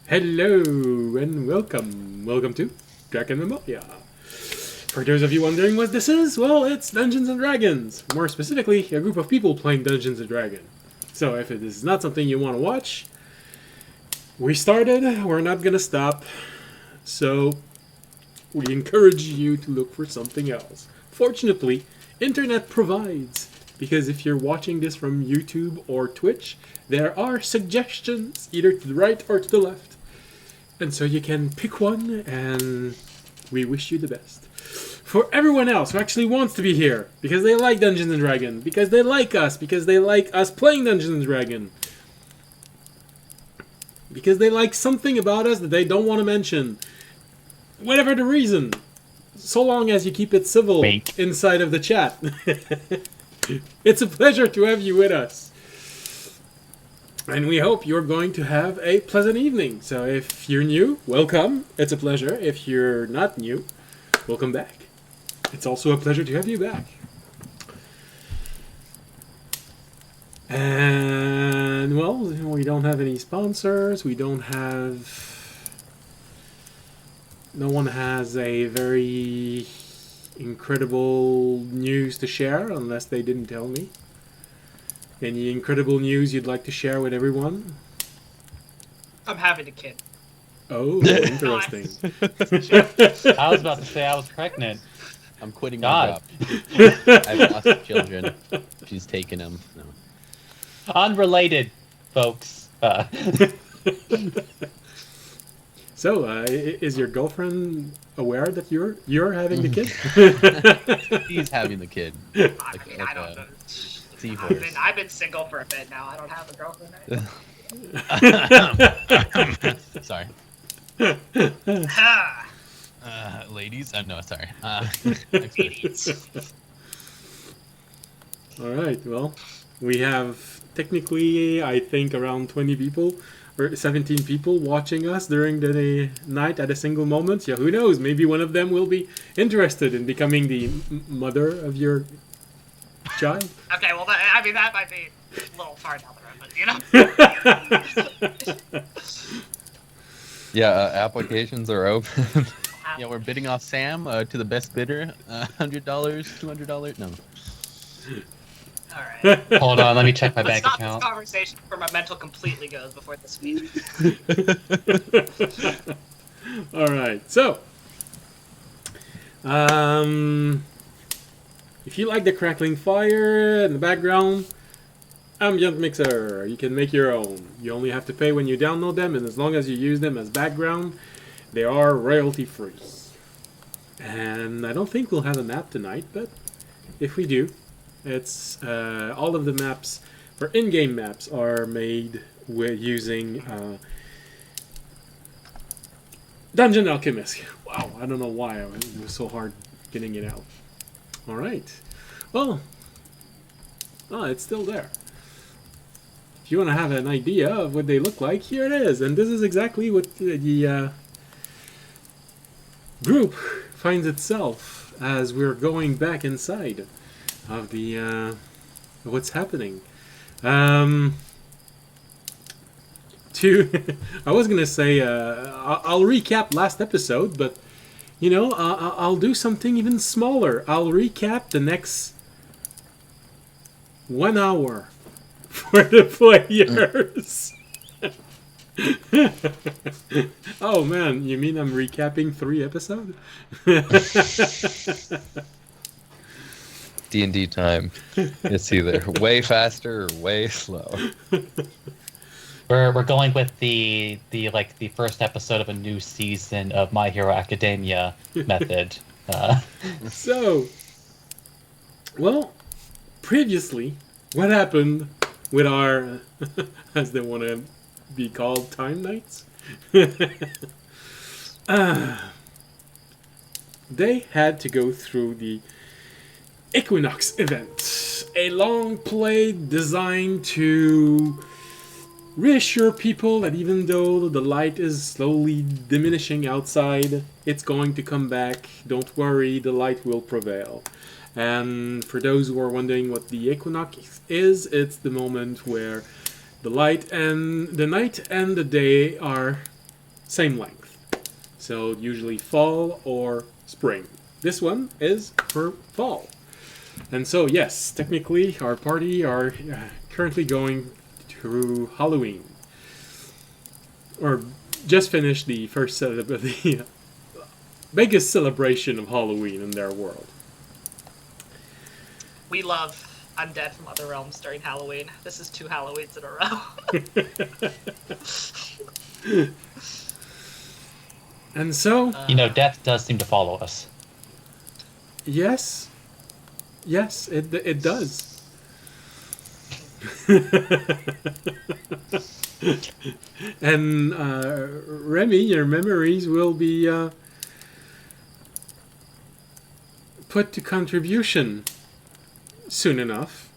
Hello and welcome. Welcome to Drakenmemoria. For those of you wondering what this is, well, it's Dungeons and Dragons. More specifically, a group of people playing Dungeons and Dragons. So if it is not something you want to watch, we started, we're not going to stop. So we encourage you to look for something else. Fortunately, internet provides. Because if you're watching this from YouTube or Twitch, there are suggestions either to the right or to the left. And so you can pick one, and we wish you the best. For everyone else who actually wants to be here, because they like Dungeons & Dragons, because they like us playing Dungeons & Dragons, because they like something about us that they don't want to mention, whatever the reason, so long as you keep it civil inside of the chat. It's a pleasure to have you with us. And we hope you're going to have a pleasant evening. So if you're new, welcome. It's a pleasure. If you're not new, welcome back. It's also a pleasure to have you back. And, well, we don't have any sponsors. We don't have... No one has a very incredible news to share, unless they didn't tell me. Any incredible news you'd like to share with everyone? I'm having a kid. Oh, interesting. I was about to say I was pregnant. I'm quitting God. my job. I've lost children. She's taken them. No. Unrelated, folks. So, is your girlfriend aware that you're having the kid? He's having the kid. I don't know. Seahorse. I've been single for a bit now. I don't have a girlfriend. Sorry. Ladies? No, sorry. Idiots. Alright, well, we have technically, I think, around 20 people, or 17 people watching us during the night at a single moment. Yeah, who knows? Maybe one of them will be interested in becoming the mother of your child. Okay, well, that might be a little far down the road, but, you know? Yeah, applications are open. Yeah, we're bidding off Sam to the best bidder. $100, $200? No. Alright. Hold on, let me check my Let's bank stop account. this conversation before my mental completely goes before the speech. Alright, so... if you like the crackling fire in the background, ambient mixer, you can make your own. You only have to pay when you download them, and as long as you use them as background, they are royalty free. And I don't think we'll have a map tonight, but if we do, it's all of the maps for in-game maps are made with using Dungeon Alchemist. Wow, I don't know why it was so hard getting it out. Alright. Well, it's still there. If you want to have an idea of what they look like, here it is. And this is exactly what the group finds itself as we're going back inside of the what's happening. I was going to say, I'll recap last episode, but you know, I'll do something even smaller. I'll recap the next 1 hour for the players. Oh man, you mean I'm recapping 3 episodes? D&D time. It's either way faster or way slow. We're going with the first episode of a new season of My Hero Academia method. So, well, previously, what happened with our, as they want to be called, time nights? They had to go through the Equinox event, a long play designed to reassure people that even though the light is slowly diminishing outside, it's going to come back. Don't worry, the light will prevail. And for those who are wondering what the equinox is, it's the moment where the light and the night and the day are same length. So usually fall or spring. This one is for fall. And so, yes, technically our party are currently going through Halloween. Or just finished the first the biggest celebration of Halloween in their world. We love undead from other realms during Halloween. This is 2 Halloweens in a row. And so, Death does seem to follow us. yes, it does. And Remy, your memories will be put to contribution soon enough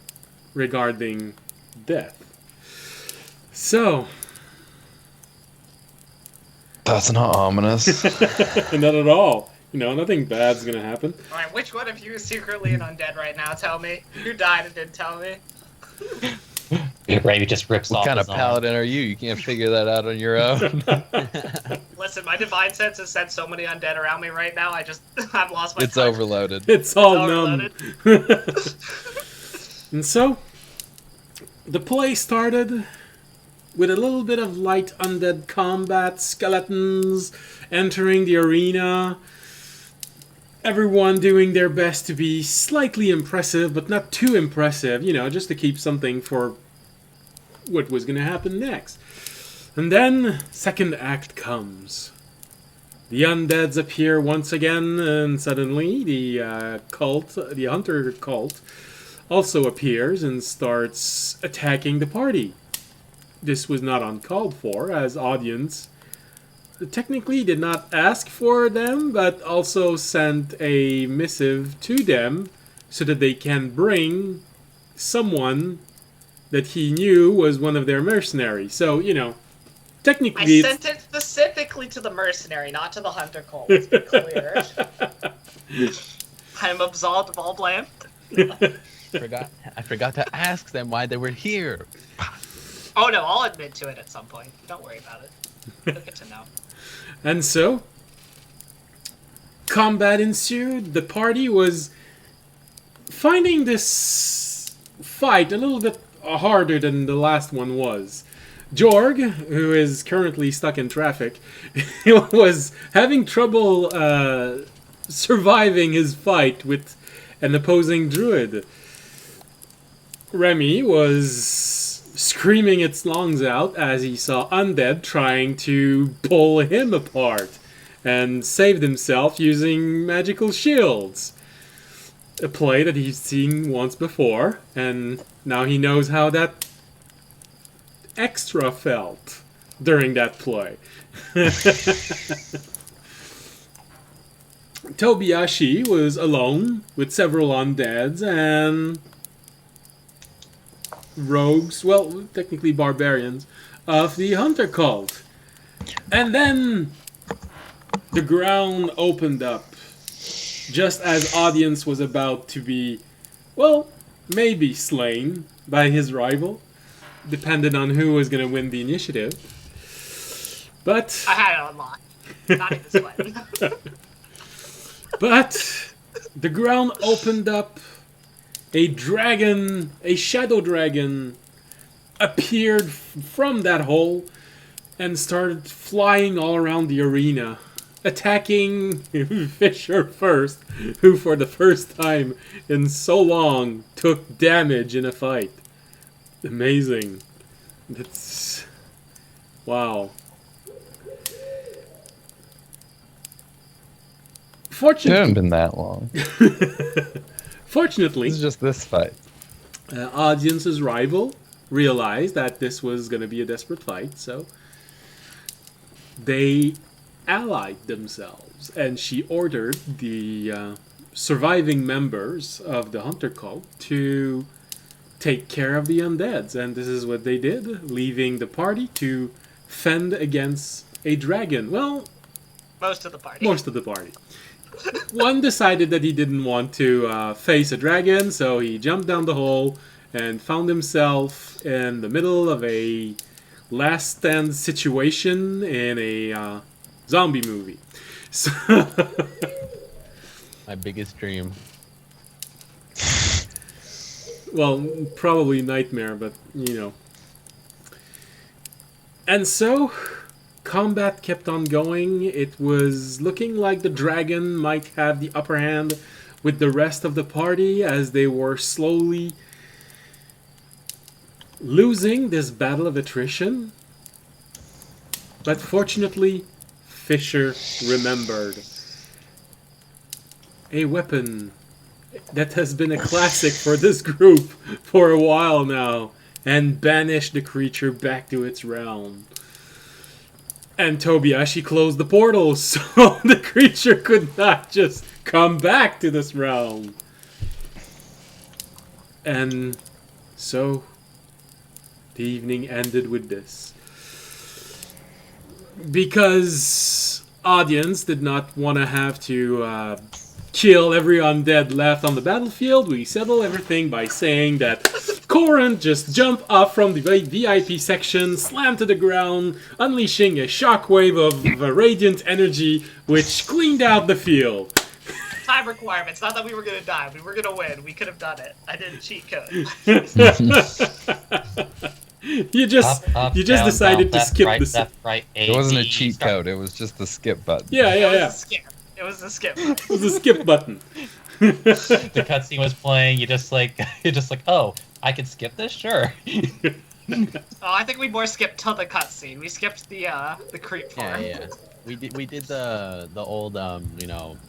regarding death. So, That's not ominous. not at all. Nothing bad's gonna happen. Alright, which one of you is secretly an undead right now? Tell me. Who died and didn't tell me? Ray just rips What off kind of his arm. paladin are you? You can't figure that out on your own. Listen, my divine sense has sent so many undead around me right now, I've lost my It's touch. overloaded. It's all Overloaded. numb. And so, the play started with a little bit of light undead combat, skeletons entering the arena, everyone doing their best to be slightly impressive, but not too impressive, just to keep something for what was going to happen next. And then, second act comes. The undeads appear once again, and suddenly the hunter cult, also appears and starts attacking the party. This was not uncalled for, as audience technically did not ask for them, but also sent a missive to them so that they can bring someone that he knew was one of their mercenaries. So, technically... I sent it specifically to the mercenary, not to the hunter cult. Let's be clear. I'm absolved of all blame. I forgot to ask them why they were here. Oh no, I'll admit to it at some point. Don't worry about it. You'll get to know. And so, combat ensued. The party was finding this fight a little bit harder than the last one was. Jorg, who is currently stuck in traffic, was having trouble surviving his fight with an opposing druid. Remy was screaming its lungs out as he saw undead trying to pull him apart, and saved himself using magical shields. A play that he's seen once before, and now he knows how that extra felt during that play. Tobiyashi was alone with several undeads and rogues, well, technically barbarians, of the hunter cult. And then the ground opened up just as audience was about to be, well, maybe slain by his rival, depending on who was going to win the initiative. But I had it on lock. Not in this way. But the ground opened up. A dragon, a shadow dragon, appeared from that hole and started flying all around the arena, attacking Fisher first, who for the first time in so long took damage in a fight. Amazing. That's... wow. It Fortunately, hasn't been that long. fortunately, This is just this fight. audience's rival realized that this was going to be a desperate fight, so they allied themselves, and she ordered the surviving members of the hunter cult to take care of the undeads, and this is what they did, leaving the party to fend against a dragon. Well, Most of the party. most of the party. One decided that he didn't want to face a dragon, so he jumped down the hole and found himself in the middle of a last stand situation in a zombie movie. So My biggest dream. well, probably nightmare, but you know. And so, combat kept on going. It was looking like the dragon might have the upper hand with the rest of the party as they were slowly losing this battle of attrition. But fortunately, Fisher remembered a weapon that has been a classic for this group for a while now, and banished the creature back to its realm. And Tobiashi closed the portal so the creature could not just come back to this realm. And so the evening ended with this. Because audience did not want to have to kill every undead left on the battlefield, we settle everything by saying that Corin just jumped off from the VIP section, slammed to the ground, unleashing a shockwave of radiant energy, which cleaned out the field. Time requirements. Not that we were gonna die. We were gonna win. We could have done it. I didn't cheat code. You just Up, you just down, decided down, to left, skip right, the left, right, A, It wasn't a B, cheat start. code. It was just the skip button. Yeah, It was yeah. a skip. It was a skip. It was a skip button. The cutscene was playing. You're just like, oh, I can skip this, sure. Oh, I think we more skipped till the cutscene. We skipped the creep Yeah, farm. yeah. We did the old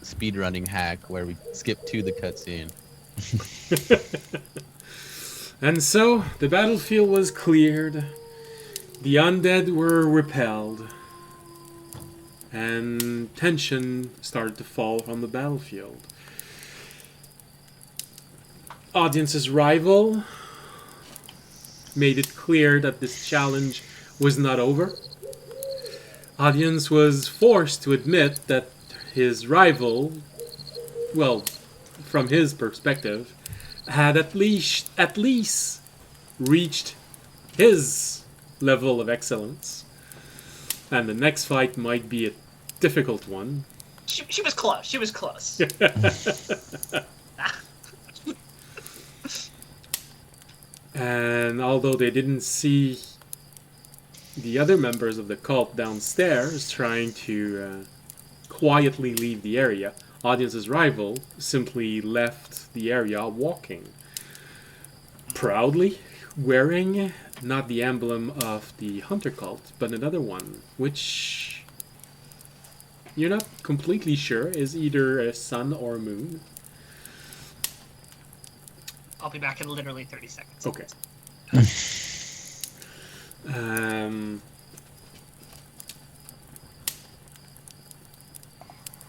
speed running hack where we skipped to the cutscene. And so the battlefield was cleared. The undead were repelled. And tension started to fall from the battlefield. Audience's rival made it clear that this challenge was not over. Audience was forced to admit that his rival, well, from his perspective, had at least reached his level of excellence. And the next fight might be a difficult one. She was close. She was close. And although they didn't see the other members of the cult downstairs trying to quietly leave the area, Audience's rival simply left the area walking. Proudly wearing not the emblem of the Hunter cult, but another one, which you're not completely sure is either a sun or a moon. I'll be back in literally 30 seconds. Okay.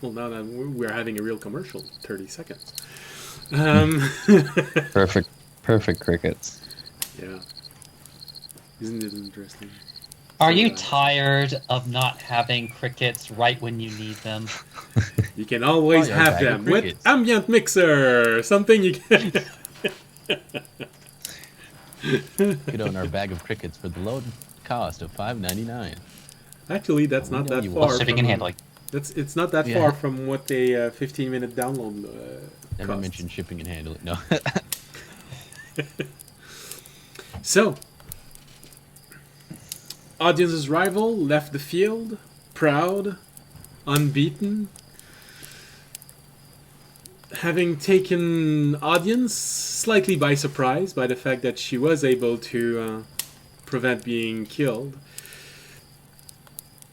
Well, now that we're having a real commercial, 30 seconds. Perfect crickets. Yeah. Isn't it interesting? Are you tired of not having crickets right when you need them? You can always Oh, yeah, have bag of them with crickets. ambient mixer. Something you can. Could own our bag of crickets for the low cost of $5.99. Actually, that's We not know that you far. will. Shipping from, and handling. It's not that Yeah. far from what a 15-minute download Never costs. mentioned shipping and handling. No. So, Audience's rival left the field, proud, unbeaten, having taken Audience slightly by surprise by the fact that she was able to prevent being killed.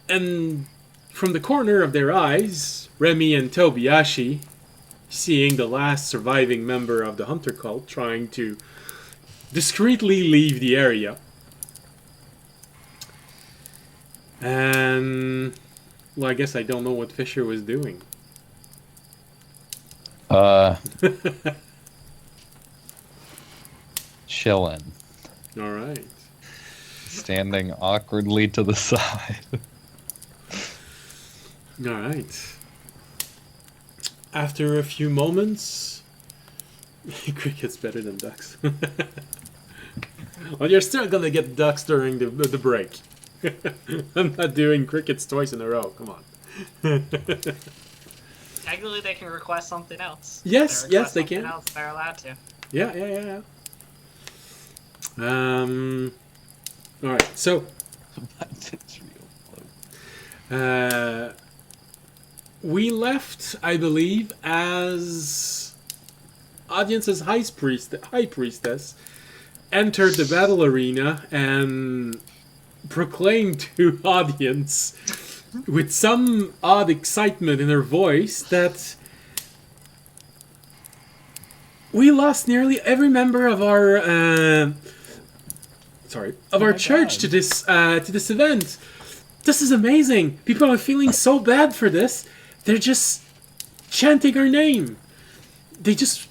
And from the corner of their eyes, Remy and Tobiashi, seeing the last surviving member of the Hunter cult trying to discreetly leave the area. And, well, I guess I don't know what Fisher was doing. Chillin'. Alright. Standing awkwardly to the side. Alright. After a few moments... Cricket's better than ducks. Well, you're still gonna get ducks during the break. I'm not doing crickets twice in a row. Come on. Technically, they can request something else. Yes, If yes, they something can. Else, they're allowed to. Yeah. All right. So, we left, I believe, as Audience's high priestess entered the battle arena and proclaimed to audience with some odd excitement in her voice that we lost nearly every member of our church to this event. This is amazing. People are feeling so bad for this. They're just chanting our name. They just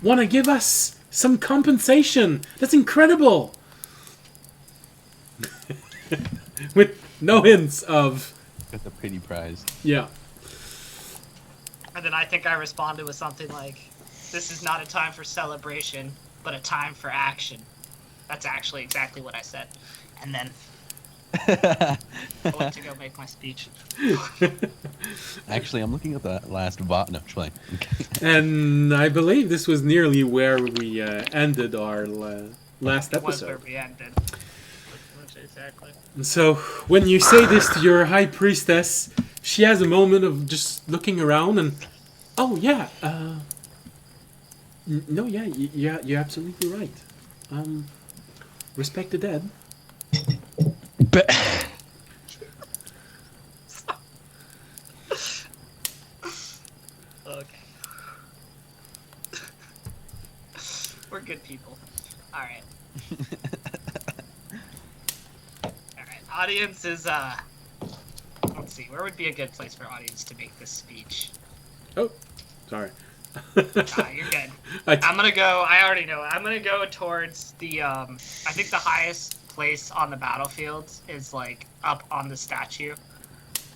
want to give us some compensation. That's incredible. With no hints of... Got the pretty prize. Yeah. And then I think I responded with something like, "This is not a time for celebration, but a time for action." That's actually exactly what I said. And then I went to go make my speech. Actually, I'm looking at the last bot. No, just playing. And I believe this was nearly where we ended our last It was where episode. we ended. Exactly. And so, when you say this to your high priestess, she has a moment of just looking around and, oh yeah, no, yeah, you're absolutely right. Respect the dead. Okay. We're good people. Alright. Alright, audience is, let's see, where would be a good place for audience to make this speech? Oh, sorry. You're good. I'm gonna go, I already know, I'm gonna go towards the, I think the highest place on the battlefield is, like, up on the statue.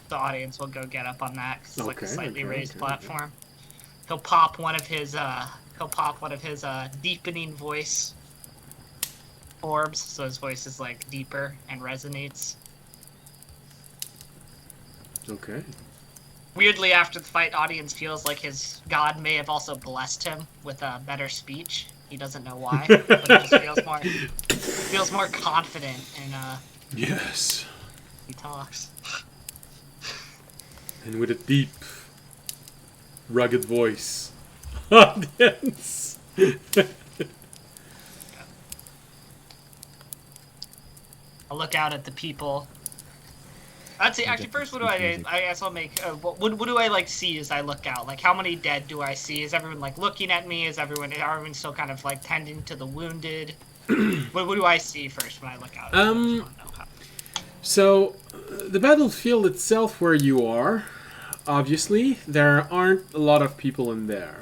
The audience will go get up on that, 'cause it's like a slightly raised platform. He'll pop one of his, deepening voice orbs, so his voice is, like, deeper and resonates. Okay. Weirdly, after the fight, audience feels like his god may have also blessed him with a better speech. He doesn't know why, but he just feels more confident in Yes. he talks. And with a deep, rugged voice. Audience. I'll look out at the people. Let's see. Actually, first, what do I guess I'll make. What do I like see as I look out? Like, how many dead do I see? Is everyone like looking at me? Is everyone still kind of like tending to the wounded? what do I see first when I look out? So, the battlefield itself, where you are, obviously there aren't a lot of people in there.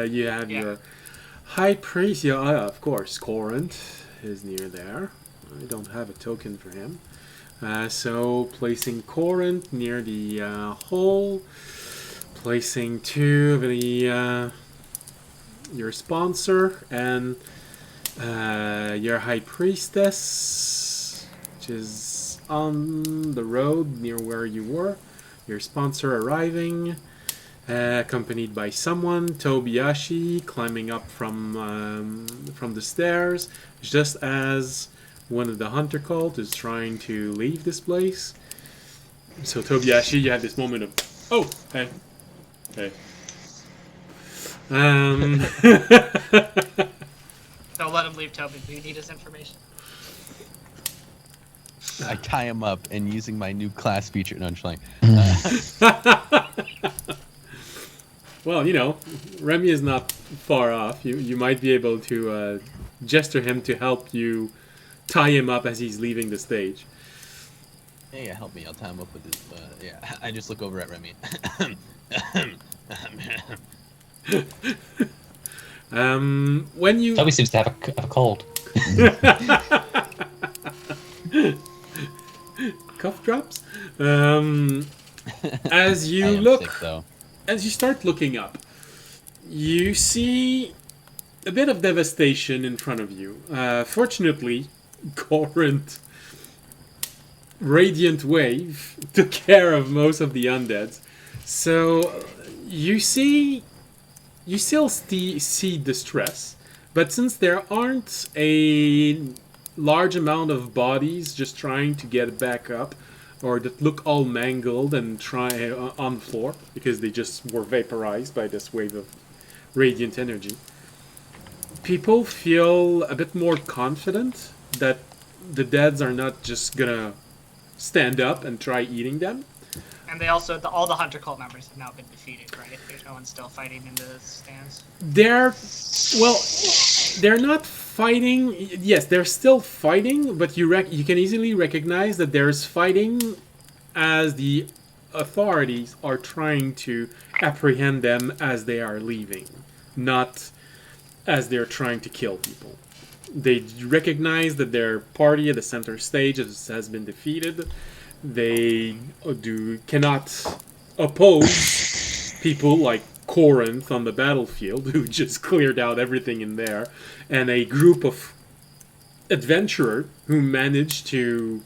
You have your high priest. Yeah, of course, Corinth is near there. I don't have a token for him. So placing Corinth near the hole, placing two of the your sponsor and your high priestess, which is on the road near where you were. Your sponsor arriving, accompanied by someone. Tobiyashi climbing up from the stairs, just as one of the hunter cult is trying to leave this place. So Tobiyashi, you have this moment of, oh, hey. Don't let him leave, Toby. We need his information. I tie him up and using my new class feature. No, I'm just like, Well, you know, Remy is not far off. You might be able to gesture him to help you tie him up as he's leaving the stage. yeah, help me. I'll tie him up with this. Yeah, I just look over at Remy. When you Toby seems to have a cold. cough drops. As I you am look, sick, though. as you start looking up, you see a bit of devastation in front of you. Fortunately, Corinth radiant wave took care of most of the undeads. So you still see distress, but since there aren't a large amount of bodies just trying to get back up, or that look all mangled and try on the floor because they just were vaporized by this wave of radiant energy, people feel a bit more confident that the deads are not just gonna stand up and try eating them. And they also, all the Hunter Cult members have now been defeated, right? There's no one still fighting in the stands. They're not fighting. Yes, they're still fighting, but you can easily recognize that there's fighting as the authorities are trying to apprehend them as they are leaving, not as they're trying to kill people. They recognize that their party at the center stage has been defeated. They cannot oppose people like Corinth on the battlefield, who just cleared out everything in there, and a group of adventurers who managed to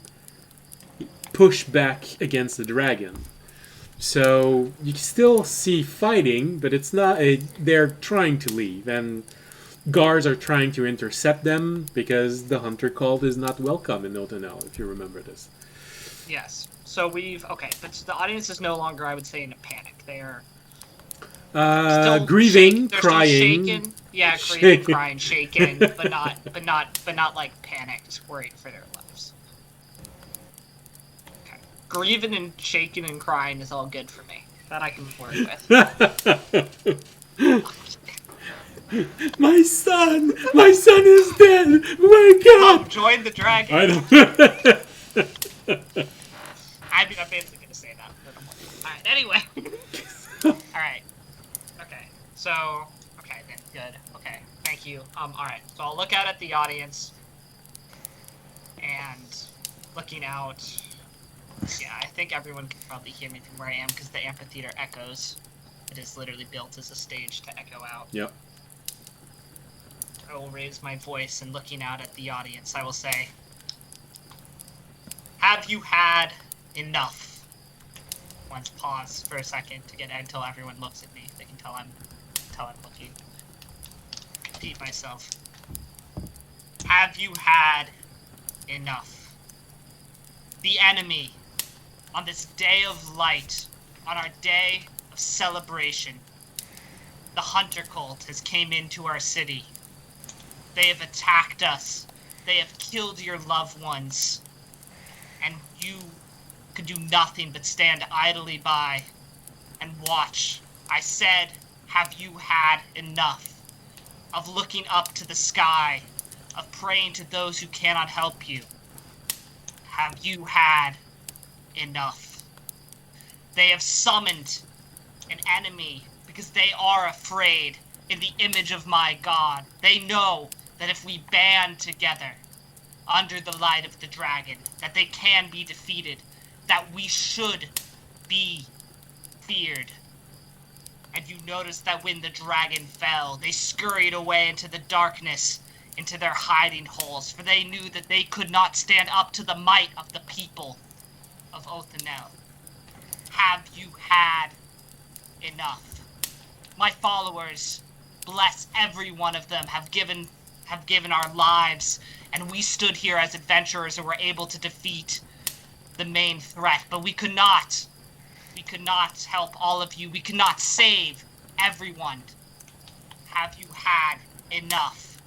push back against the dragon. So you still see fighting, but it's not. They're trying to leave, and guards are trying to intercept them because the hunter cult is not welcome in Otanel, if you remember this. Yes. So but the audience is no longer, I would say, in a panic. They are grieving, crying. Shaken. Yeah, grieving, crying, shaken, but not like panicked, worried for their lives. Okay. Grieving and shaking and crying is all good for me. That I can work with. My son is dead. Wake up! Come join the dragon. I don't. I'm basically gonna say that. Alright, anyway. Alright. Okay. So, okay then, good. Okay, thank you. Alright. So I'll look out at the audience. And looking out. Yeah, I think everyone can probably hear me from where I am because the amphitheater echoes. It is literally built as a stage to echo out. Yep. I will raise my voice and looking out at the audience, I will say, have you had enough? Once pause for a second to get until everyone looks at me. They can tell I'm looking. Repeat myself. Have you had enough? The enemy, on this day of light, on our day of celebration, the Hunter Cult has came into our city. They have attacked us. They have killed your loved ones. And you could do nothing but stand idly by and watch. I said, have you had enough of looking up to the sky, of praying to those who cannot help you? Have you had enough? They have summoned an enemy because they are afraid in the image of my God. They know that if we band together under the light of the dragon, that they can be defeated, that we should be feared. And you notice that when the dragon fell, they scurried away into the darkness, into their hiding holes, for they knew that they could not stand up to the might of the people of Othanel. Have you had enough? My followers, bless every one of them, have given our lives, and we stood here as adventurers and were able to defeat the main threat, but we could not help all of you. We could not save everyone. Have you had enough?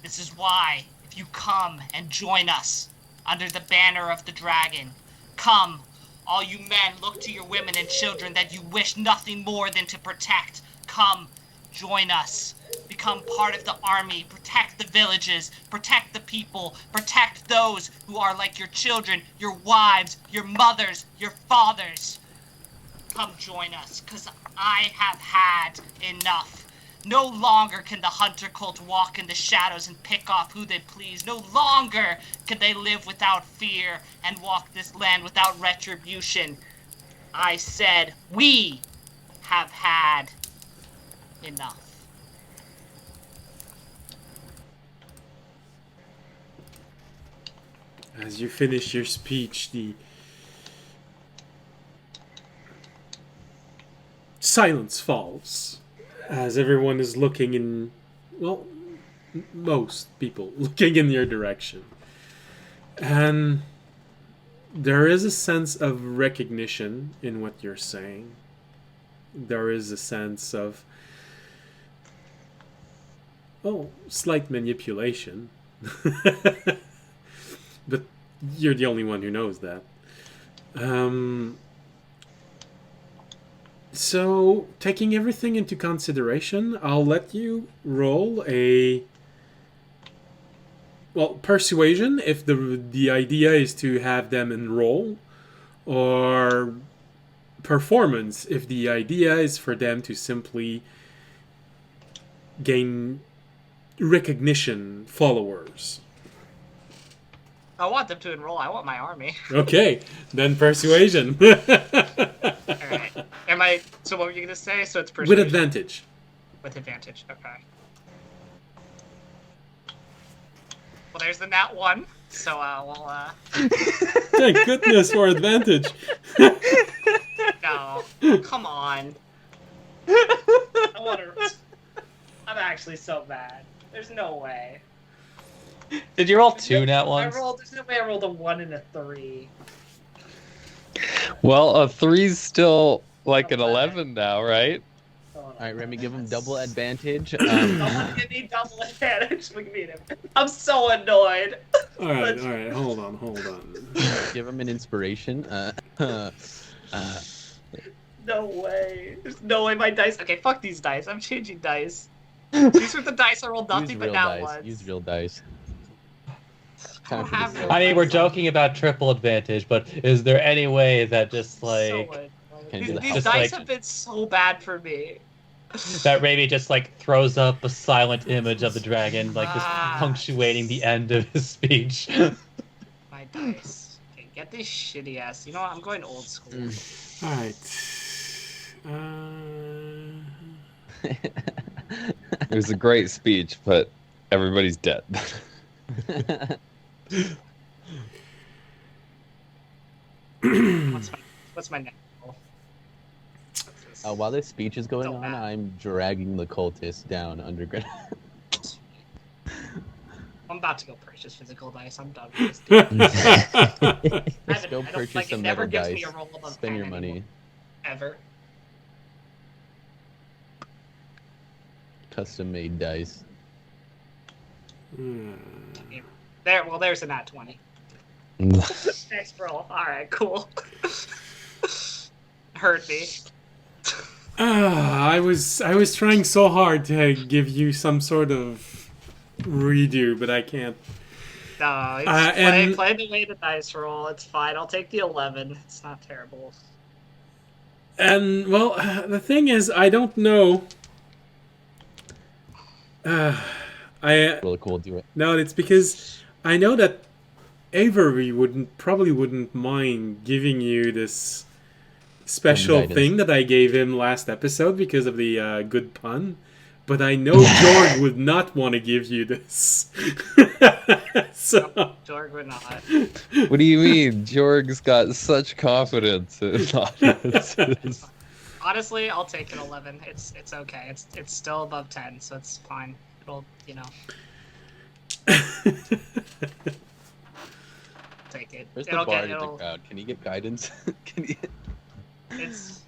This is why, if you come and join us under the banner of the dragon, come, all you men, look to your women and children that you wish nothing more than to protect. Come, join us. Become part of the army. Protect the villages. Protect the people. Protect those who are like your children, your wives, your mothers, your fathers. Come join us, because I have had enough. No longer can the Hunter Cult walk in the shadows and pick off who they please. No longer can they live without fear and walk this land without retribution. I said, we have had enough. As you finish your speech, the silence falls as everyone is looking in, well, most people looking in your direction. And there is a sense of recognition in what you're saying. There is a sense of, slight manipulation. But you're the only one who knows that. So, taking everything into consideration, I'll let you roll a... Well, persuasion, if the idea is to have them enroll, or performance, if the idea is for them to simply gain recognition, followers. I want them to enroll. I want my army. Okay, then persuasion. Alright. So what were you going to say? So it's persuasion. With advantage. With advantage, okay. Well, there's the nat 1, so Thank goodness for advantage. No, come on. I'm actually so bad. There's no way. Did you roll 2 nat ones? There's no way I rolled a 1 and a 3. Well, a 3's still like an 11 now, right? All right, Remy, give him double advantage. Give me double advantage. Look at me. I'm so annoyed. All right, hold on. Give him an inspiration. No way. There's no way my dice... Okay, fuck these dice. I'm changing dice. These are the dice I rolled nothing but now ones. Use real dice. I mean, we're joking about triple advantage, but is there any way that just like... These dice have been so bad for me. That Raby just like throws up a silent image of the dragon, like just punctuating the end of his speech. My dice. Okay, get this shitty ass. You know what? I'm going old school. Alright. It was a great speech, but everybody's dead. What's my next roll? While this speech is going on, I'm dragging the cultist down underground. I'm about to go purchase physical dice. I'm done with this. Just go purchase some metal dice. Spend your money. Ever. Custom-made dice. There's a nat 20. Next roll. Alright, cool. Hurt me. I was trying so hard to give you some sort of redo, but I can't. No, play the way the dice roll. It's fine. I'll take the 11. It's not terrible. And, well, the thing is, I don't know. Really cool, do it. No, it's because I know that Avery probably wouldn't mind giving you this special thing that I gave him last episode because of the good pun. But I know Jorg would not want to give you this. So Jorg would not. What do you mean? Jorg's got such confidence in audiences. Honestly, I'll take an 11. It's okay. It's still above 10, so it's fine. It'll, take it. Where's the bard in the crowd? Can you get guidance? It's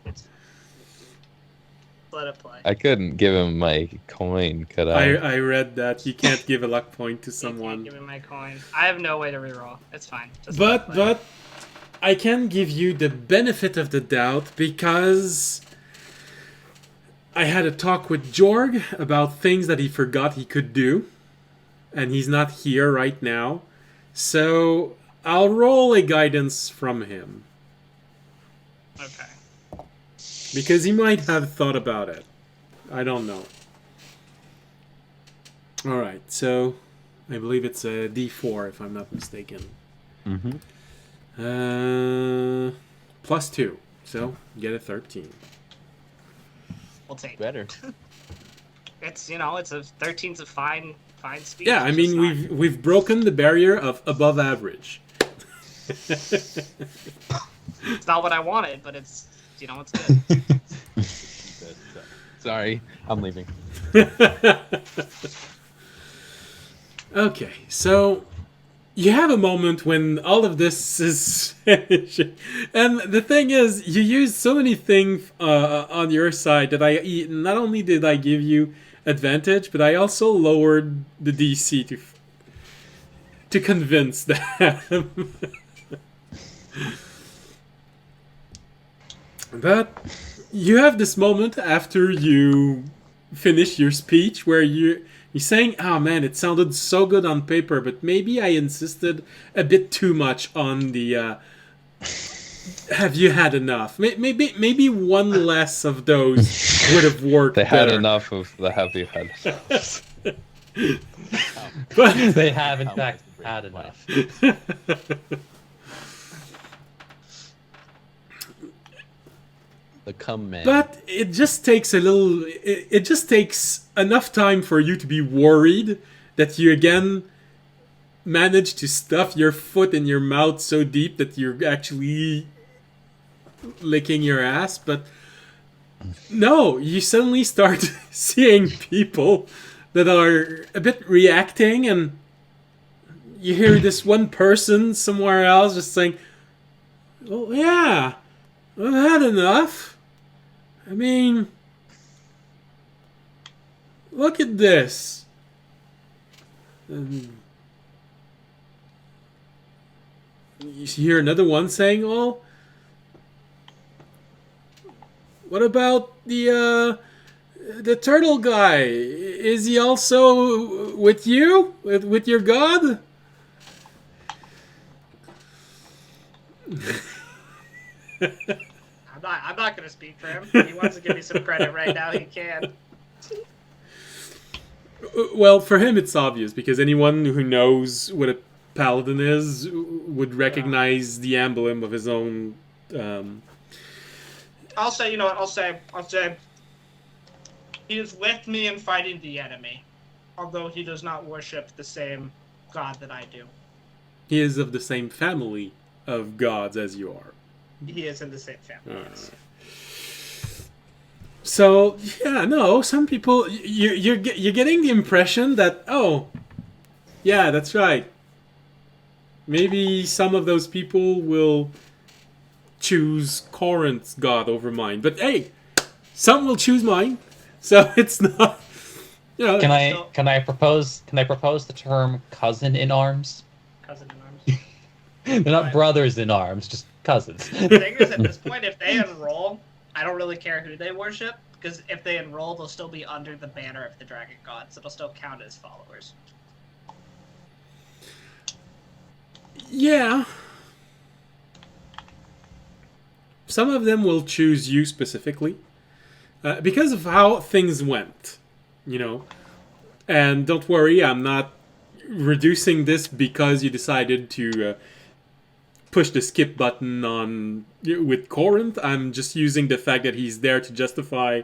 let it play. I couldn't give him my coin, could I? I read that you can't give a luck point to someone. You can't give me my coin. I have no way to reroll. It's fine. But I can give you the benefit of the doubt because I had a talk with Jorg about things that he forgot he could do, and he's not here right now. So I'll roll a guidance from him. Okay. Because he might have thought about it. I don't know. Alright, so I believe it's a D4 if I'm not mistaken. Mm-hmm. +2. So get a 13. We'll take better. It's it's a 13's a fine speech. Yeah, I mean we've broken the barrier of above average. It's not what I wanted, but it's it's good. Sorry, I'm leaving. Okay, so you have a moment when all of this is finished, and the thing is, you used so many things on your side that not only did I give you advantage, but I also lowered the DC to convince them. But you have this moment after you finish your speech where you're saying, "Oh man, it sounded so good on paper, but maybe I insisted a bit too much on the have you had enough? Maybe one less of those would have worked They had better." enough of the have you had enough. But They have, in fact, had enough. The come man. But it just takes it just takes enough time for you to be worried that you again manage to stuff your foot in your mouth so deep that you're actually licking your ass. But no, you suddenly start seeing people that are a bit reacting, and you hear this one person somewhere else just saying, "Oh yeah, I've had enough. I mean, look at this." And you hear another one saying, "Oh, what about the turtle guy? Is he also with you? With your god?" I'm not gonna speak for him. If he wants to give me some credit right now, he can. Well, for him it's obvious, because anyone who knows what a paladin is would recognize the emblem of his own. I'll say, you know what? I'll say, he is with me in fighting the enemy, although he does not worship the same god that I do. He is of the same family of gods as you are. He is in the same family. Yes. So yeah, no. Some people, you're getting the impression that, oh, yeah, that's right. Maybe some of those people will choose Corinth's god over mine, but hey, some will choose mine. So it's not. You know, Can I propose the term cousin in arms? Cousin in arms. They're not brothers in arms, just cousins. The thing is, at this point, if they enroll, I don't really care who they worship, because if they enroll, they'll still be under the banner of the dragon god, so it'll still count as followers. Yeah. Some of them will choose you specifically because of how things went, you know. And don't worry, I'm not reducing this because you decided to push the skip button on with Corinth. I'm just using the fact that he's there to justify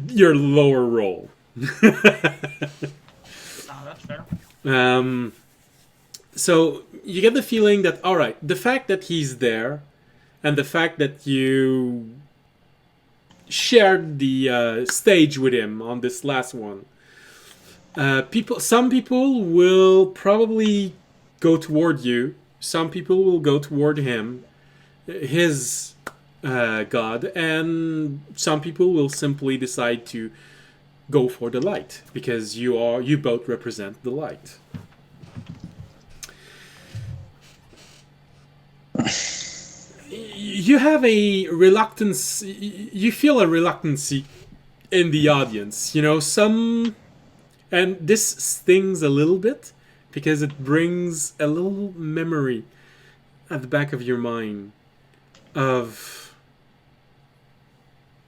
your lower roll. That's fair. So you get the feeling that, all right, the fact that he's there and the fact that you shared the stage with him on this last one, some people will probably go toward you. Some people will go toward him, his god, and some people will simply decide to go for the light because you both represent the light. You have a reluctance. You feel a reluctancy in the audience. You know, and this stings a little bit because it brings a little memory at the back of your mind of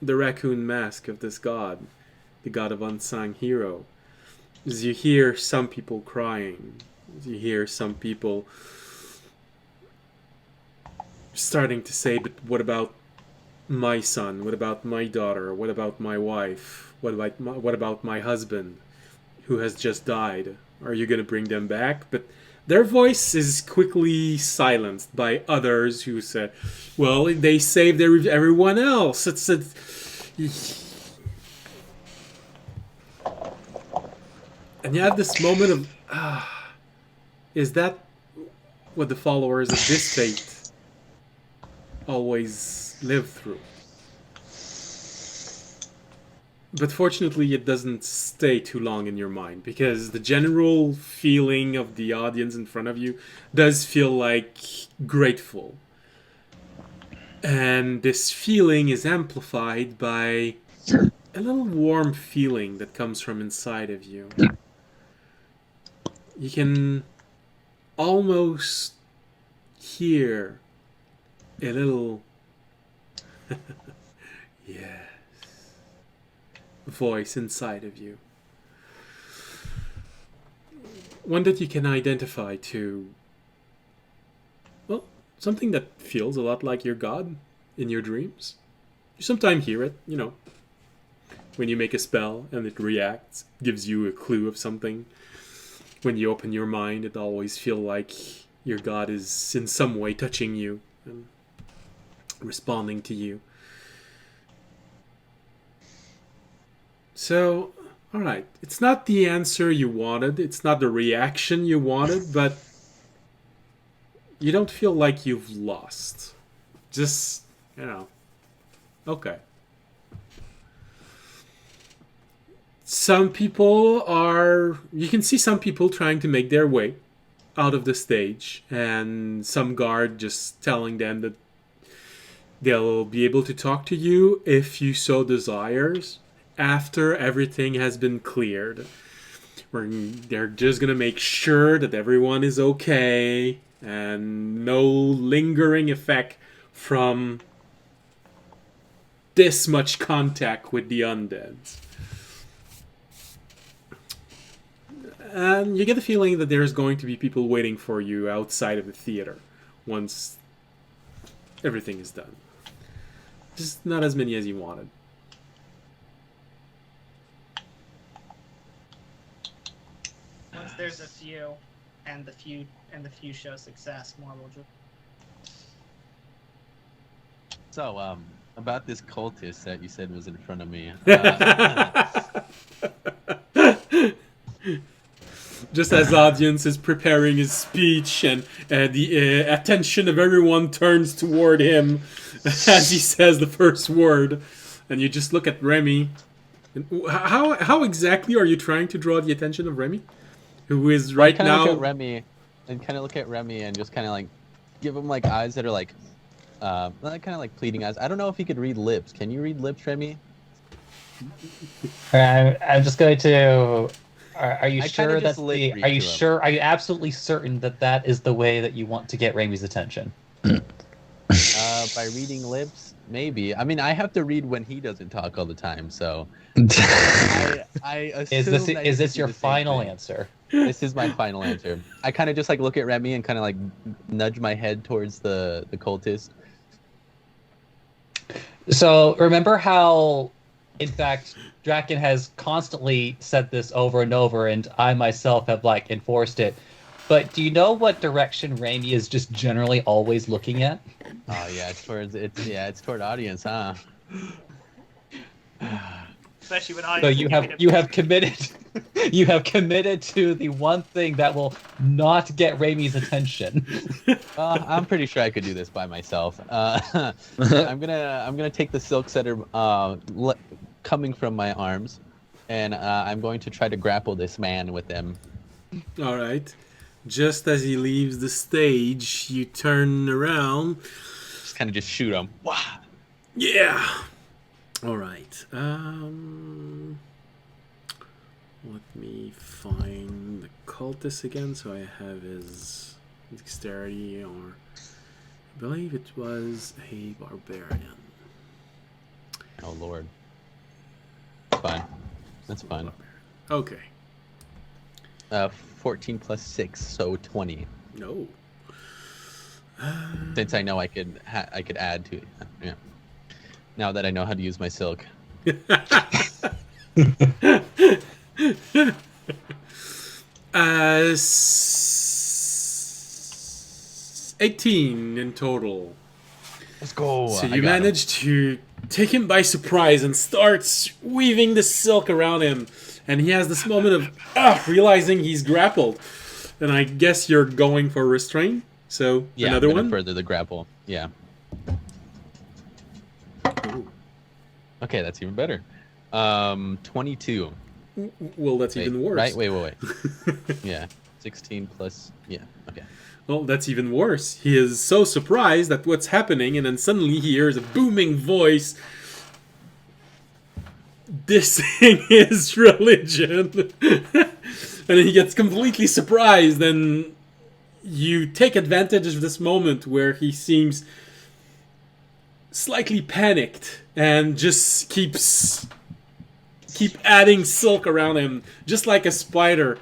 the raccoon mask of this god, the god of unsung hero. As you hear some people crying, as you hear some people starting to say, but what about my son? What about my daughter? What about my wife? What about my husband who has just died? Are you going to bring them back? But their voice is quickly silenced by others who said, well, they saved everyone else. And you have this moment of, is that what the followers of this faith always live through? But fortunately, it doesn't stay too long in your mind, because the general feeling of the audience in front of you does feel like grateful. And this feeling is amplified by a little warm feeling that comes from inside of you. You can almost hear a little yes voice inside of you. One that you can identify to, well, something that feels a lot like your god in your dreams. You sometimes hear it, you know, when you make a spell and it reacts, gives you a clue of something. When you open your mind, it always feels like your god is in some way touching you and responding to you. So, alright, it's not the answer you wanted, it's not the reaction you wanted, but you don't feel like you've lost. Just, you know, okay. Some people are... You can see some people trying to make their way out of the stage, and some guard just telling them that they'll be able to talk to you if you so desires after everything has been cleared. They're just going to make sure that everyone is okay and no lingering effect from this much contact with the undead. And you get the feeling that there's going to be people waiting for you outside of the theater once everything is done. Just not as many as you wanted. Once there's a few, and the few show success, more will join. So, about this cultist that you said was in front of me. Just as the audience is preparing his speech and the attention of everyone turns toward him as he says the first word, and you just look at Remy. How exactly are you trying to draw the attention of Remy, who is right now? Look at Remy and kind of look at Remy and just kind of like give him like eyes that are like, kind of like pleading eyes. I don't know if he could read lips. Can you read lips, Remy? I'm just going to. Are you sure that's the? Are you sure? Are you absolutely certain that that is the way that you want to get Remy's attention? By reading lips, maybe. I mean, I have to read when he doesn't talk all the time, so. I assume is this your final answer? This is my final answer. I kind of just like look at Remy and kind of like nudge my head towards the cultist. So remember how, in fact, Draken has constantly said this over and over, and I myself have like enforced it. But do you know what direction Remy is just generally always looking at? Oh yeah, it's toward audience, huh? Especially when so you have committed to the one thing that will not get Remy's attention. I'm pretty sure I could do this by myself. I'm gonna take the silk setter coming from my arms, and I'm going to try to grapple this man with them. All right. Just as he leaves the stage, you turn around. Just kind of just shoot him. Wow. Yeah. All right. Let me find the cultist again, so I have his dexterity, or I believe it was a barbarian. Oh Lord. Fine. That's fine. Okay. 14 plus 6, so 20. No. Since I know I could add to it. Yeah. Now that I know how to use my silk. 18 in total. Let's go. So I you got him. manage to take him by surprise and starts weaving the silk around him. And he has this moment of realizing he's grappled. And I guess you're going for restraint. So Yeah, another I'm gonna one. further the grapple. Yeah. Ooh. Okay, that's even better. 22. Well, that's Wait, even worse. right? Wait. Yeah. 16 plus. Yeah. Okay. Well, that's even worse. He is so surprised at what's happening, and then suddenly he hears a booming voice dissing his religion. And then he gets completely surprised, and you take advantage of this moment where he seems slightly panicked and just keep adding silk around him, just like a spider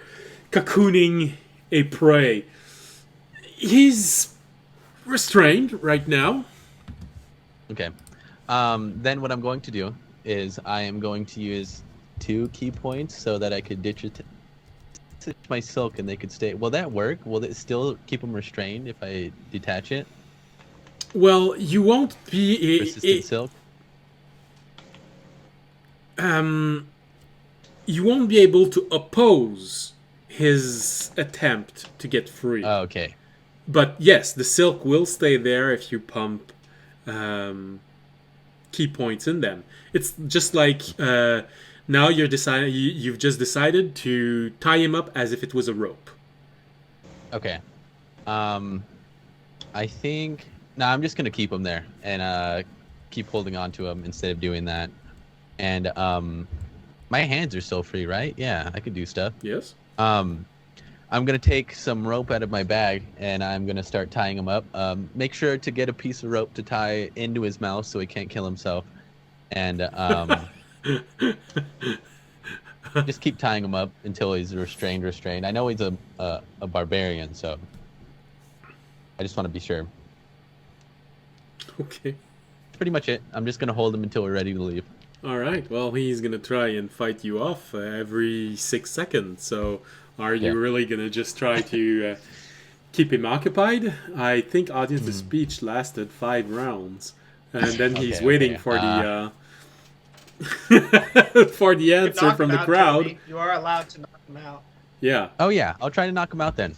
cocooning a prey. He's restrained right now. Okay. Then what I'm going to do is I am going to use 2 key points so that I could ditch my silk and they could stay. Will that work? Will it still keep them restrained if I detach it? Well, you won't be Persistent silk? you won't be able to oppose his attempt to get free. Oh, okay. But yes, the silk will stay there if you pump key points in them. It's just like now you've just decided to tie him up as if it was a rope. Okay. I think... No, I'm just going to keep him there and keep holding on to him instead of doing that. And my hands are still free, right? Yeah, I could do stuff. Yes. I'm going to take some rope out of my bag and I'm going to start tying him up. Make sure to get a piece of rope to tie into his mouth so he can't kill himself. And just keep tying him up until he's restrained. I know he's a barbarian, so I just want to be sure. Okay. Pretty much it. I'm just going to hold him until we're ready to leave. All right. Well, he's gonna try and fight you off every 6 seconds. So, are you really gonna just try to keep him occupied? I think audience to speech lasted 5 rounds, and then he's waiting for the for the answer Knock from him the out, crowd. Toby. You are allowed to knock him out. Yeah. Oh yeah, I'll try to knock him out then.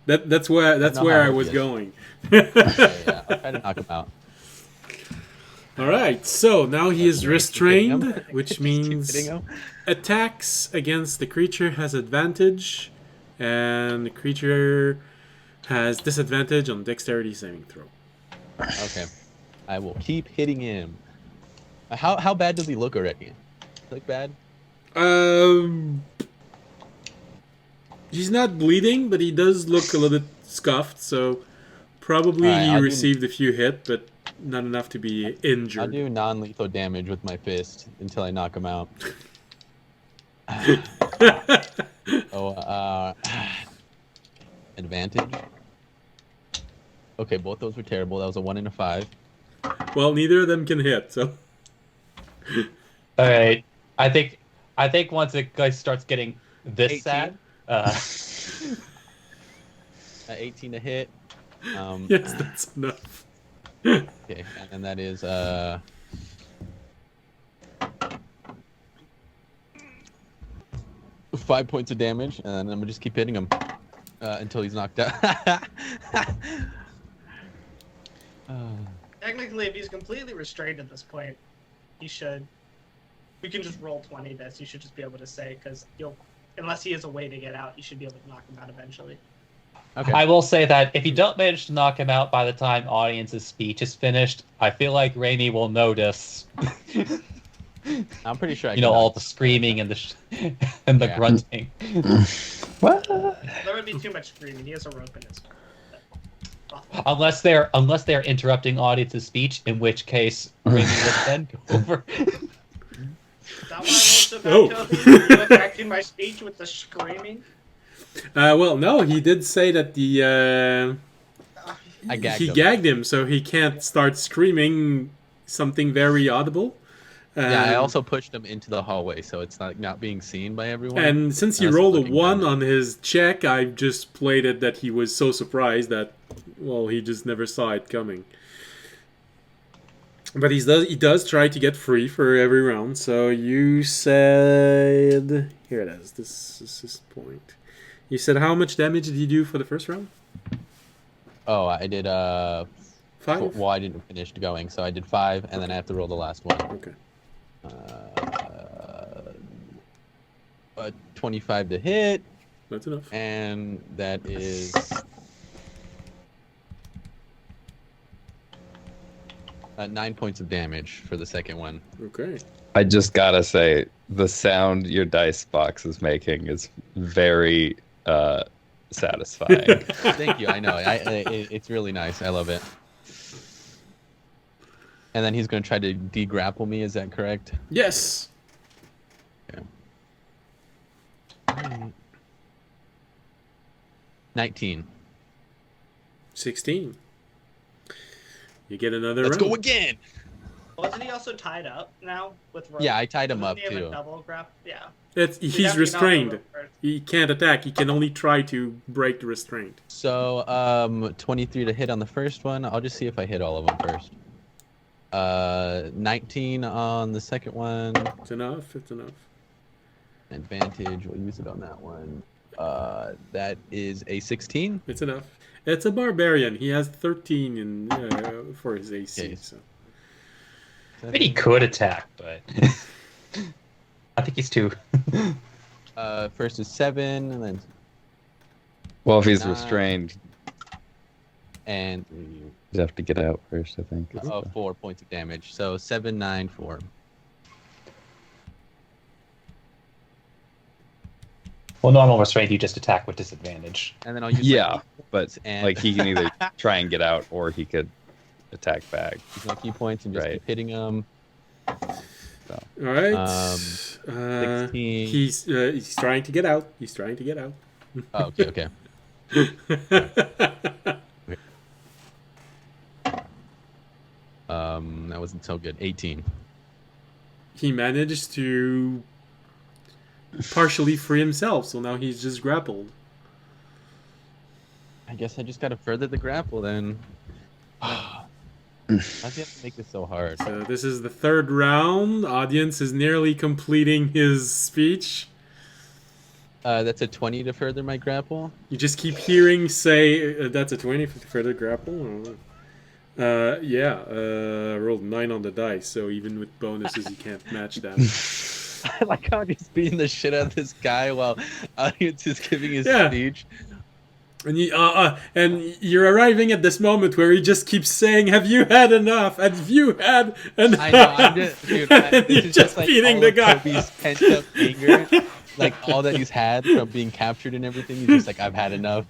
That's where I was going. Okay, yeah, I'll try to knock him out. All right. So now he is restrained, which Just keep means hitting him. attacks against the creature has advantage, and the creature has disadvantage on dexterity saving throw. Okay, I will keep hitting him. How bad does he look already? Look bad? He's not bleeding, but he does look a little bit scuffed. So probably Alright, he I'll do- received a few hits, but not enough to be injured. I'll do non-lethal damage with my fist until I knock him out. Advantage. Okay, both those were terrible. That was a 1 and a 5. Well, neither of them can hit. So All right. I think once the guy starts getting this 18. sad, 18 to hit. yes, that's enough. Okay, and that is 5 points of damage, and then I'm gonna just keep hitting him until he's knocked out. Technically, if he's completely restrained at this point, he should. We can just roll 20 this. You should just be able to say, because unless he has a way to get out, you should be able to knock him out eventually. Okay. I will say that if you don't manage to knock him out by the time audience's speech is finished, I feel like Raimi will notice. I'm pretty sure I You can know, all knock- the screaming and the Yeah. grunting. What? There would be too much screaming. He has a rope in his. Unless they're interrupting audience's speech, in which case Raimi will then go over. Is that why I rolled so bad, Oh. Toby? You affecting my speech with the screaming? Well, no, he did say that the I gagged he him. gagged him, so he can't start screaming something very audible. Yeah, I also pushed him into the hallway, so it's not being seen by everyone. And since he Also rolled a looking 1 down. on his check, I just played it that he was so surprised that, well, he just never saw it coming. But he does try to get free for every round. So you said... Here it is. This is his point. You said how much damage did he do for the first round? Oh, I did 5? well, I didn't finish going, so I did 5, and then I have to roll the last one. Okay. 25 to hit, That's enough. and that is 9 points of damage for the second one. Okay. I just gotta say, the sound your dice box is making is very satisfying. Thank you. I know. It's really nice. I love it. And then he's going to try to de-grapple me. Is that correct? Yes. Okay. 19. 16. You get another Let's round. go again. Wasn't he also tied up now with rope? Yeah, I tied him up Doesn't he have a too. double grab? Yeah. He's restrained. He can't attack. He can only try to break the restraint. So, 23 to hit on the first one. I'll just see if I hit all of them first. 19 on the second one. It's enough. It's enough. Advantage. We'll use it on that one. That is a 16. It's enough. It's a barbarian. He has 13 in for his AC. Okay. So. I mean, he could attack, but I think he's too. First is 7, and then Well, if he's 9, restrained, and you have to get out first, I think. 4 points of damage. So 7, 9, 4. Well, normal restraint, you just attack with disadvantage. And then I'll use Yeah, but and like he can either try and get out or he could attack back. use my key points and just Right. keep hitting them. All right. 16. He's trying to get out. He's trying to get out. Oh, okay. That wasn't so good. 18. He managed to partially free himself, so now he's just grappled. I guess I just gotta further the grapple then. Why do you have to make this so hard? So this is the third round. Audience is nearly completing his speech. That's a 20 to further my grapple. You just keep hearing say that's a 20 for further grapple. Rolled 9 on the dice, so even with bonuses you can't match that. I like how I'm just beating the shit out of this guy while audience is giving his Yeah. speech. And you're arriving at this moment where he just keeps saying, "Have you had enough? Have you had enough?" I know, I'm just, dude, And this he's is just like beating all the of guy. Toby's pent up anger, like all that he's had from being captured and everything. He's just like, I've had enough.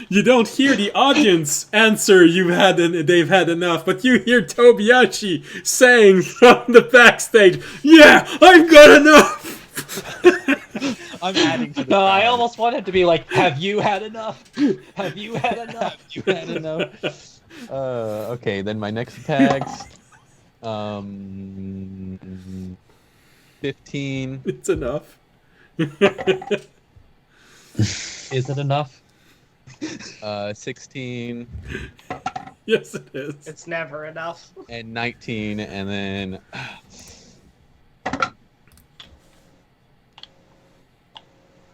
You don't hear the audience answer, they've had enough, but you hear Tobiashi saying from the backstage, "Yeah, I've got enough." I'm adding to the No, I crowd. almost wanted to be like, "Have you had enough? Have you had enough?" You had enough. Okay, then my next attacks. 15. It's enough. Is it enough? 16 Yes, it is. It's never enough. and 19, and then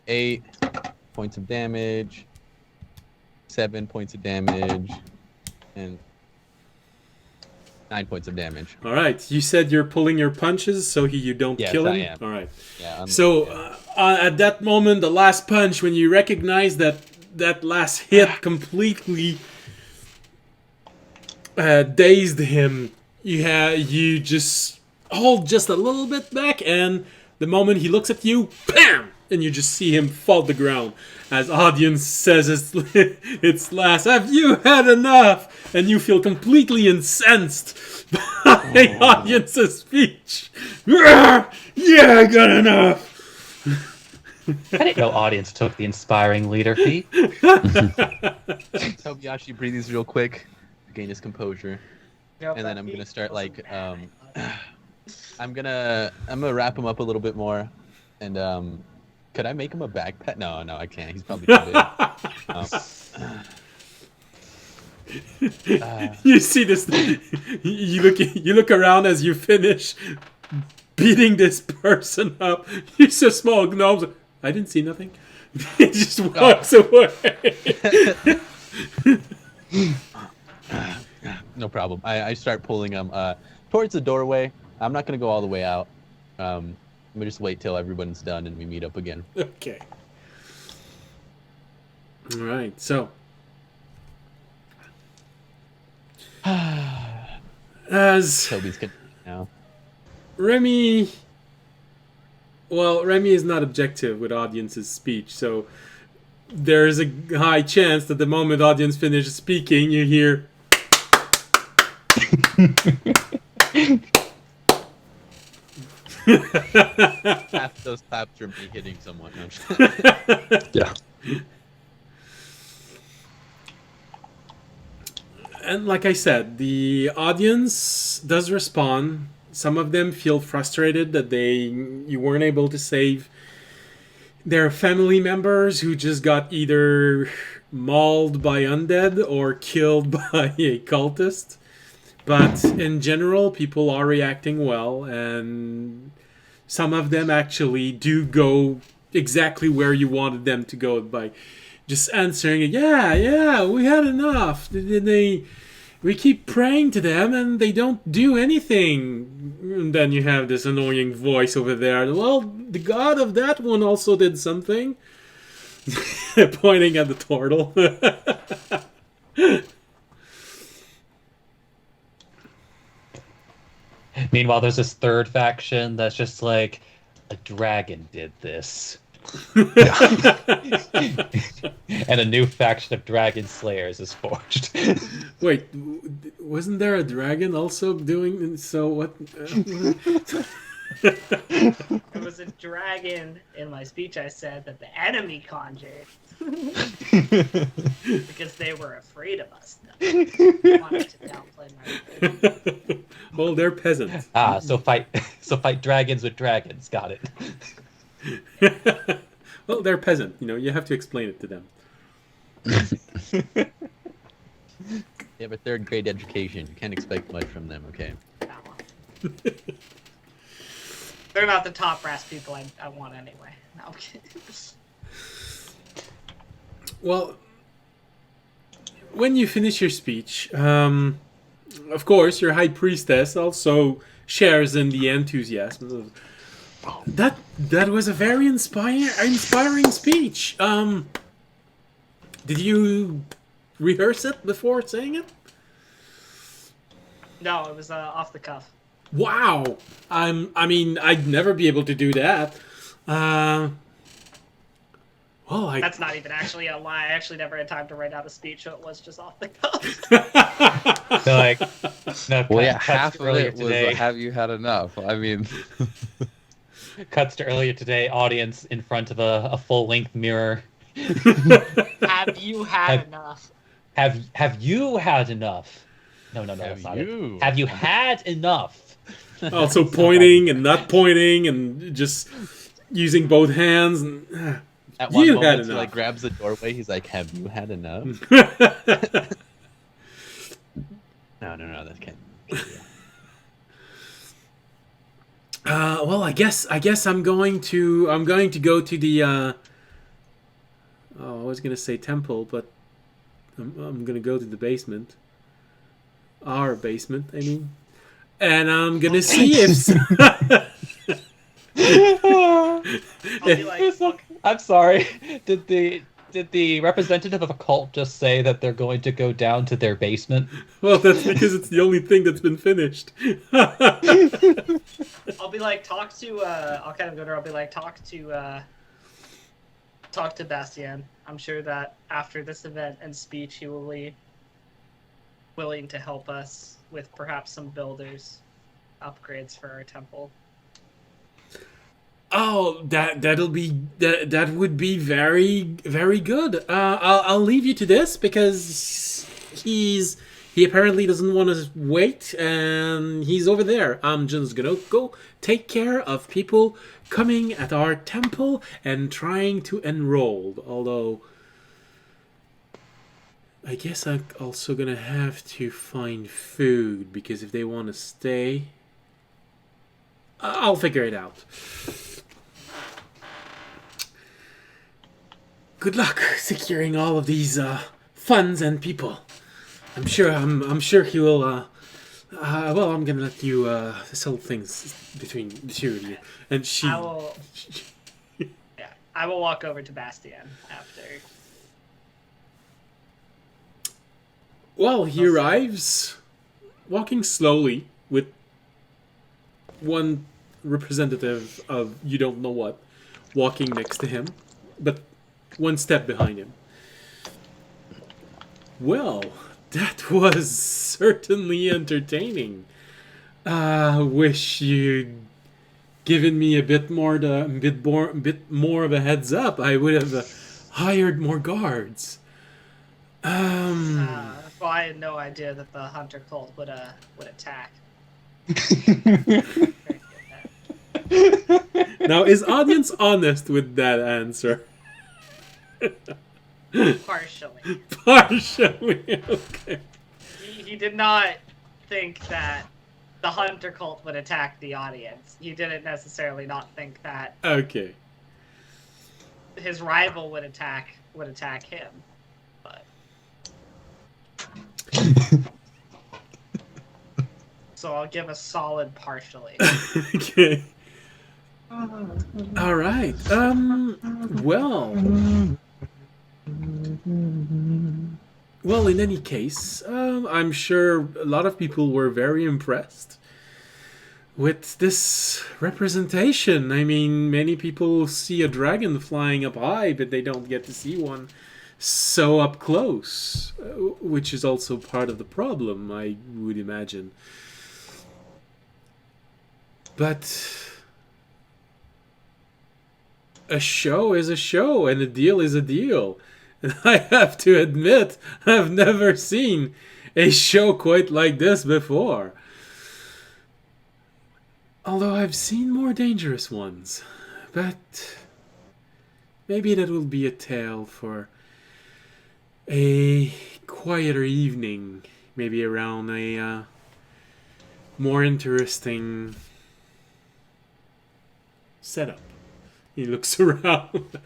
8 points of damage, 7 points of damage, and 9 points of damage. All right, you said you're pulling your punches so you don't Yes, kill him? I am. All right. Yeah. So at that moment, the last punch, when you recognize that last hit completely dazed him, you just hold just a little bit back, and the moment he looks at you, bam, and you just see him fall to the ground as audience says it's last. Have you had enough? And you feel completely incensed by audience's speech. Yeah, I got enough. I didn't know audience took the inspiring leader feat. Tobiyashi breathes real quick, gain his composure, and then I'm gonna start like I'm gonna wrap him up a little bit more, and could I make him a backpack? No, I can't. He's probably too big. You see this? You look around as you finish beating this person up. You're so small, gnomes. I didn't see nothing. He just walks away. No problem. I start pulling him towards the doorway. I'm not gonna go all the way out. I'm gonna just wait till everyone's done and we meet up again. Okay. All right. So, as Toby's good now. Remy is not objective with audience's speech, so there is a high chance that the moment audience finishes speaking, you hear. Half those claps are me hitting someone. No, I'm just- Yeah. And like I said, the audience does respond. Some of them feel frustrated that you weren't able to save their family members who just got either mauled by undead or killed by a cultist. But in general, people are reacting well, and some of them actually do go exactly where you wanted them to go by just answering, yeah, we had enough. We keep praying to them and they don't do anything. And then you have this annoying voice over there. Well, the god of that one also did something. Pointing at the turtle. Meanwhile, there's this third faction that's just like, a dragon did this. And a new faction of dragon slayers is forged. Wait, wasn't there a dragon also doing so? What? There was a dragon in my speech. I said that the enemy conjured because they were afraid of us. I wanted to downplay my. Well, they're peasants. So fight dragons with dragons. Got it. Well, they're peasant. You have to explain it to them. They have a third grade education. You can't expect much from them, okay? They're not the top brass people I want anyway. No, I'm kidding. Well, when you finish your speech, of course, your high priestess also shares in the enthusiasm. That was a very inspiring speech. Did you rehearse it before saying it? No, it was off the cuff. Wow. I'd never be able to do that. That's not even actually a lie. I actually never had time to write out a speech, so it was just off the cuff. Well, yeah, half of it was have you had enough? I mean, cuts to earlier today, audience in front of a full-length mirror. Have you had enough? Have you had enough? No, that's not it. Have you had enough? Also pointing and not pointing and just using both hands. And, At one you moment, had he enough. grabs the doorway. He's like, "Have you had enough?" No, that can't. Well, I guess I'm going to go to the. I was gonna say temple, but I'm gonna go to the basement. Our basement, I mean, and I'm gonna see if. I'll be like, look, I'm sorry. Did the representative of a cult just say that they're going to go down to their basement? Well, that's because it's the only thing that's been finished. I'll be like, talk to. I'll kind of go to her. I'll be like, talk to Bastien. I'm sure that after this event and speech, he will be willing to help us with perhaps some builders upgrades for our temple. Oh, that would be very, very good. I'll leave you to this because he's he apparently doesn't want to wait, and he's over there. I'm just gonna go take care of people coming at our temple and trying to enroll. Although, I guess I'm also gonna have to find food, because if they want to stay, I'll figure it out. Good luck securing all of these funds and people. I'm sure he will. Well, I'm gonna let you settle things between the two of you. And she. I will. Yeah, I will walk over to Bastien after. Well, he arrives, walking slowly with one representative of you don't know what walking next to him, but one step behind him. Well, that was certainly entertaining. Wish you'd given me a bit more of a heads up. I would have hired more guards. Well, I had no idea that the hunter cult would attack. Now, is audience honest with that answer? Partially. Partially, okay. He did not think that the hunter cult would attack the audience. He didn't necessarily not think that Okay. his rival would attack him. But so I'll give a solid partially. Okay. All right. Well, in any case, I'm sure a lot of people were very impressed with this representation. I mean, many people see a dragon flying up high, but they don't get to see one so up close, which is also part of the problem, I would imagine. But a show is a show, and a deal is a deal. And I have to admit, I've never seen a show quite like this before. Although I've seen more dangerous ones. But maybe that will be a tale for a quieter evening. Maybe around a more interesting setup. He looks around.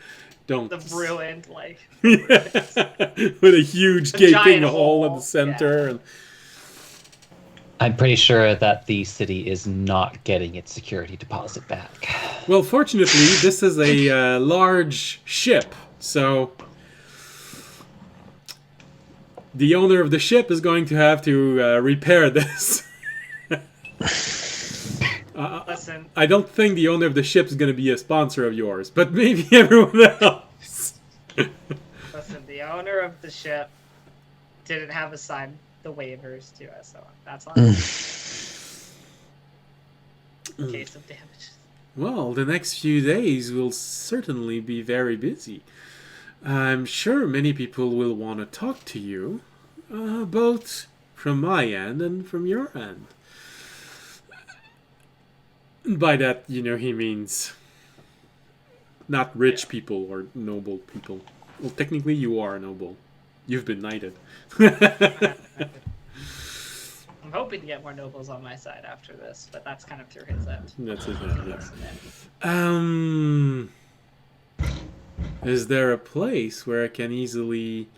Don't. The ruined, with a huge gaping giant hole in hole. the center. Yeah. And I'm pretty sure that the city is not getting its security deposit back. well, fortunately, this is a large ship, so the owner of the ship is going to have to repair this. Listen, I don't think the owner of the ship is going to be a sponsor of yours, but maybe everyone else. listen. The owner of the ship didn't have assigned the waivers to us, so that's on case of damages. Well, the next few days will certainly be very busy. I'm sure many people will want to talk to you, both from my end and from your end. And by that, he means not rich people or noble people. Well, technically you are noble. You've been knighted. I'm hoping to get more nobles on my side after this, but that's kind of through his end. That's it, yes. Is there a place where I can easily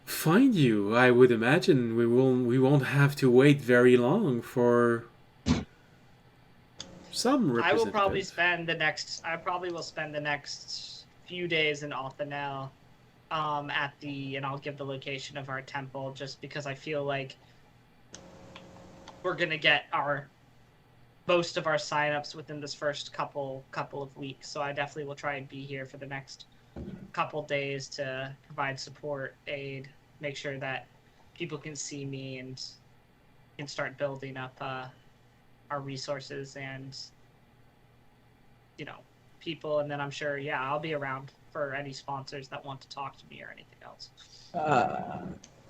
find you? I would imagine we won't have to wait very long for some I representative. will probably spend the next. I probably will spend the next few days in Othanel, and I'll give the location of our temple, just because I feel like we're gonna get most of our signups within this first couple of weeks. So I definitely will try and be here for the next couple days to provide support, aid, make sure that people can see me and can start building up our resources and people. And then I'm sure I'll be around for any sponsors that want to talk to me or anything else.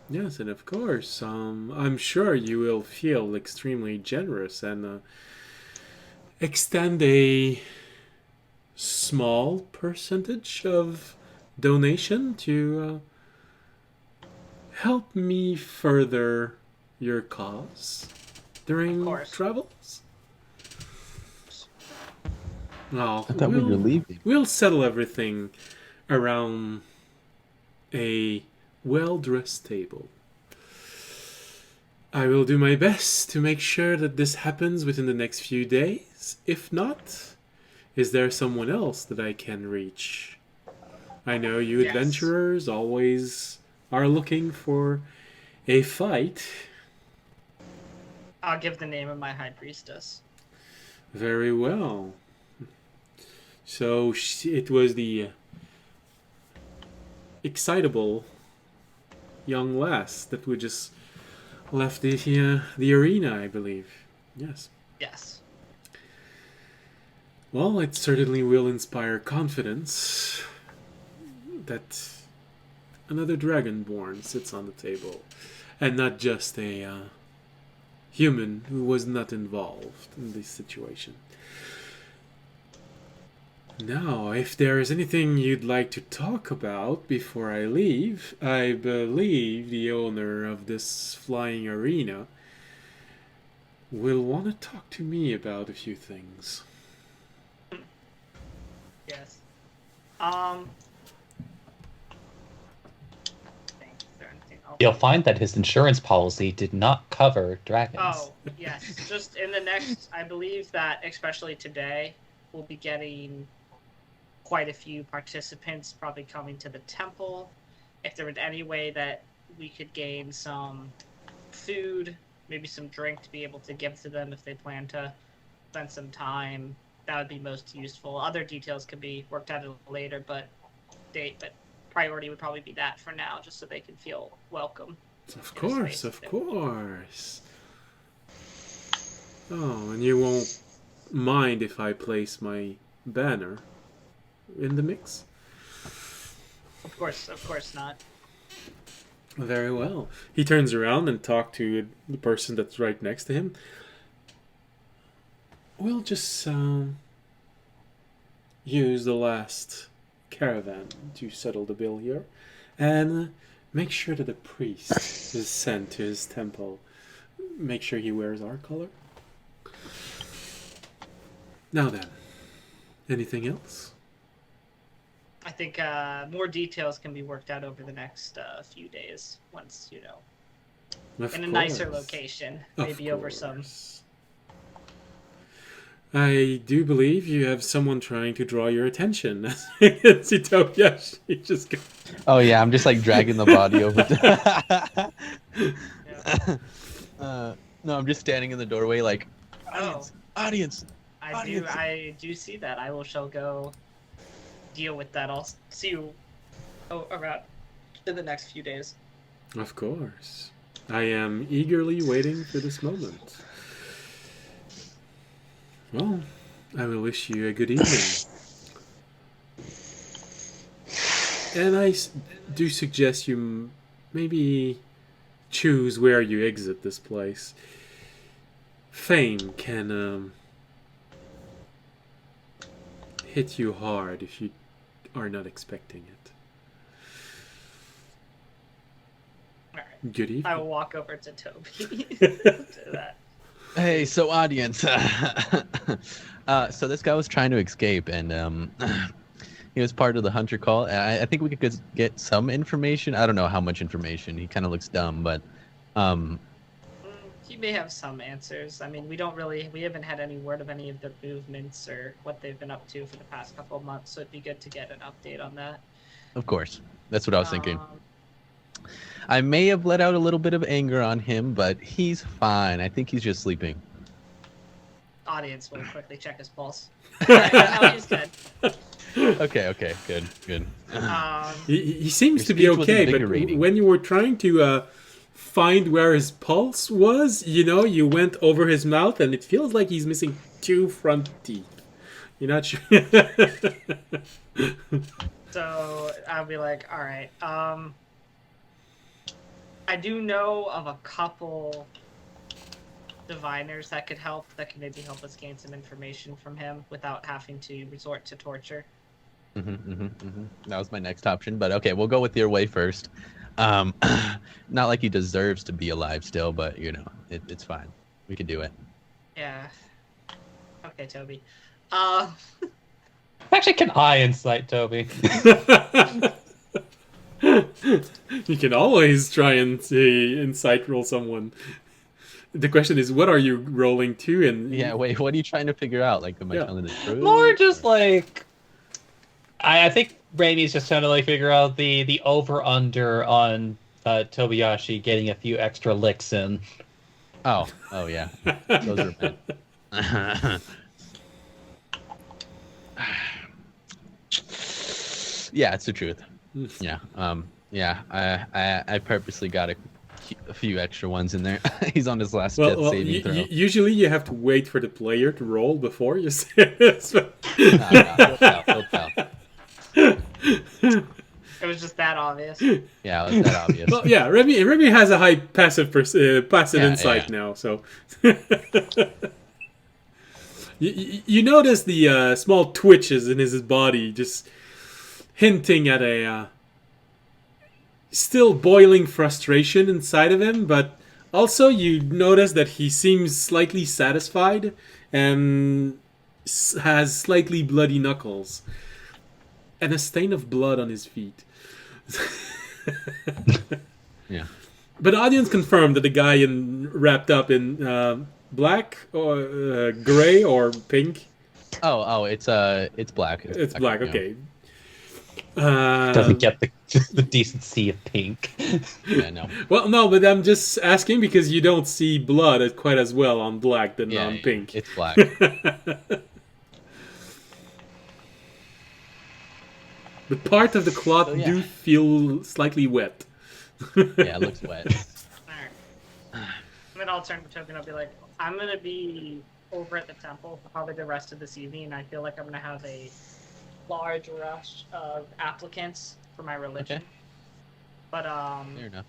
Yes, and of course, I'm sure you will feel extremely generous and extend a small percentage of donation to help me further your cause Of during course. travels. Oh, I thought we were leaving. we'll settle everything around a well-dressed table. I will do my best to make sure that this happens within the next few days. If not, is there someone else that I can reach? I know you Yes. adventurers always are looking for a fight. I'll give the name of my high priestess. Very well. So it was the excitable young lass that we just left the arena, I believe. Yes. Yes. Well, it certainly will inspire confidence that another dragonborn sits on the table, and not just a human who was not involved in this situation. Now, if there is anything you'd like to talk about before I leave, I believe the owner of this flying arena will want to talk to me about a few things. Yes. Is there anything else? You'll find that his insurance policy did not cover dragons. Oh, yes. Just in the next, I believe that especially today, we'll be getting quite a few participants probably coming to the temple. If there was any way that we could gain some food, maybe some drink to be able to give to them if they plan to spend some time, that would be most useful. Other details could be worked out later, but priority would probably be that for now, just so they can feel welcome. Of course, of course. Oh, and you won't mind if I place my banner in the mix? Of course not. Very well. He turns around and talks to the person that's right next to him. We'll just use the last caravan to settle the bill here, and make sure that the priest is sent to his temple. Make sure he wears our color. Now then, anything else? I think more details can be worked out over the next few days once, in a nicer location. Maybe over some. I do believe you have someone trying to draw your attention. It's Utopia. She just goes... Oh yeah, I'm just like dragging the body over. No, I'm just standing in the doorway like, audience. I do see that. Shall go deal with that. I'll see you around in the next few days. Of course. I am eagerly waiting for this moment. Well, I will wish you a good evening. And I do suggest you maybe choose where you exit this place. Fame can hit you hard if you are not expecting it. All right. Good evening. I will walk over to Toby. To that. Hey, so audience. So this guy was trying to escape, and he was part of the hunter call. And I think we could get some information. I don't know how much information. He kind of looks dumb, but he may have some answers. I mean, we haven't had any word of any of their movements or what they've been up to for the past couple of months. So it'd be good to get an update on that. Of course, that's what I was thinking. I may have let out a little bit of anger on him, but he's fine. I think he's just sleeping. Audience will quickly check his pulse. No, he's good. Okay, good. He seems to be okay, but when you were trying to find where his pulse was, you went over his mouth, and it feels like he's missing 2 front teeth. You're not sure. So I'll be like, all right. I do know of a couple diviners that could help, that could maybe help us gain some information from him without having to resort to torture. That was my next option, but okay, we'll go with your way first. Not like he deserves to be alive still, but you know, it's fine. We can do it. Yeah. Okay, Toby. Actually, can I insight Toby? You can always try and insight roll someone. The question is, what are you rolling to? And Yeah, wait, what are you trying to figure out? Like, am I telling the truth? More just like I think Raimi's just trying to like figure out the over under on Tobiyashi getting a few extra licks in. Oh yeah, those are meant. Yeah, it's the truth. Yeah, I purposely got a few extra ones in there. He's on his last death saving throw. Usually you have to wait for the player to roll before you say it. He'll tell. It was just that obvious. Yeah, it was that obvious. Well, yeah, Remy has a high passive insight now, so you notice the small twitches in his body, just hinting at a still boiling frustration inside of him, but also you notice that he seems slightly satisfied and has slightly bloody knuckles and a stain of blood on his feet. Yeah. But the audience confirmed that the guy wrapped up in black or gray or pink. Oh, it's black. It's black. Yeah. Okay. Doesn't get the decency of pink. Yeah, no. Well, no, but I'm just asking because you don't see blood quite as well on black than on pink. It's black. The part of the cloth do feel slightly wet. Yeah, it looks wet. Alright. Then I'll turn to Toby and I'll be like, I'm gonna be over at the temple for probably the rest of this evening, and I feel like I'm gonna have a large rush of applicants for my religion. Okay. But Fair enough.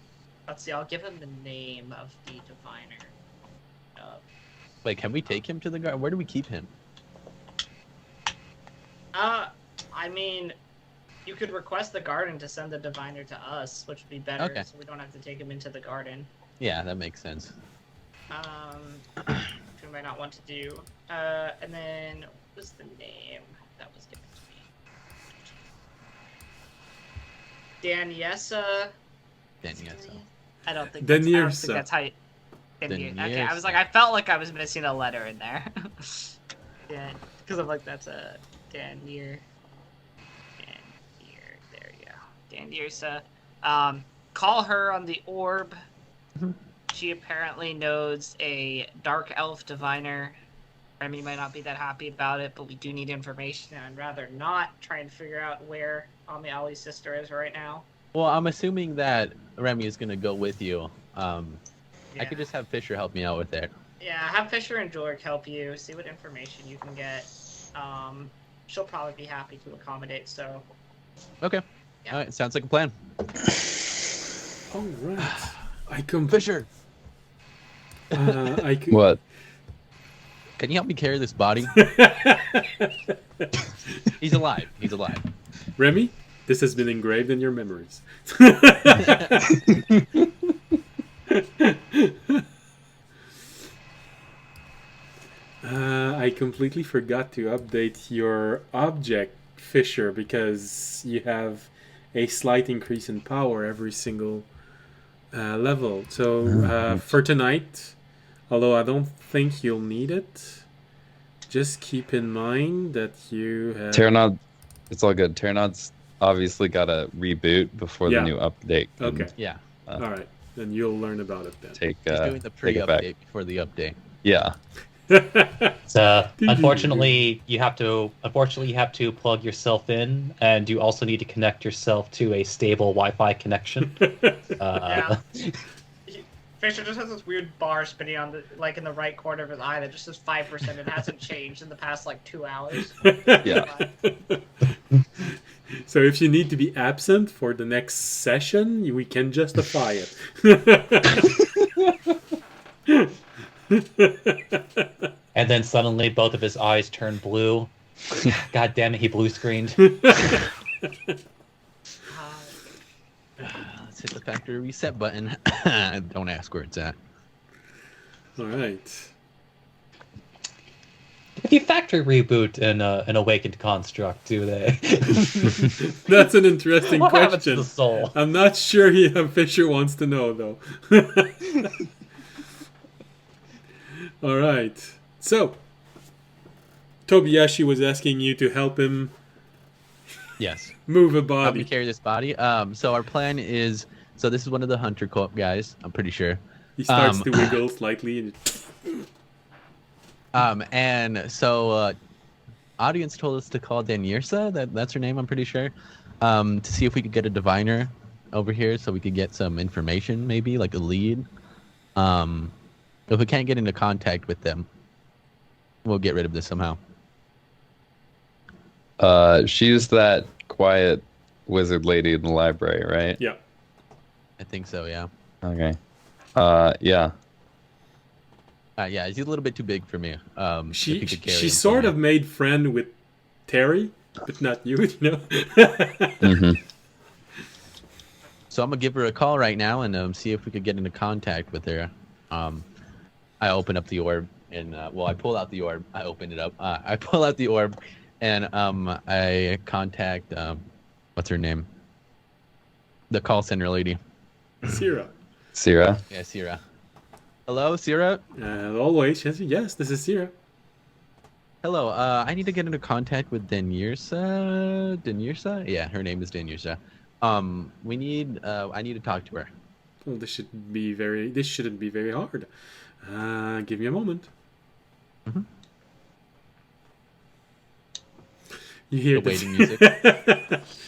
let's see, I'll give him the name of the diviner. Wait, can we take him to the guard? Where do we keep him? I mean, you could request the garden to send the diviner to us, which would be better, Okay. so we don't have to take him into the garden. Yeah, that makes sense. Which we might not want to do. And then, what was the name that was given to me? Daniessa. Daniessa. I don't think Daniessa. that's how you... Okay, I was Daniessa. like, I felt like I was missing a letter in there. Yeah, because I'm like, that's a Danier. There you go. Daniessa. Call her on the orb. She apparently knows a dark elf diviner. Remy might not be that happy about it, but we do need information, and I'd rather not try and figure out where Ami Ali's sister is right now. Well, I'm assuming that Remy is gonna go with you. I Yeah. could just have Fisher help me out with it. Yeah, have Fisher and Jorg help you, see what information you can get. She'll probably be happy to accommodate, so... Okay. Yeah. All right. Sounds like a plan. All right. Fisher, What? can you help me carry this body? He's alive. He's alive. Remy, this has been engraved in your memories. I completely forgot to update your object, Fisher, because you have a slight increase in power every single level. So for tonight, although I don't think you'll need it, just keep in mind that you have... Terranod, it's all good. Terranod's obviously got a reboot before Yeah. the new update. can Okay. Yeah. All right. Then you'll learn about it then. Take, He's doing the take it back. pre-update before the update. Yeah. So unfortunately, you have to plug yourself in, and you also need to connect yourself to a stable Wi-Fi connection. Yeah. Fisher just has this weird bar spinning on the in the right corner of his eye that just says 5%. It hasn't changed in the past 2 hours. Yeah. So if you need to be absent for the next session, we can justify it. And then suddenly both of his eyes turn blue. God damn it, he blue screened. Let's hit the factory reset button. Don't ask where it's at. All right. If you factory reboot an awakened construct, do they? That's an interesting What happens to question. the soul? I'm not sure Fisher wants to know, though. All right. So, Tobiyashi was asking you to help him Yes. move a Help me body. carry this body. So our plan is, so this is one of the hunter co-op guys, I'm pretty sure. He starts to wiggle slightly. And so audience told us to call Danirsa, that's her name, I'm pretty sure, to see if we could get a diviner over here so we could get some information, maybe like a lead. If we can't get into contact with them, we'll get rid of this somehow. She's that quiet wizard lady in the library, right? Yeah. I think so, yeah. Okay. Yeah. Yeah, he's a little bit too big for me. If She you could carry she him sort somewhere. of made friend with Terry, but not you, you know? Hmm. So I'm gonna give her a call right now and see if we could get into contact with her. I open up the orb and I pull out the orb. I open it up. I pull out the orb, and I contact what's her name? The call center lady. Sierra. Sierra. Yeah, Sierra. Hello, Sierra. Always, yes, this is Sierra. Hello. I need to get into contact with Danirsa. Danirsa? Yeah, her name is Danirsa. We need. I need to talk to her. Well, this shouldn't be very hard. Give me a moment. Mhm. You hear The this- waiting music.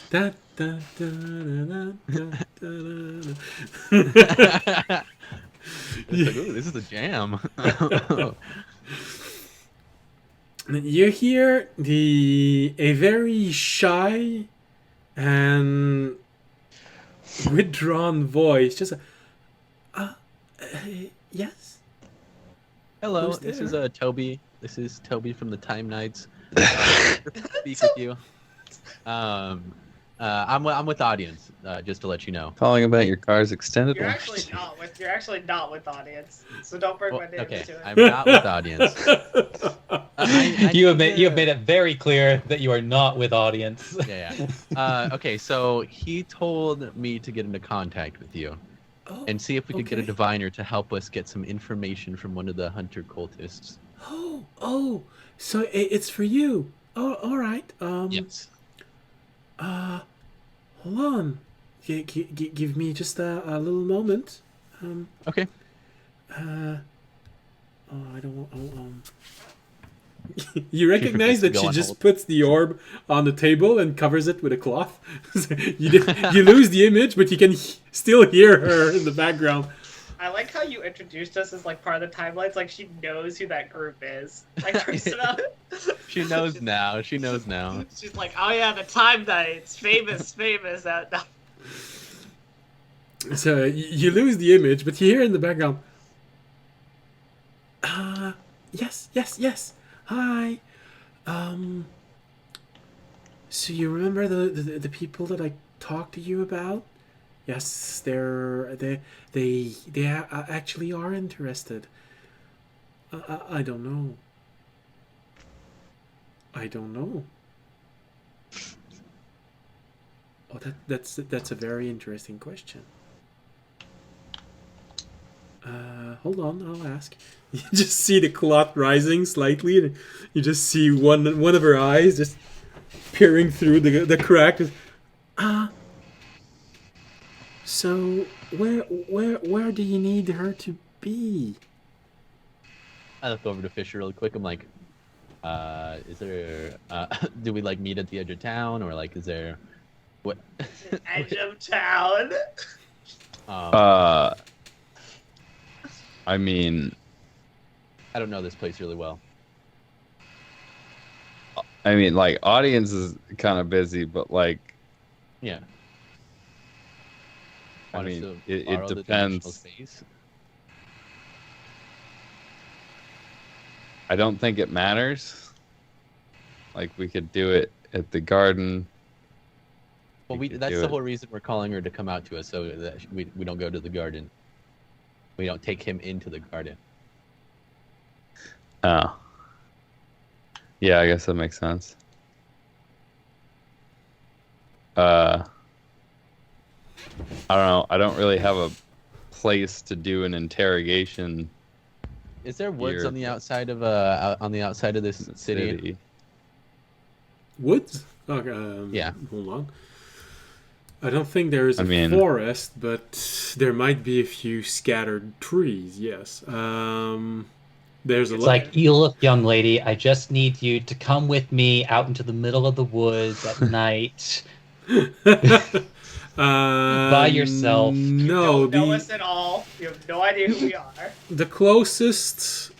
Da, da, da, da, da, da. It's like, ooh, this is a jam. You hear a very shy and withdrawn voice. Just yes. Hello, Who's this there? is Toby. This is Toby from the Time Knights. Speak with you. I'm with audience, just to let you know. Calling about your car's extended You're warranty. actually not with audience, so don't bring Well, my name okay, into it. I'm not with audience. You have made it very clear that you are not with audience. Yeah. Okay, so he told me to get into contact with you Oh, and see if we could get a okay. diviner to help us get some information from one of the hunter cultists. Oh, so it's for you. Oh, all right. Yes. Hold on. Give me just a little moment. Okay. Oh, I don't want. You recognize that Go she on just hold. puts the orb on the table and covers it with a cloth. You lose the image, but you can still hear her in the background. I like how you introduced us as like part of the timelines, like she knows who that group is. Like personally. She knows now. She knows now. She's like, oh yeah, the Time Knights, famous. That So you lose the image, but you hear in the background. Yes. Hi. So you remember the people that I talked to you about? Yes, they actually are interested. I don't know. Oh, that's a very interesting question. Hold on, I'll ask. You just see the cloth rising slightly, and you just see one of her eyes just peering through the crack. So where do you need her to be? I look over to Fisher real quick. I'm like, is there? Do we like meet at the edge of town, or like, is there? What? edge of town. I mean, I don't know this place really well. like audience is kind of busy, but like I Yeah. Want us mean, to it borrow the dimensional depends. space? I don't think it matters. Like we could do it at the garden. Well, We could that's do the it. whole reason we're calling her to come out to us, so that we don't go to the garden. We don't take him into the garden. Oh. Yeah, I guess that makes sense. I don't know. I don't really have a place to do an interrogation Is there woods Here, on the but- outside of on the outside of this in the city? city. Woods? Okay, Yeah. Hold on. I don't think there is I a mean- forest, but there might be a few scattered trees. Yes. There's a It's like, you look, young lady, I just need you to come with me out into the middle of the woods at night. By yourself. No, You don't know us at all. You have no idea who we are. the closest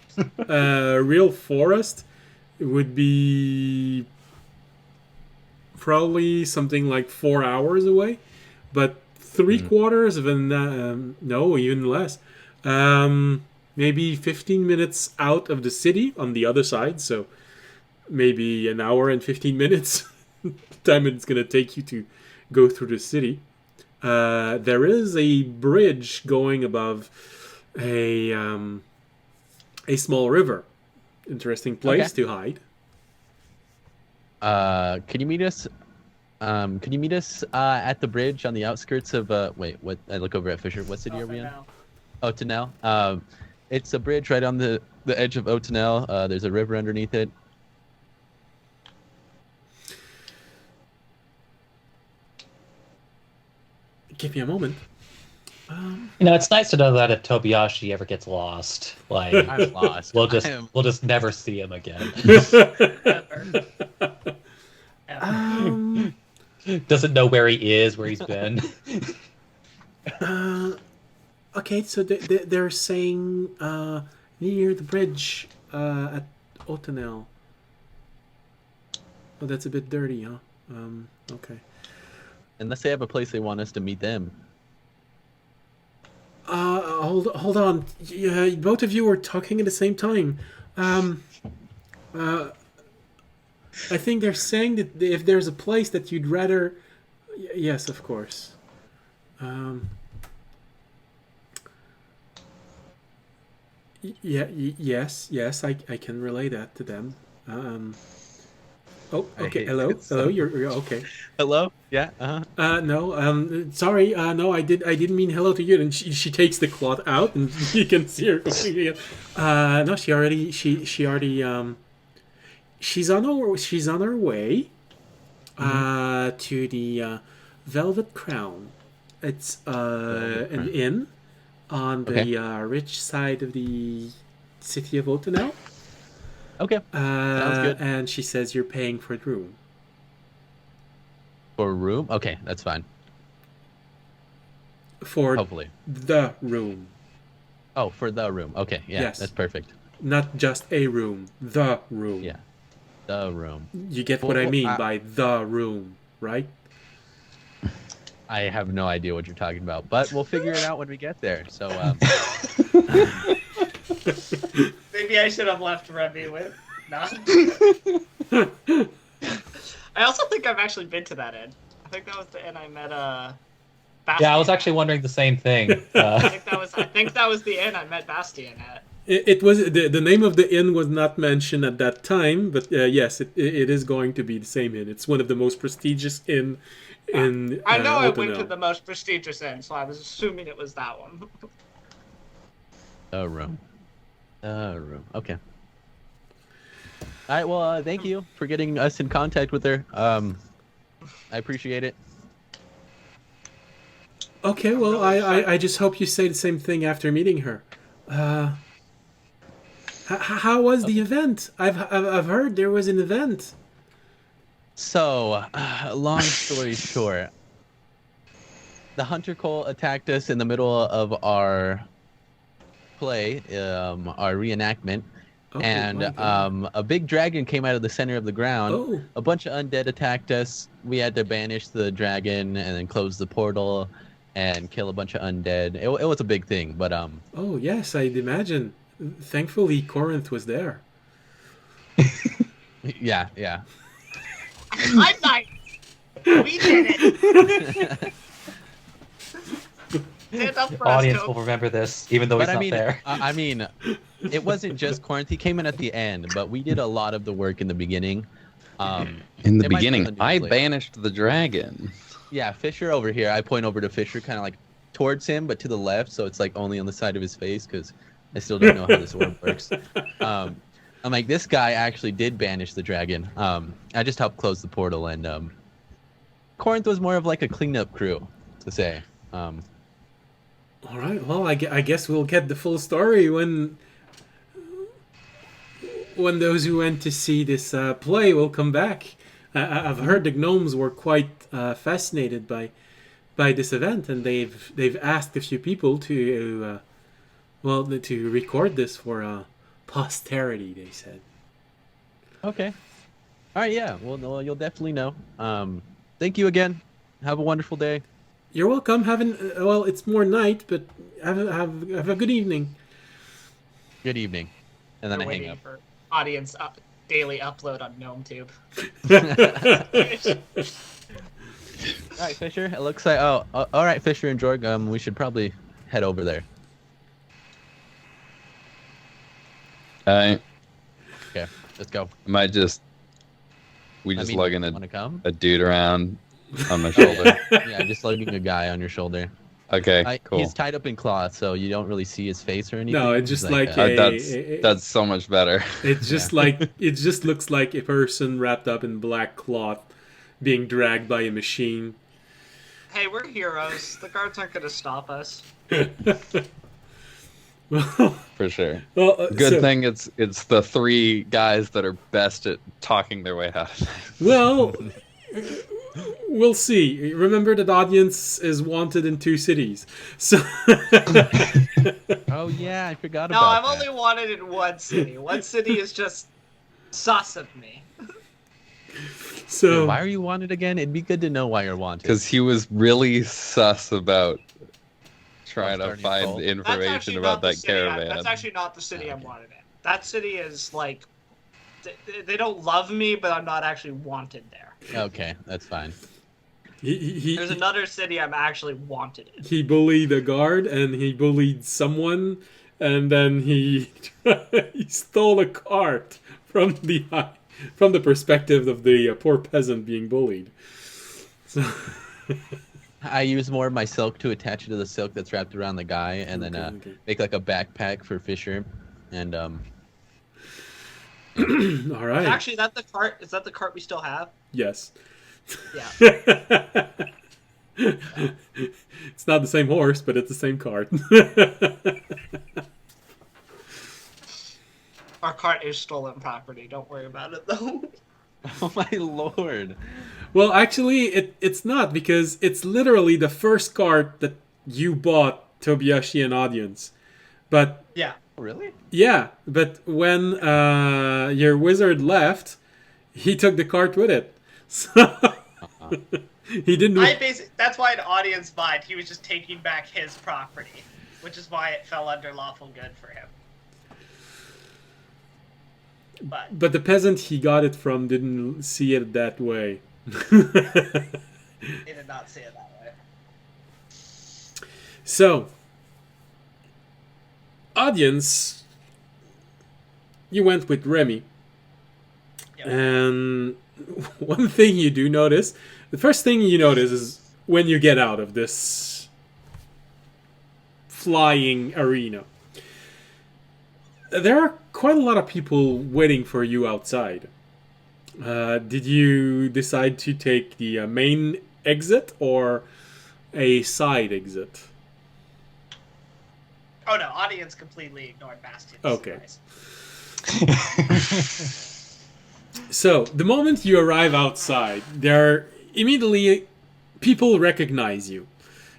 real forest would be probably something like 4 hours away, but 3/4 of an no, even less. Maybe 15 minutes out of the city on the other side, so maybe an hour and 15 minutes time it's gonna take you to go through the city. There is a bridge going above a small river. Interesting place to hide. Can you meet us? Can you meet us at the bridge on the outskirts of? Wait, what? I look over at Fisher. What city are we in? Otanel. It's a bridge right on the edge of Otanel. There's a river underneath it. Give me a moment. It's nice to know that if Tobiyashi ever gets lost, like I'm lost. we'll just never see him again. Ever. Um, Doesn't know where he is, where he's been. okay, so they're saying near the bridge at Otanel. Oh, that's a bit dirty, huh? Okay. Unless they have a place they want us to meet them. Hold on. Yeah, both of you were talking at the same time. I think they're saying that if there's a place that you'd rather... Yes, of course. Yes, I can relay that to them. Oh, I okay. hate Hello, it so hello. You're okay. Hello? Yeah. Uh-huh. No. Sorry. No, I didn't mean hello to you. And she takes the cloth out, and you can see her. No, she already. She's on her way. To the Velvet Crown. It's an inn on the rich side of the city of Otanel. Okay. Sounds good. And she says you're paying for the room. For a room? Okay, that's fine. For Hopefully. the room. Oh, for the room. Okay, yeah, Yes. that's perfect. Not just a room. The room. Yeah, the room. You get what I Well, mean by the room, right? I have no idea what you're talking about, but we'll figure it out when we get there. So, Maybe I should have left Remy with. Nah. I also think I've actually been to that inn. I think that was the inn I met. Bastian Yeah, I was actually wondering the same thing. I think that was the inn I met Bastian at. It was the name of the inn was not mentioned at that time, but yes, it is going to be the same inn. It's one of the most prestigious inn in. I know I went Otanel. to the most prestigious inn, so I was assuming it was that one. the room. The room. Okay. All right. Well, thank you for getting us in contact with her. I appreciate it. Okay, well, really excited. I just hope you say the same thing after meeting her. How was the event? I've heard there was an event. So, long story short, the Hunter Cole attacked us in the middle of our play, our reenactment, Oh, and my God. a big dragon came out of the center of the ground. Oh, A bunch of undead attacked us. We had to banish the dragon and then close the portal and kill a bunch of undead. It was a big thing, but oh yes, I'd imagine. Thankfully, Corinth was there. yeah. I'm not. We did it. Stand up for us, Audience Cope. will remember this, even though But he's not there. I mean, it wasn't just Corinth. He came in at the end, but we did a lot of the work in the beginning. In the it might be beginning, on the I news later. banished the dragon. Yeah, Fisher over here. I point over to Fisher, kind of like towards him, but to the left, so it's like only on the side of his face because I still don't know how this orb works. I'm like, this guy actually did banish the dragon. I just helped close the portal, and Corinth was more of like a cleanup crew, to say. All right. Well, I guess we'll get the full story when those who went to see this play will come back. I've heard the gnomes were quite fascinated by this event, and they've asked a few people to to record this for posterity. They said. Okay. All right. Yeah. Well, you'll definitely know. Thank you again. Have a wonderful day. You're welcome. Well, it's more night, but have a good evening. Good evening. And then We're I hang waiting up. for audience daily upload on GnomeTube. All right, Fisher. It looks like. Oh, all right, Fisher and Jorg. We should probably head over there. I Okay, let's go. might just. We just lugging want to come? a dude around on my shoulder. Yeah, just lugging a guy on your shoulder. Okay, cool. He's tied up in cloth, so you don't really see his face or anything. No, it's He's just like That's so much better. it's just like it just looks like a person wrapped up in black cloth being dragged by a machine. Hey, we're heroes. The guards aren't going to stop us. Well, For sure. well, Good thing it's the three guys that are best at talking their way out. Well, we'll see. Remember that audience is wanted in 2 cities. So Oh yeah, I forgot No, about I'm that. only wanted in one city. One city is just sus of me. so Why are you wanted again? It'd be good to know why you're wanted. Because he was really sus about trying to Starting find cult. That's information actually about not the that city. caravan. That's actually not the city I'm wanted in. That city is like, they don't love me, but I'm not actually wanted there. Okay, that's fine. There's another city I'm actually wanted in. he bullied a guard and he bullied someone, and then he he stole a cart from the perspective of the poor peasant being bullied. So I use more of my silk to attach it to the silk that's wrapped around the guy, and then Okay. make like a backpack for Fisher. And all right. Actually, that the cart is that the cart we still have? Yes. Yeah. It's not the same horse, but it's the same cart. Our cart is stolen property. Don't worry about it though. oh my lord! Well, actually, it's not, because it's literally the first cart that you bought, Tobiyashi and audience. But Yeah. Really? yeah, but when your wizard left, he took the cart with it. So he didn't. That's why an audience mind. He was just taking back his property, which is why it fell under lawful good for him. But the peasant he got it from didn't see it that way. He did not see it that way. So, audience, you went with Remy. Yep. And one thing you do notice, the first thing you notice is when you get out of this flying arena, there are quite a lot of people waiting for you outside. Did you decide to take the main exit or a side exit? Oh no, audience completely ignored Bastion's Okay. advice. So, the moment you arrive outside, immediately people recognize you.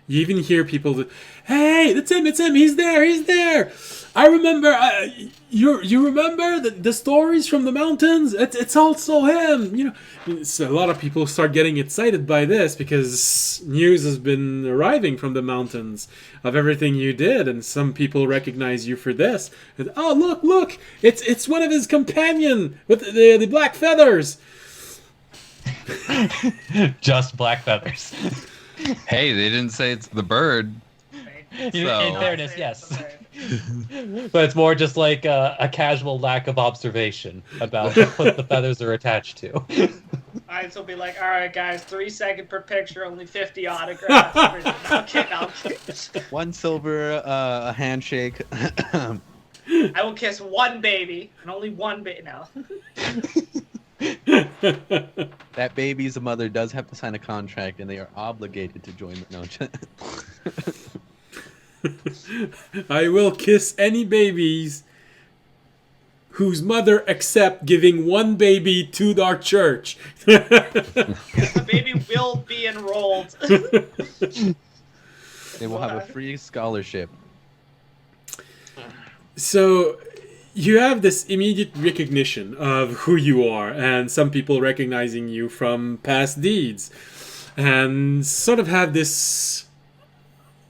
You even hear people, "Hey, it's him, he's there!" I remember. You remember the stories from the mountains? It's also him. You know, so a lot of people start getting excited by this because news has been arriving from the mountains of everything you did, and some people recognize you for this. And, oh, look! It's one of his companion with the black feathers. Just black feathers. Hey, they didn't say it's the bird. In So- fairness, yes. But it's more just like a casual lack of observation about what the feathers are attached to. Alright, so be like, alright guys, 3 seconds per picture, only 50 autographs. No, I'm kidding. 1 silver, a handshake. I will kiss one baby, and only one baby. No. That baby's mother does have to sign a contract, and they are obligated to join the I will kiss any babies whose mother accept giving one baby to our church. The baby will be enrolled. They will have a free scholarship. So you have this immediate recognition of who you are, and some people recognizing you from past deeds, and sort of have this,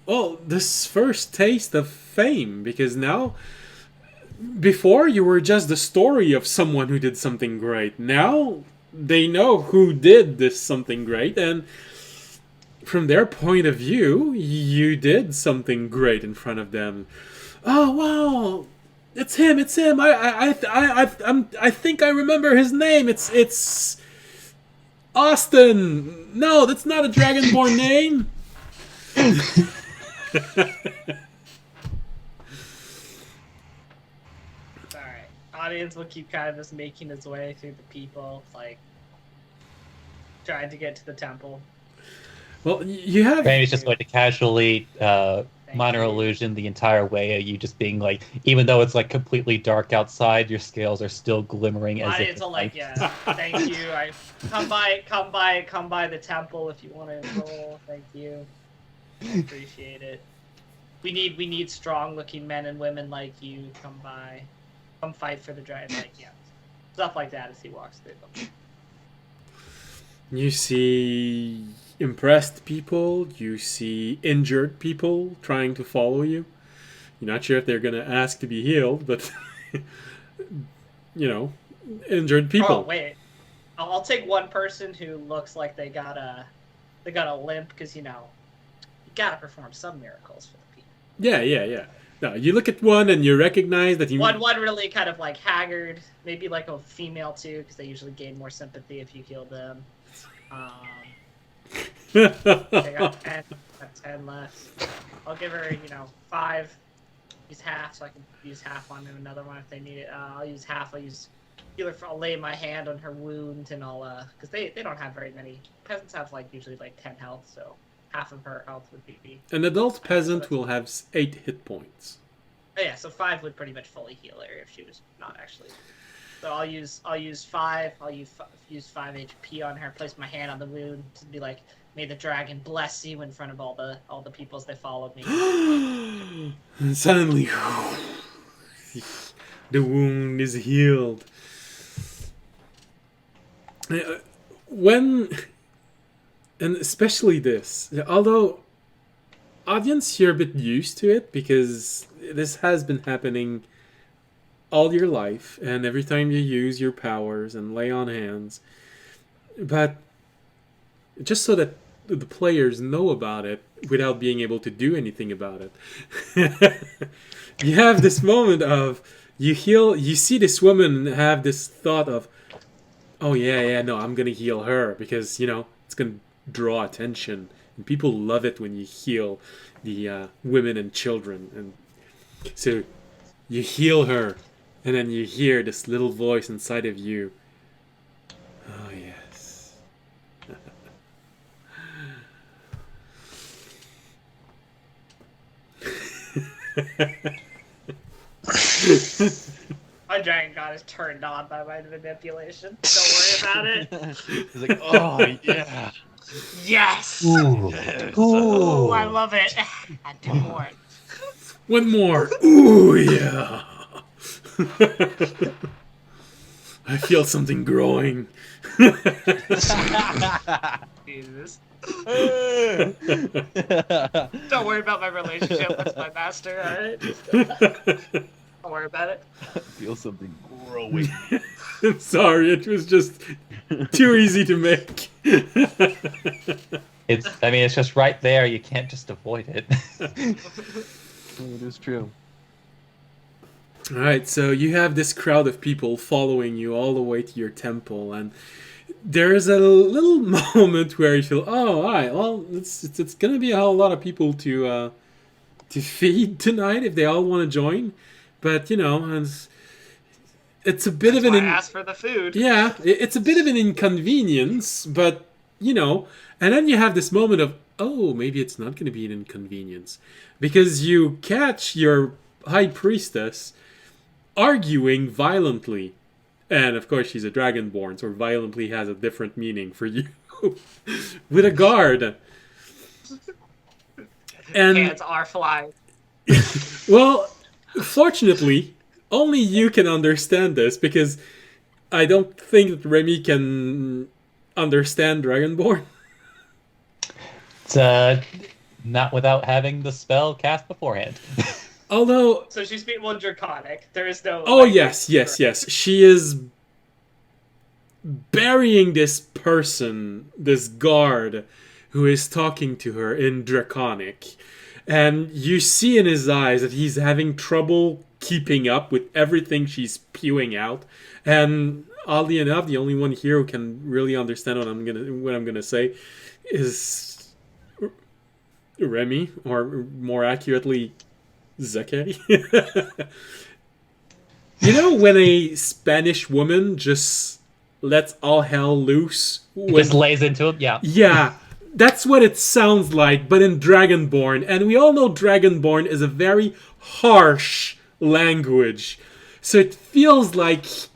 well, this first taste of fame, because now, before you were just the story of someone who did something great. Now they know who did this something great, and from their point of view, you did something great in front of them. Oh wow, it's him! I think I remember his name. It's Austin. No, that's not a Dragonborn name. Alright. Audience will keep kind of just making its way through the people, like trying to get to the temple. Well, you have. Randy's just going to casually minor you. illusion the entire way. You just being like, even though it's like completely dark outside, your scales are still glimmering as if. Audience will like, yeah, thank you. I come by the temple if you want to enroll. Thank you. I appreciate it. We need strong looking men and women like you. Come by. Come fight for the dragon, like yeah. Stuff like that as he walks through them. You see impressed people, you see injured people trying to follow you. You're not sure if they're going to ask to be healed, but, you know, injured people. Oh, wait. I'll take one person who looks like they got a limp, because, you know, you gotta perform some miracles for the people. Yeah. No, you look at one and you recognize that you... One really kind of, like, haggard. Maybe, like, a female, too, because they usually gain more sympathy if you heal them. I got 10 left. I'll give her, 5. Use half, so I can use half on another one if they need it. I'll use half. I'll lay my hand on her wound, and I'll because they don't have very many. Peasants have usually 10 health, so half of her health would be. An adult peasant will have 8 hit points. Oh, yeah, so 5 would pretty much fully heal her if she was not actually. So I'll use 5. I'll use 5 HP on her. Place my hand on the wound to be like, may the dragon bless you in front of all the people as they followed me. And suddenly, the wound is healed. And especially this, although audience, you're a bit used to it because this has been happening all your life, and every time you use your powers and lay on hands, but just so that the players know about it without being able to do anything about it. You have this moment of you see this woman have this thought of, oh yeah, no, I'm gonna heal her because it's gonna draw attention, and people love it when you heal the women and children, and so you heal her, and then you hear this little voice inside of you. Oh yes. My dragon god is turned on by my manipulation. Don't worry about it. He's like, oh yeah. Yes. Ooh. Ooh, I love it. I do more. One more. Ooh, yeah. I feel something growing. Jesus. Don't worry about my relationship with my master, alright? Don't worry about it. Feel something growing. I'm sorry, it was just too easy to make. It's just right there. You can't just avoid it. It is true. Alright, so you have this crowd of people following you all the way to your temple, and there's a little moment where you feel, oh, alright, well, it's gonna be a whole lot of people to feed tonight if they all want to join, but, you know, it's a bit That's of why an... I asked for the food. Yeah, it's a bit of an inconvenience, but, you know, and then you have this moment of, oh, maybe it's not going to be an inconvenience. Because you catch your high priestess arguing violently. And, of course, she's a dragonborn, so violently has a different meaning for you. With a guard. And, Hands are flying. well, fortunately, only you can understand this, because I don't think that Remy can understand Dragonborn. It's not without having the spell cast beforehand. Although, So she's speaking one draconic. There is no. oh yes. She is burying this person, this guard, who is talking to her in Draconic. And you see in his eyes that he's having trouble keeping up with everything she's spewing out. And oddly enough, the only one here who can really understand what I'm gonna say is Remy, or more accurately, Zachary. You know when a Spanish woman just lets all hell loose? Just lays into him, yeah. Yeah, that's what it sounds like, but in Dragonborn. And we all know Dragonborn is a very harsh language. So it feels like So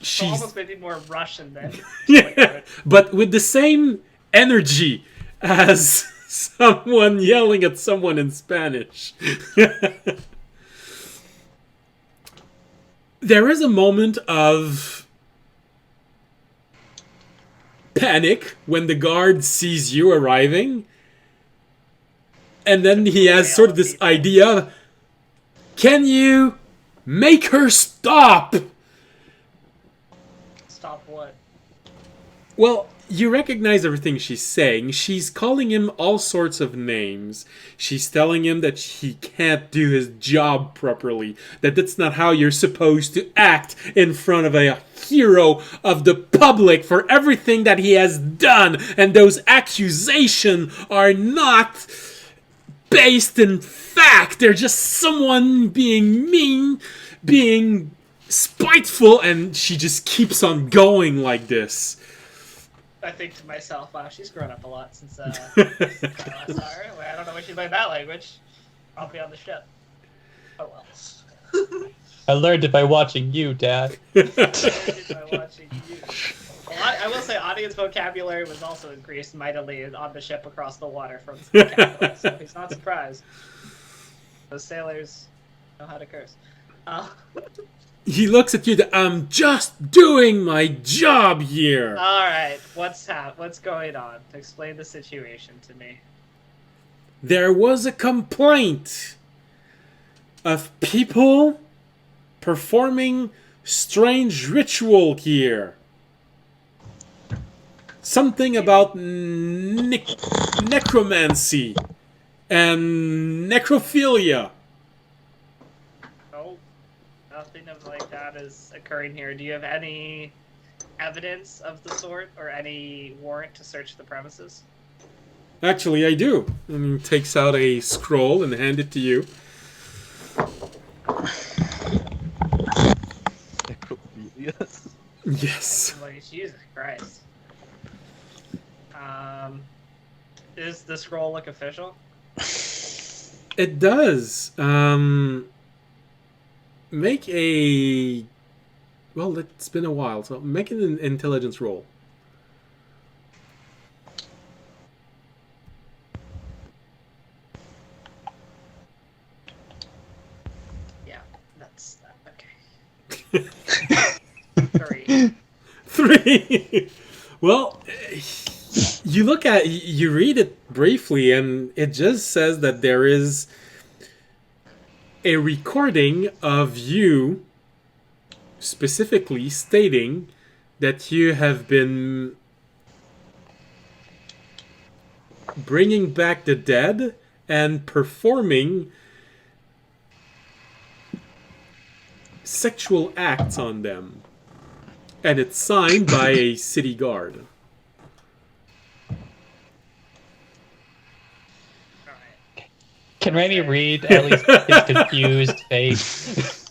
she's... almost maybe more Russian than. Yeah, but with the same energy as someone yelling at someone in Spanish. There is a moment of panic when the guard sees you arriving, and then he has sort of this idea, can you make her stop? Stop what? Well, you recognize everything she's saying. She's calling him all sorts of names. She's telling him that he can't do his job properly. That that's not how you're supposed to act in front of a hero of the public for everything that he has done. And those accusations are not based in fact. They're just someone being mean, being spiteful, and she just keeps on going like this. I think to myself, wow, she's grown up a lot since I last saw her. I don't know where she learned that language. I'll be on the ship. Oh well. I learned it by watching you, Dad. By watching you. Well, I will say, audience vocabulary was also increased mightily on the ship across the water from the capital, so he's not surprised. Those sailors know how to curse. He looks at you. I'm just doing my job here. All right, what's going on? Explain the situation to me. There was a complaint of people performing strange ritual here. Something about necromancy and necrophilia. Oh, nothing of like that is occurring here. Do you have any evidence of the sort or any warrant to search the premises? Actually, I do. And he takes out a scroll and hand it to you. Yes. Like, Jesus Christ. Does the scroll look official? It does. Make a... Well, it's been a while, so make an intelligence roll. 3. 3. Well, you read it briefly, and it just says that there is a recording of you specifically stating that you have been bringing back the dead and performing sexual acts on them. And it's signed by a city guard. Can Raimi read at least his confused face?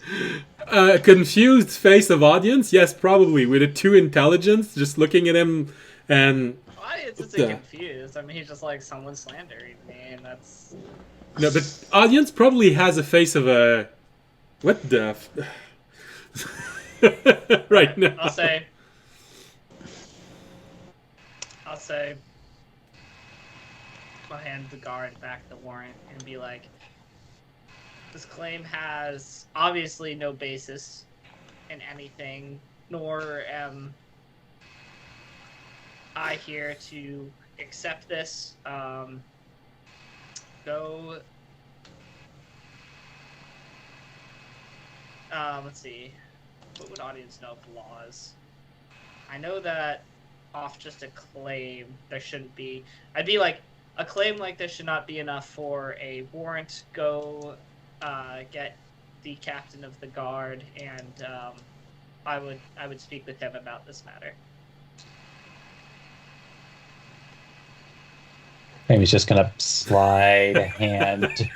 A confused face of audience? Yes, probably. With a 2 intelligence, just looking at him and... Audience isn't confused. I mean, he's just like, someone slandering me, and that's... No, but audience probably has a face of a... What the... right now. I'll say... I'll hand the guard back the warrant and be like, this claim has obviously no basis in anything, nor am I here to accept this. Let's see. What would audience know of laws? I know that off just a claim, there shouldn't be... I'd be like, a claim like this should not be enough for a warrant. Go get the captain of the guard, and I would speak with him about this matter. Maybe he's just gonna slide a hand,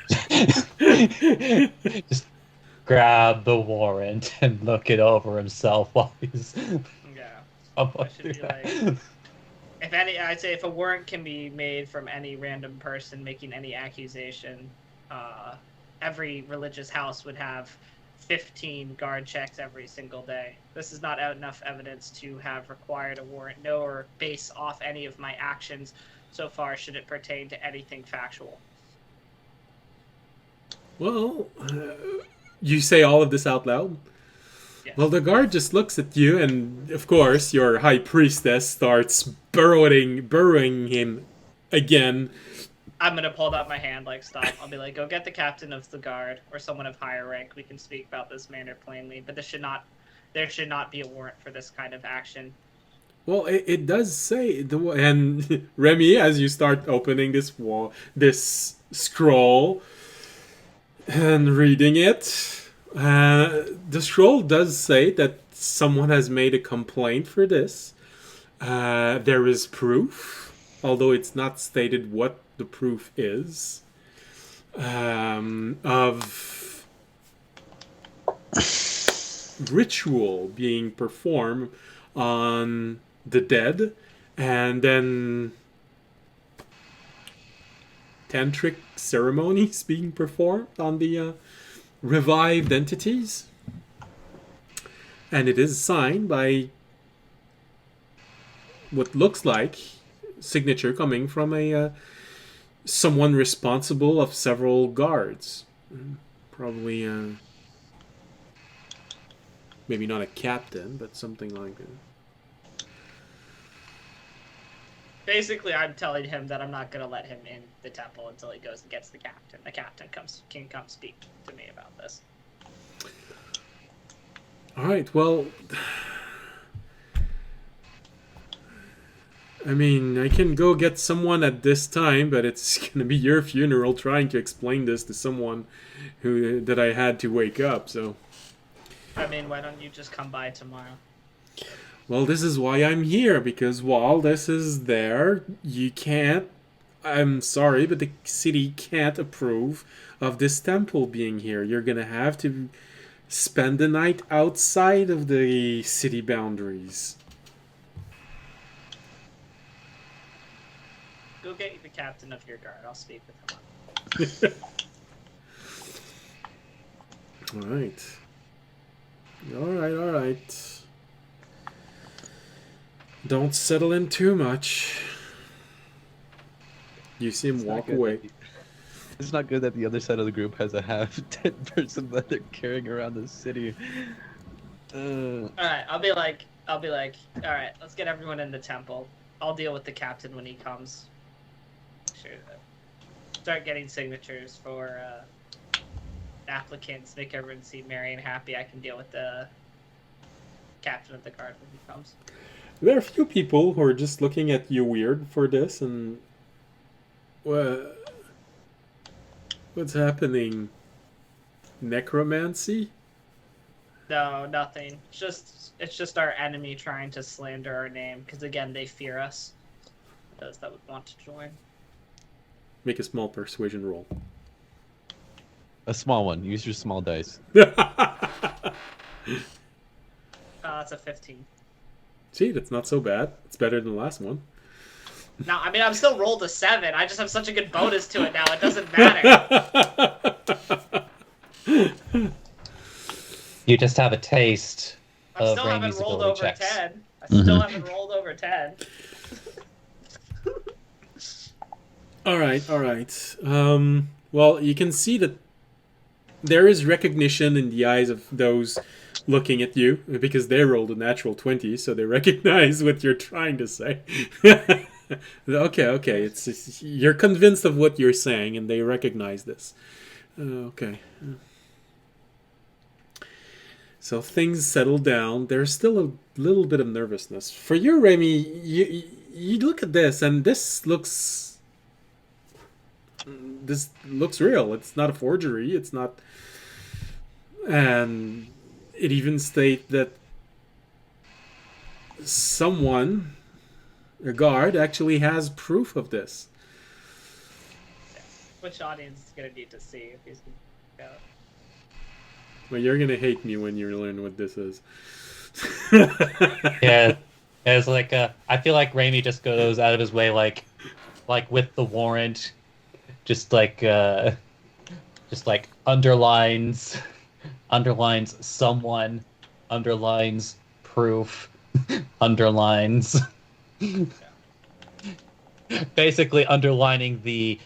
just grab the warrant and look it over himself while he's. Yeah. Up I should be like, I'd say if a warrant can be made from any random person making any accusation, every religious house would have 15 guard checks every single day. This is not enough evidence to have required a warrant, nor base off any of my actions so far should it pertain to anything factual. Well, you say all of this out loud? Yes. Well, the guard just looks at you, and of course, your high priestess starts burrowing him again. I'm gonna hold up my hand, like, stop. I'll be like, go get the captain of the guard or someone of higher rank. We can speak about this matter plainly, but there should not be a warrant for this kind of action. Well, it does say and Remy, as you start opening this scroll and reading it, the scroll does say that someone has made a complaint for this. There is proof, although it's not stated what the proof is, of ritual being performed on the dead, and then tantric ceremonies being performed on the revived entities. And it is signed by what looks like signature coming from a someone responsible of several guards. Probably maybe not a captain, but something like that. Basically, I'm telling him that I'm not going to let him in the temple until he goes and gets the captain. The captain can come speak to me about this. All right, well, I mean, I can go get someone at this time, but it's going to be your funeral trying to explain this to someone that I had to wake up, so... I mean, why don't you just come by tomorrow? Well, this is why I'm here, because while this is there, you can't... I'm sorry, but the city can't approve of this temple being here. You're gonna have to spend the night outside of the city boundaries. Go get the captain of your guard. I'll speak with him. All right. Don't settle in too much. You see him walk away. It's not good that the other side of the group has a half-dead person that they're carrying around the city. All right, I'll be like, all right, let's get everyone in the temple. I'll deal with the captain when he comes. Sure. Start getting signatures for applicants. Make everyone seem merry and happy. I can deal with the captain of the guard when he comes. There are a few people who are just looking at you weird for this, and what's happening? Necromancy? No, nothing. It's just our enemy trying to slander our name because again they fear us. Those that would want to join. Make a small persuasion roll. A small one. Use your small dice. That's a 15. See, that's not so bad. It's better than the last one. No, I mean I'm still rolled a 7. I just have such a good bonus to it now. It doesn't matter. You just have a taste I of still haven't Rainey's rolled ability over checks. 10. I still haven't rolled over 10. All right. Well, you can see that there is recognition in the eyes of those looking at you because they rolled a natural 20, so they recognize what you're trying to say. Okay. It's you're convinced of what you're saying, and they recognize this. Okay. So things settle down. There's still a little bit of nervousness for you, Remy. You look at this, and this looks real. It's not a forgery. It's not, and it even states that someone, a guard, actually has proof of this. Which audience is gonna need to see if he's gonna go? Well, you're gonna hate me when you learn what this is. Yeah, it's like I feel like Raimi just goes out of his way, like with the warrant, just like underlines someone, underlines proof, underlines, basically underlining the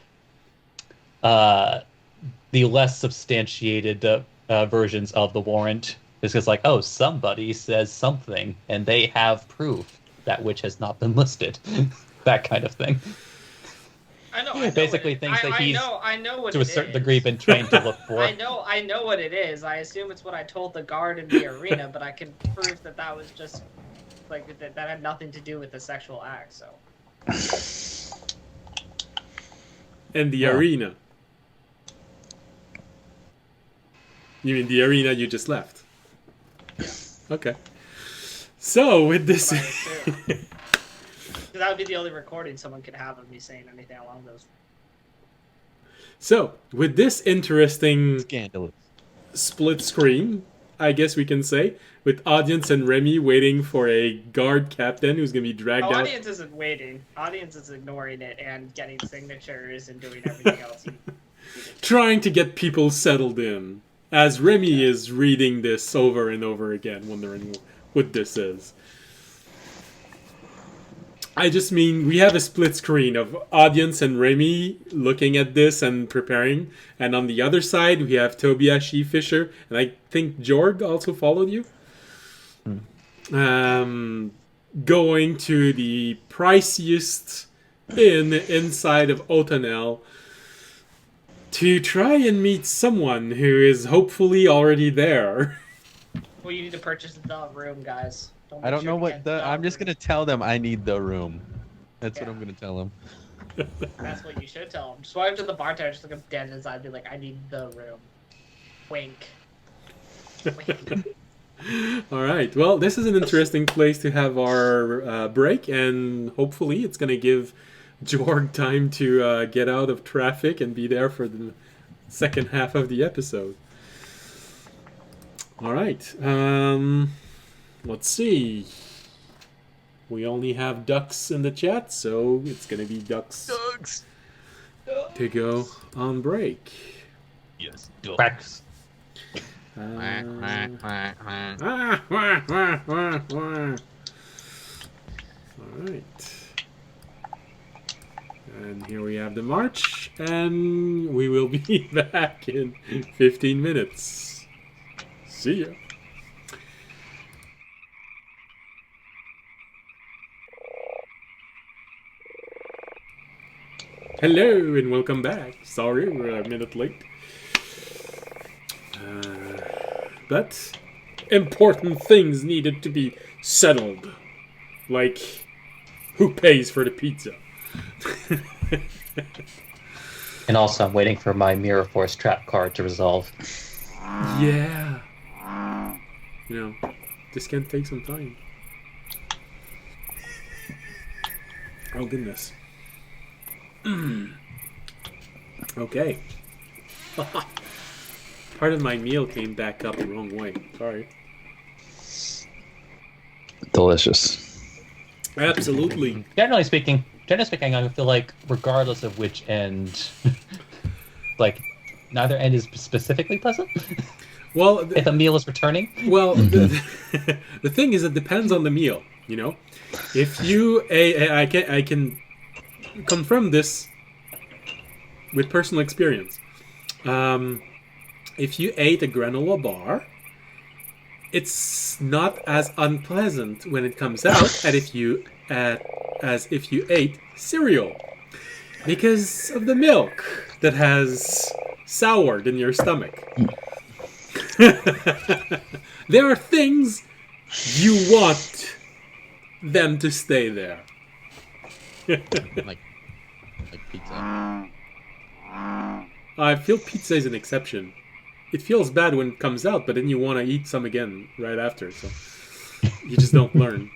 less substantiated versions of the warrant. It's just like, oh, somebody says something, and they have proof that which has not been listed. That kind of thing. I know Basically, what things that he's I know what to a it certain is. degree been trained to look for. I know what it is. I assume it's what I told the guard in the arena, but I can prove that was just like that had nothing to do with the sexual act. So. And the arena. You mean the arena you just left? Okay. So with this, That would be the only recording someone could have of me saying anything along those. so with this interesting Scandalous. split screen, I guess we can say, with audience and Remy waiting for a guard captain who's gonna be dragged out. Audience isn't waiting. Audience is ignoring it and getting signatures and doing everything else. Trying to get people settled in, as Remy is reading this over and over again, wondering what this is. I just mean we have a split screen of audience and Remy looking at this and preparing, and on the other side we have Tobias Fisher, and I think Jorg also followed you. Going to the priciest inn inside of Otanel to try and meet someone who is hopefully already there. Well, you need to purchase the room, guys. I don't know what the. I'm just gonna tell them I need the room. That's what Yeah. I'm gonna tell them. That's what you should tell him. Just walk up to the bartender, just look him dead in his eye, and be like, "I need the room." Wink. Wink. All right. Well, this is an interesting place to have our break, and hopefully it's going to give Jorg time to get out of traffic and be there for the second half of the episode. All right. Let's see. We only have ducks in the chat, so it's going to be ducks to go on break. Yes. Quacks. All right. And here we have the march, and we will be back in 15 minutes. See ya. Hello and welcome back. Sorry, we're a minute late. But important things needed to be settled. Like, who pays for the pizza? And also, I'm waiting for my Mirror Force trap card to resolve. Yeah. You know, this can take some time. Oh, goodness. Okay. Part of my meal came back up the wrong way. Sorry. Delicious. Absolutely. Generally speaking, I feel like regardless of which end, like neither end is specifically pleasant. Well, If a meal is returning, well, the thing is, it depends on the meal. You know, if you, I can confirm this with personal experience. If you ate a granola bar, it's not as unpleasant when it comes out as if you ate cereal, because of the milk that has soured in your stomach. There are things you want them to stay there. like pizza. I feel pizza is an exception. It feels bad when it comes out, but then you want to eat some again right after, so you just don't learn.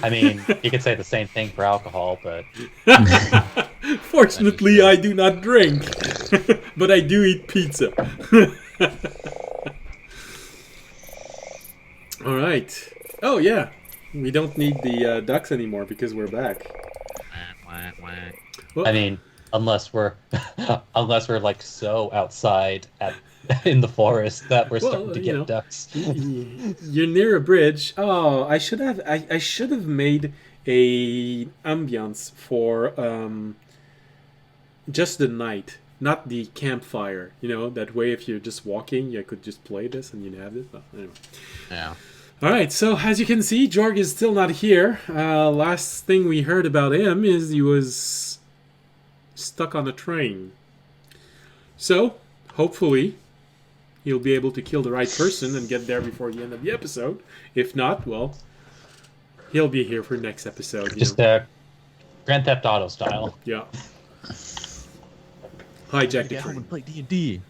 I mean, you could say the same thing for alcohol, but Fortunately, I do not drink, but I do eat pizza. All right. Oh yeah, we don't need the ducks anymore because we're back. I mean, unless we're like so outside in the forest that we're starting to get ducks. You're near a bridge. Oh, I should have made a ambiance for just the night, not the campfire. You know, that way if you're just walking, you could just play this and you'd have it. Well, anyway. Yeah. All right, so as you can see, Jorg is still not here. Last thing we heard about him is he was stuck on a train. So, hopefully, he'll be able to kill the right person and get there before the end of the episode. If not, well, he'll be here for next episode. Just Grand Theft Auto style. Yeah. Hijack the Get home train. and play D&D.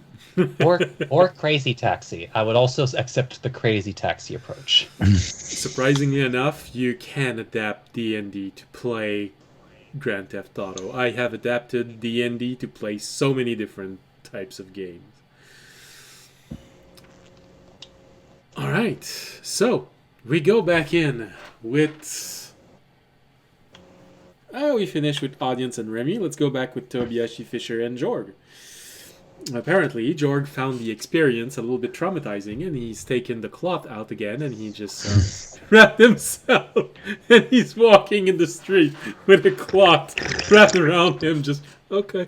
or Crazy Taxi. I would also accept the Crazy Taxi approach. Surprisingly enough, you can adapt D&D to play Grand Theft Auto. I have adapted D&D to play so many different types of games. All right, so we go back in with... Oh, we finished with Audience and Remy. Let's go back with Tobiashi, Fisher, and Jorg. Apparently, Jorg found the experience a little bit traumatizing, and he's taken the cloth out again, and he just wrapped himself, and he's walking in the street with a cloth wrapped around him, just, okay,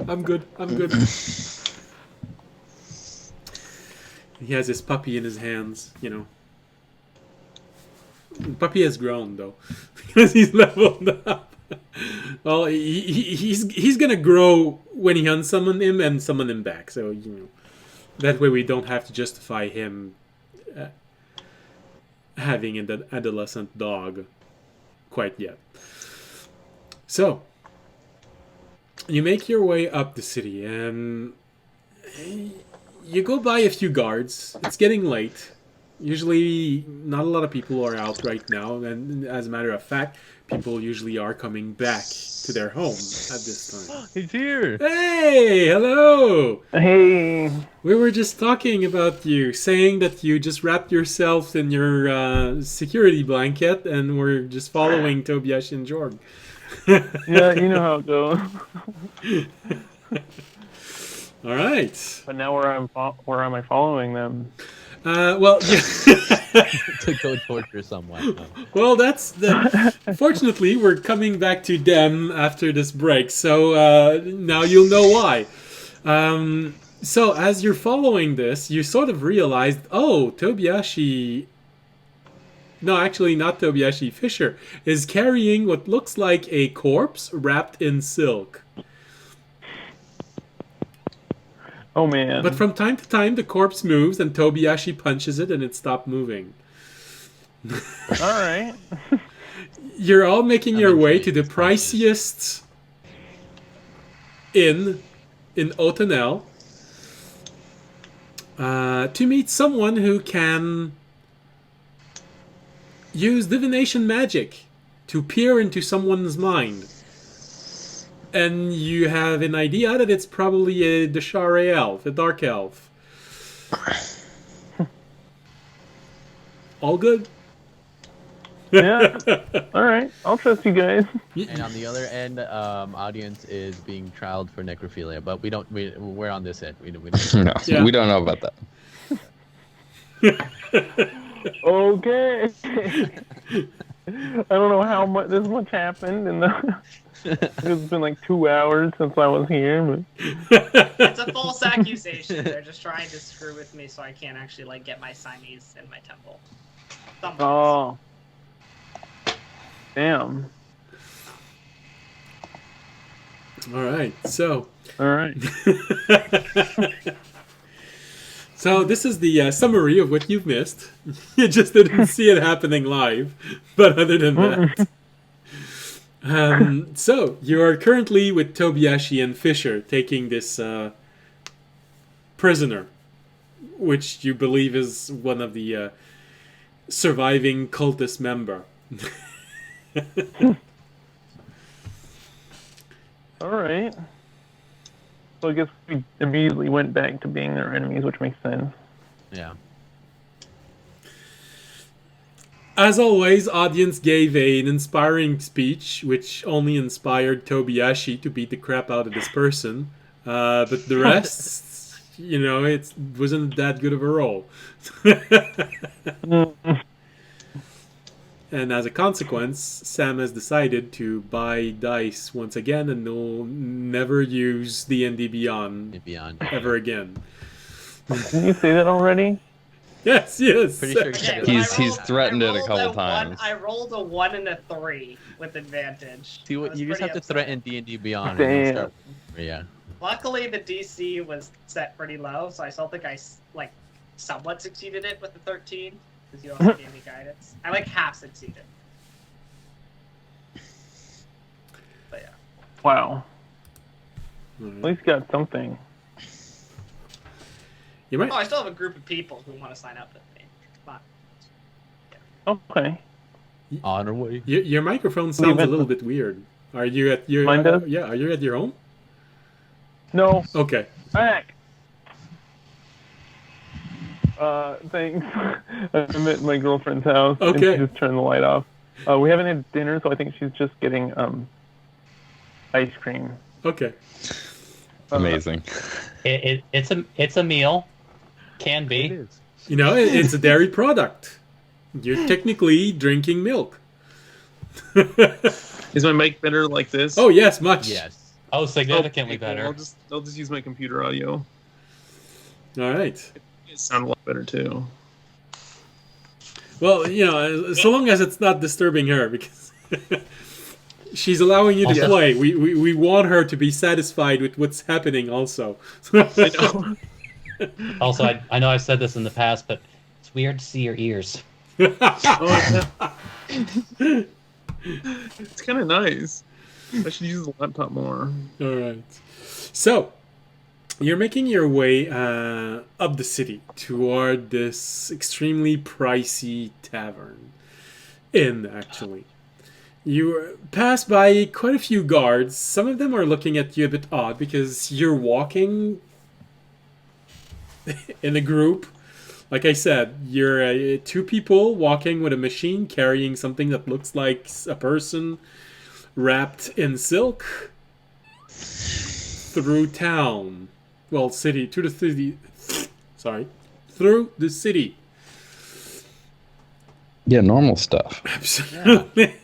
I'm good. He has his puppy in his hands, you know. The puppy has grown, though, because he's leveled up. Well, he's gonna grow when he unsummon him and summon him back. So, you know, that way we don't have to justify him having an adolescent dog quite yet. So, you make your way up the city and you go by a few guards. It's getting late. Usually, not a lot of people are out right now, and as a matter of fact, people usually are coming back to their home at this time. He's here. Hey, hello! Hey. We were just talking about you, saying that you just wrapped yourself in your security blanket, and we're just following Tobiashi and Jorg. Yeah, you know how it goes. All right. But now where am I following them? Well, yeah. To go torture someone. Well, fortunately, we're coming back to them after this break, so now you'll know why. So, as you're following this, you sort of realized, oh, Tobiashi no, actually not Tobiashi, Fisher, is carrying what looks like a corpse wrapped in silk. Oh man. But from time to time, the corpse moves and Tobiashi punches it and it stopped moving. All right. You're all making your way to the Eventually, priciest inn in Otanel to meet someone who can use divination magic to peer into someone's mind. And you have an idea that it's probably a Deshare elf, a dark elf. All good? Yeah. All right. I'll trust you guys. And on the other end, audience is being trialed for necrophilia, but we're on this end. We don't. No, Yeah. we don't know about that. Okay. I don't know how much this much happened in the. It's been like 2 hours since I was here, but It's a false accusation. They're just trying to screw with me so I can't actually like get my Siamese in my temple. oh, damn. All right, so All right. so this is the summary of what you've missed. You just didn't see it happening live, but other than that. So you are currently with Tobiashi and Fisher taking this prisoner, which you believe is one of the surviving cultist member. All right. So I guess we immediately went back to being their enemies, which makes sense. Yeah. As always, audience gave an inspiring speech, which only inspired Tobiashi to beat the crap out of this person. But the rest, you know, it wasn't that good of a role. And as a consequence, Sam has decided to buy dice once again and will never use D&D Beyond ever again. Didn't you say that already? Yes, yes. Pretty sure Okay, He's threatened it a couple times. I rolled a 1 and a 3 with advantage. See what I was you just have pretty to upset. threaten D&D Beyond. Damn. And you'll start, yeah. Luckily, the DC was set pretty low, so I still think I like somewhat succeeded it with the 13 because you also gave me guidance. I like half succeeded. But yeah. Wow. All At right. least got something. You might. Oh, I still have a group of people who want to sign up with me. Come on. Okay. On our way. Your microphone sounds a little bit weird. Are you at your? Mine does? Yeah. Are you at your home? No. Okay. Back. Thanks. I'm at my girlfriend's house. And Okay. she just turned the light off. We haven't had dinner, so I think she's just getting ice cream. Okay. Amazing. It's a meal. Can It be. is. You know, it's a dairy product. You're technically drinking milk. Is my mic better like this? Oh yes, much. Yes. Oh, significantly Okay, cool. better. I'll just use my computer audio. All right. It sounds a lot better too. Well, you know, so long as it's not disturbing her, because she's allowing you to Also- play. We want her to be satisfied with what's happening. Also. I know. Also, I know I've said this in the past, but it's weird to see your ears. Oh, yeah. It's kind of nice. I should use the laptop more. All right. So, you're making your way up the city toward this extremely pricey tavern. Inn, actually. You pass by quite a few guards. Some of them are looking at you a bit odd because you're walking in a group. Like I said, you're two people walking with a machine carrying something that looks like a person wrapped in silk through town. Well, city, to the city. Sorry. Through the city. Yeah, normal stuff. Absolutely.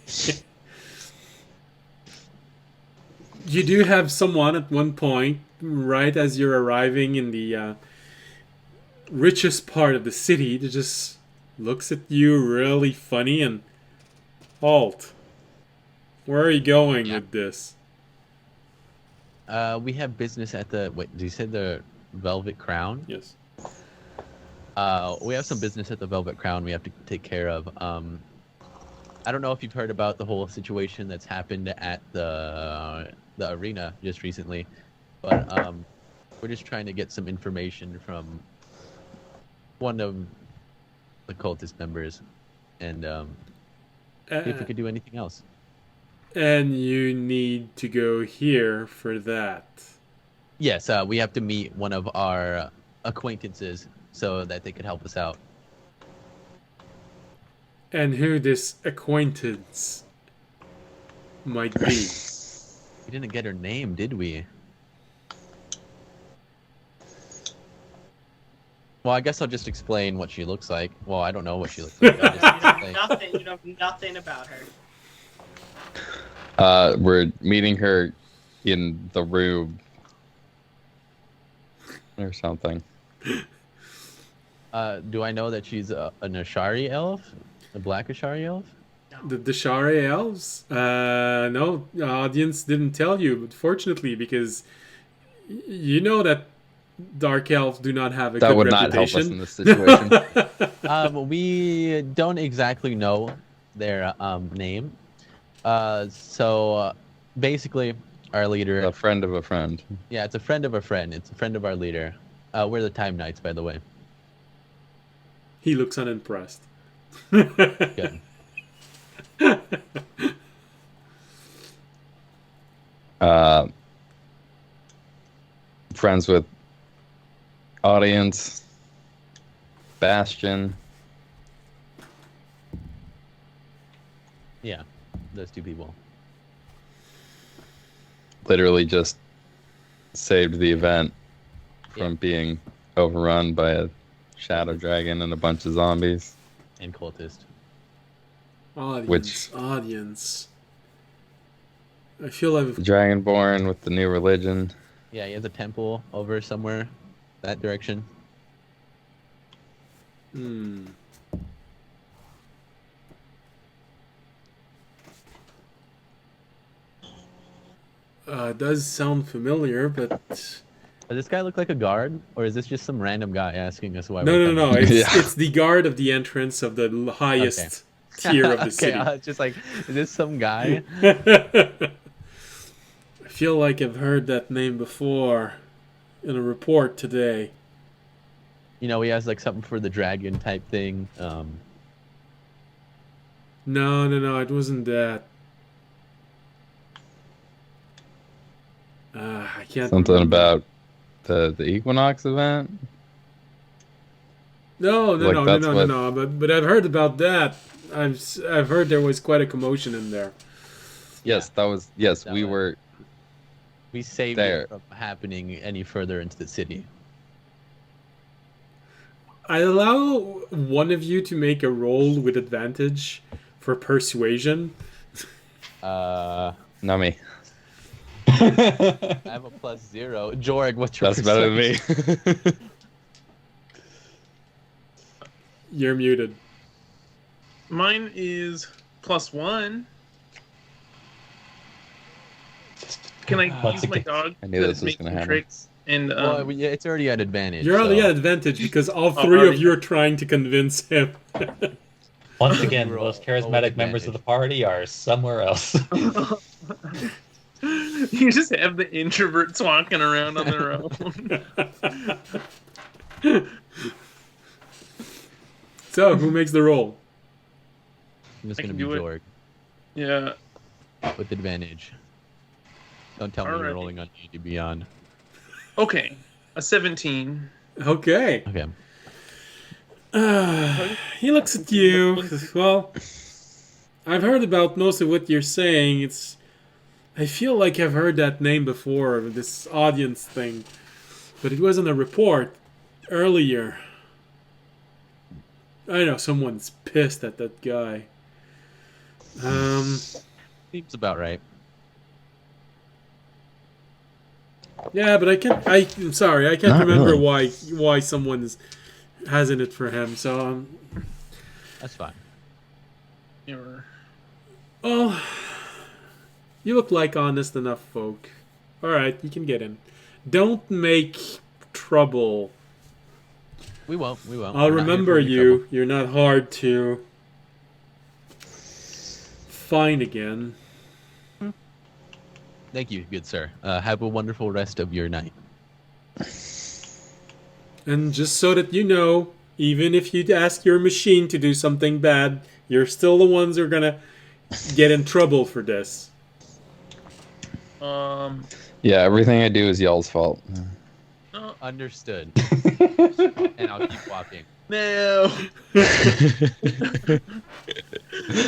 You do have someone at one point, right as you're arriving in the richest part of the city, to just looks at you really funny and... Halt. Where are you going with this? We have business at the... Wait, did you say the Velvet Crown? Yes. We have some business at the Velvet Crown we have to take care of. I don't know if you've heard about the whole situation that's happened at the arena just recently, but we're just trying to get some information from one of the cultist members, and see if we could do anything else. And you need to go here for that. Yes, we have to meet one of our acquaintances so that they could help us out. And who this acquaintance might be. We didn't get her name, did we? Well, I guess I'll just explain what she looks like. Well, I don't know what she looks like. I'll just explain. You know nothing about her. We're meeting her in the room or something. Do I know that she's an Ashari elf? A black Ashari elf? The Dashare elves? No, the audience didn't tell you, but fortunately, because you know that dark elves do not have a That good would not help reputation. us in this situation. We don't exactly know their name. So basically, our leader... A friend of a friend. Yeah, it's a friend of a friend. It's a friend of our leader. We're the Time Knights, by the way. He looks unimpressed. Good. Friends with audience, Bastion. Yeah, those two people. Literally just saved the event from being overrun by a shadow dragon and a bunch of zombies. And cultist. Audience. I feel I've... Dragonborn with the new religion. Yeah, he has a temple over somewhere that direction. Does sound familiar, but... Does this guy look like a guard? Or is this just some random guy asking us why No. we're It's the guard of the entrance of the highest tier of the city. I was just like, is this some guy? I feel like I've heard that name before in a report today. You know, he has like something for the dragon type thing. No, it wasn't that. I can't. Something remember. about the Equinox event. No. What... But I've heard about that. I've heard there was quite a commotion in there. Yes, that was. Yes, That we was- were. We saved There. it from happening any further into the city. I allow one of you to make a roll with advantage for persuasion. Not me. I have a +0. Jorg, what's your That's better than me. You're muted. Mine is +1. Can I Once use my again- dog I knew to this was make gonna some happen. tricks? And Well, yeah, it's already at advantage. You're already so- at advantage because all Oh, three of already. you are trying to convince him. Once again, the Roll- most roll charismatic members of the party are somewhere else. you just have the introverts walking around on their own. So, who makes the roll? I'm just I going to can be do it. Jorg Yeah. with advantage. Don't tell me you're Alrighty. rolling on D to beyond. Okay. A 17. Okay. Okay. He looks at you. Well, I've heard about most of what you're saying. I feel like I've heard that name before, this audience thing. But it wasn't a report earlier. I know someone's pissed at that guy. Seems about right. Yeah, but I'm sorry, I can't Not remember really. why someone has in it for him. So That's fine. You're... Oh, you look like honest enough folk. Alright, you can get in. Don't make trouble. We won't. I'll remember you. You're not hard to find again. Thank you, good sir. Have a wonderful rest of your night. And just so that you know, even if you ask your machine to do something bad, you're still the ones who are gonna get in trouble for this. Yeah, everything I do is y'all's fault. Understood. And I'll keep walking. No.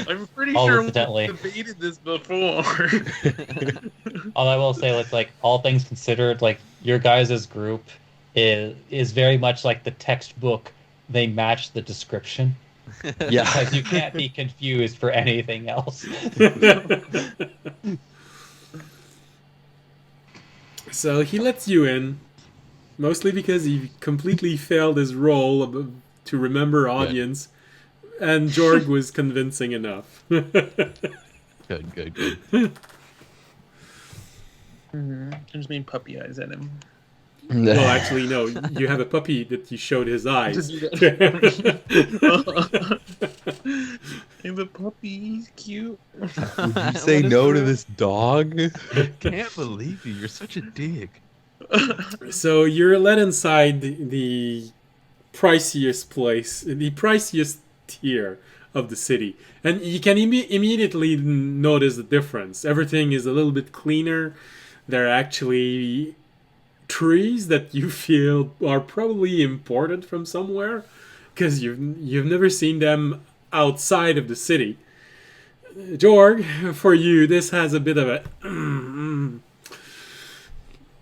I'm pretty All sure we incidentally. debated this before. All I will say, it's like all things considered, like your guys' group is very much like the textbook. They match the description. Yeah. Because you can't be confused for anything else. So he lets you in, mostly because he completely failed his role to remember audience, and Jorg was convincing enough. Good. I just made puppy eyes at him. Well, actually, no. You have a puppy that you showed his eyes. Hey, the puppy, he's cute. Would you say no to this dog? Can't believe you. You're such a dick. So you're led inside the priciest place, the priciest tier of the city. And you can immediately notice the difference. Everything is a little bit cleaner. There are actually trees that you feel are probably imported from somewhere, because you've never seen them outside of the city. Jorg, for you, this has a bit of a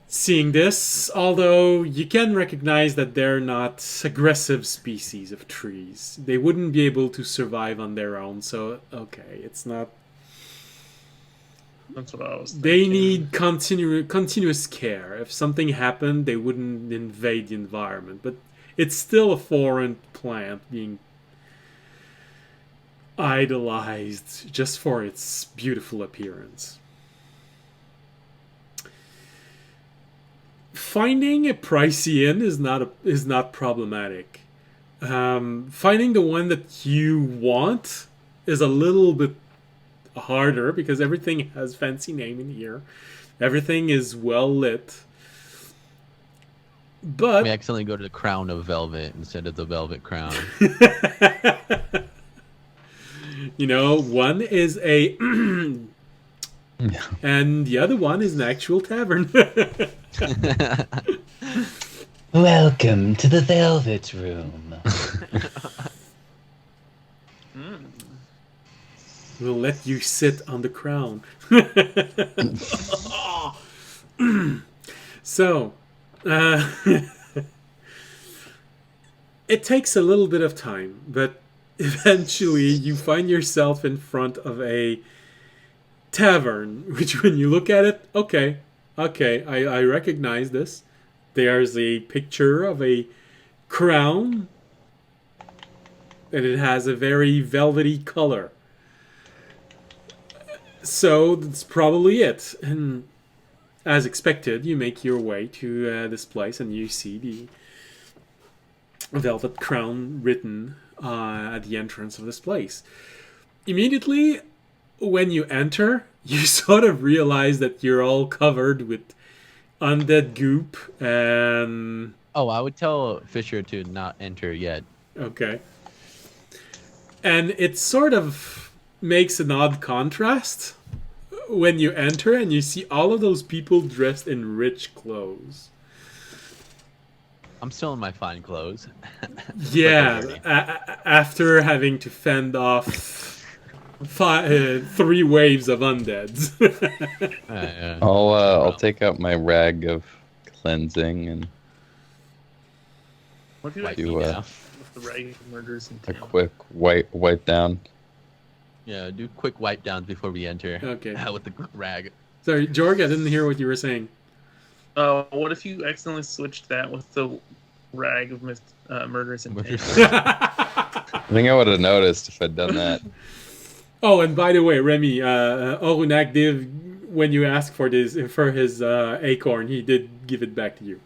seeing this, although you can recognize that they're not aggressive species of trees. They wouldn't be able to survive on their own, so okay, it's not. That's what I was thinking. They need continuous care. If something happened, they wouldn't invade the environment. But it's still a foreign plant being idolized just for its beautiful appearance. Finding a pricey inn is not problematic. Finding the one that you want is a little bit harder, because everything has fancy name in here. Everything is well lit. But We accidentally go to the Crown of Velvet instead of the Velvet Crown. you know, one is a and the other one is an actual tavern. Welcome to the Velvet Room. We'll let you sit on the crown. So, it takes a little bit of time, but eventually you find yourself in front of a tavern, which when you look at it, okay, I recognize this. There's a picture of a crown, and it has a very velvety color. So that's probably it. And as expected, you make your way to this place, and you see the Velvet Crown written at the entrance of this place. Immediately, when you enter, you sort of realize that you're all covered with undead goop and... Oh, I would tell Fisher to not enter yet. Okay. And it sort of makes an odd contrast when you enter and you see all of those people dressed in rich clothes. I'm still in my fine clothes. Yeah, after having to fend off 3 waves of undeads. I'll take out my rag of cleansing and What do I do do with the rag of murders in a town? quick wipe down. Yeah, do quick wipe downs before we enter. Okay. With the rag. Sorry, Jorg, I didn't hear what you were saying. What if you accidentally switched that with the rag of murders in town? I think I would have noticed if I'd done that. Oh, and by the way, Remy, Orunak did, when you asked for his acorn, he did give it back to you,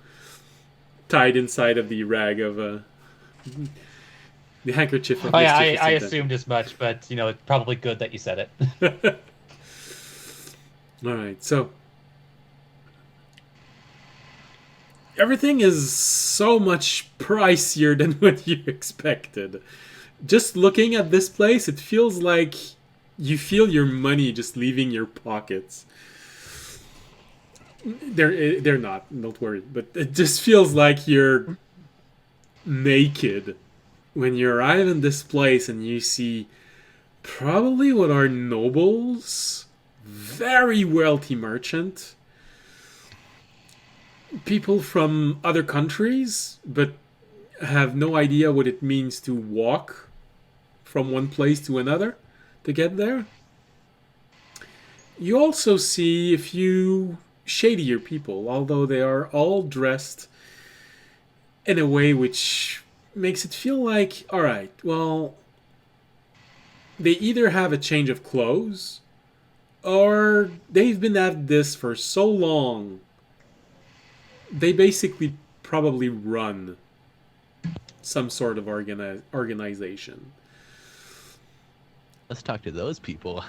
tied inside of the rag of the handkerchief of Oh yeah, mischievous I intent. assumed as much, but it's probably good that you said it. All right, so everything is so much pricier than what you expected. Just looking at this place, it feels like you feel your money just leaving your pockets. They're not, don't worry, but it just feels like you're naked when you arrive in this place and you see probably what are nobles, very wealthy merchant, people from other countries, but have no idea what it means to walk from one place to another to get there. You also see a few shadier people, although they are all dressed in a way which makes it feel like, alright, well, they either have a change of clothes or they've been at this for so long they basically probably run some sort of organization. Let's talk to those people.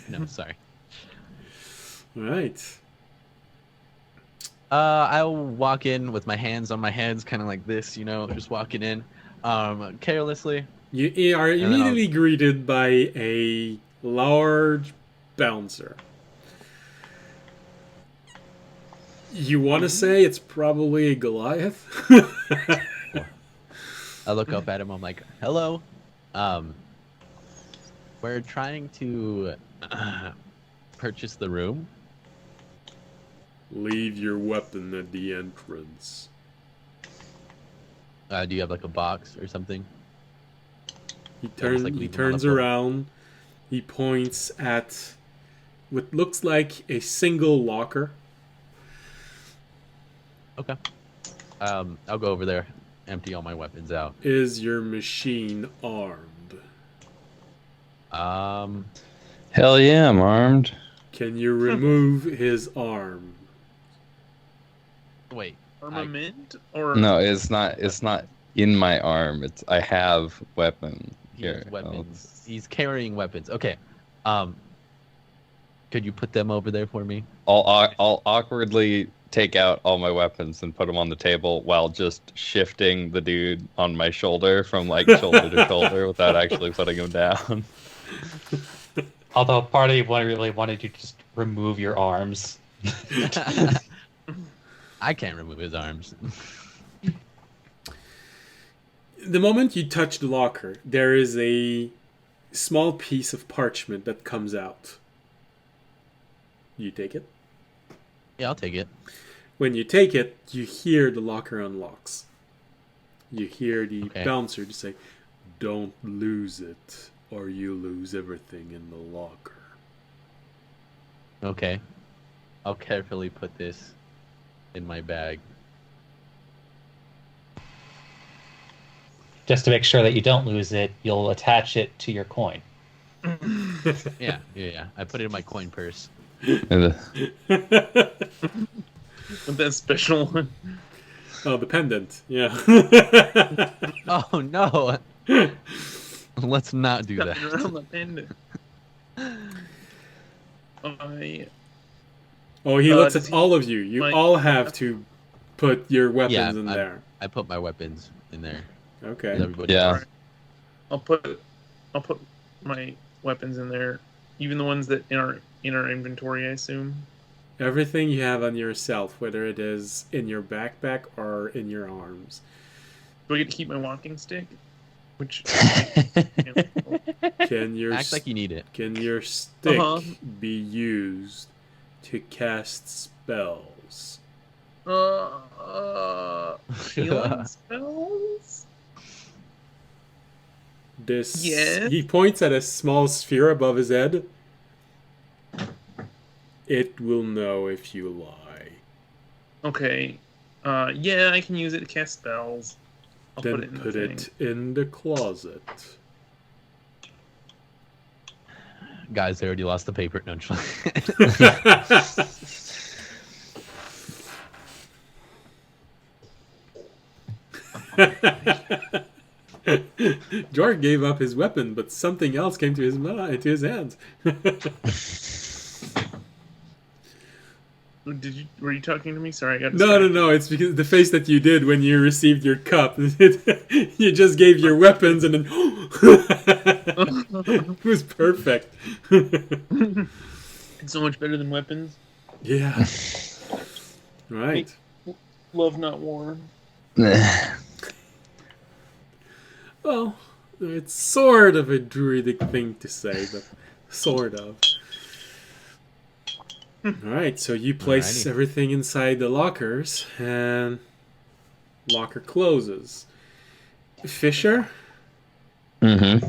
No, sorry. All right. I'll walk in with my hands on my heads, kind of like this, just walking in, carelessly. You are then I'll- immediately greeted by a large bouncer. You want to say it's probably a Goliath? I look up at him. I'm like, "Hello, we're trying to purchase the room." Leave your weapon at the entrance. Do you have like a box or something? He Almost like he leave him on the turns floor. around. He points at what looks like a single locker. Okay. I'll go over there, empty all my weapons out. Is your machine armed? Hell yeah, I'm armed. Can you remove his arm? Wait. Armament or No, it's not. It's not in my arm. I have weapon He here. has weapons. He's carrying weapons. Okay. Could you put them over there for me? I'll awkwardly take out all my weapons and put them on the table while just shifting the dude on my shoulder from like shoulder to shoulder without actually putting him down. Although part of me really wanted you to just remove your arms. I can't remove his arms. The moment you touch the locker, there is a small piece of parchment that comes out. You take it? Yeah, I'll take it. When you take it, you hear the locker unlocks. You hear the bouncer to say, "Don't lose it, or you lose everything in the locker." Okay. I'll carefully put this in my bag. Just to make sure that you don't lose it, you'll attach it to your coin. Yeah. I put it in my coin purse. And, with that special one. Oh, the pendant. Yeah. Oh no! Let's not do that. Around the pendant. Oh, he looks does at he- all of you. You my- all have to put your weapons in Yeah, there. I put my weapons in there. Okay. With everybody Yeah. else. I'll put my weapons in there, even the ones that in our inventory, I assume. Everything you have on yourself, whether it is in your backpack or in your arms. Do I get to keep my walking stick? Which Can your Act like you need it. can your stick Uh-huh. be used to cast spells? healing spells? This Yes. he points at a small sphere above his head. It will know if you lie. Okay. Yeah, I can use it to cast spells. I'll Then put put it in the it thing. in the closet. Guys, I already lost the paper. No, I'm just- George gave up his weapon, but something else came to his hands. Were you talking to me? Sorry, I got No, distracted. no. It's because the face that you did when you received your cup. You just gave your weapons and then it was perfect. It's so much better than weapons. Yeah. Right. Love, not war. Well, it's sort of a druidic thing to say, but sort of. Alright, so you place Alrighty. everything inside the lockers, and locker closes. Fisher, Mm-hmm.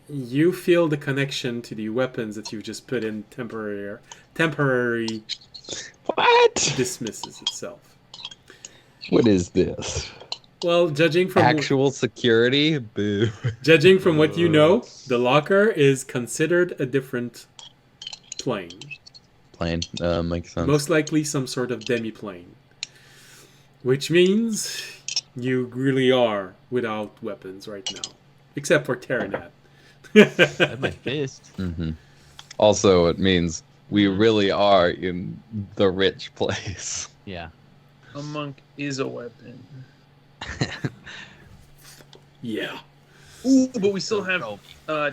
you feel the connection to the weapons that you've just put in temporary What? dismisses itself. What is this? Well, judging from Actual security? Boo. what you know, the locker is considered a different plane. Plane. Makes sense. Most likely some sort of demi-plane. Which means you really are without weapons right now. Except for Terranat. I have my fist. Mm-hmm. Also, it means we really are in the rich place. Yeah. A monk is a weapon. Yeah. Ooh, but we still have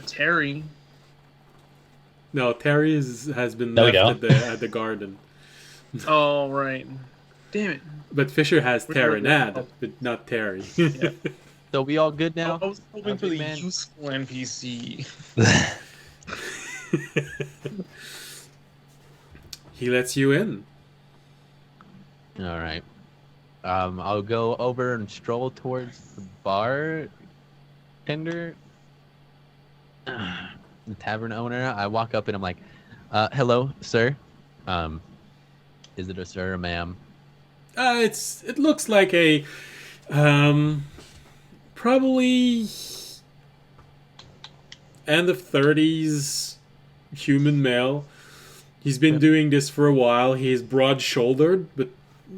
Terry. No, Terry has been No, we left don't. at the garden. Oh, right. Damn it. But Fisher has We're looking Terranad, up. but not Terry. Yeah. So we all good now? I was hoping for big the man. useful NPC. He lets you in. All right. I'll go over and stroll towards the bartender, the tavern owner. I walk up and I'm like, "Hello, sir. Is it a sir or ma'am?" It looks like a probably end of 30s human male. He's been doing this for a while. He's broad-shouldered, but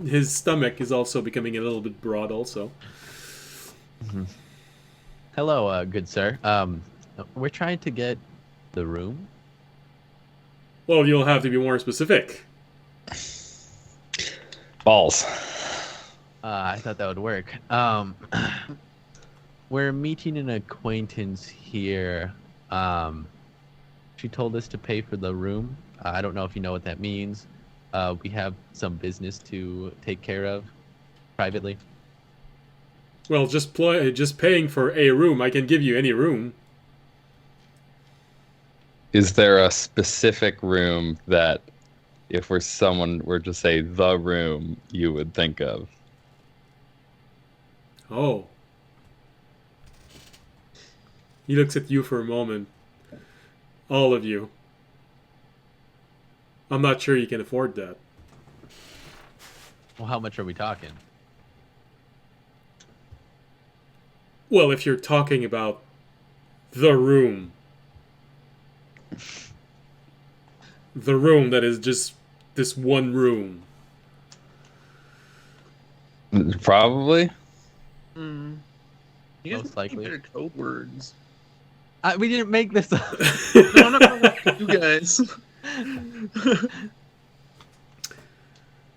his stomach is also becoming a little bit broad also. Hello, good sir. We're trying to get the room. Well, you'll have to be more specific. Balls. I thought that would work. We're meeting an acquaintance here. She told us to pay for the room. I don't know if you know what that means. We have some business to take care of privately. Well, just paying for a room. I can give you any room. Is there a specific room that, if someone were to say the room, you would think of? Oh. He looks at you for a moment. All of you. I'm not sure you can afford that. Well, how much are we talking? Well, if you're talking about the room. The room that is just this one room. Probably. You guys Most make likely. better code words. We didn't make this up. No, I'm not talking about you guys.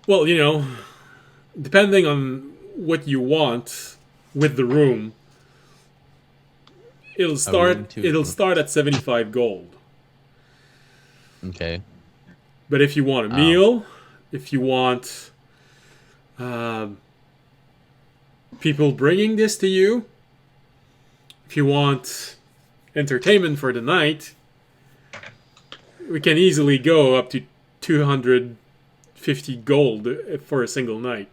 Well, depending on what you want with the room, it'll start at 75 gold. Okay. But if you want a meal, if you want people bringing this to you, if you want entertainment for the night, we can easily go up to 250 gold for a single night.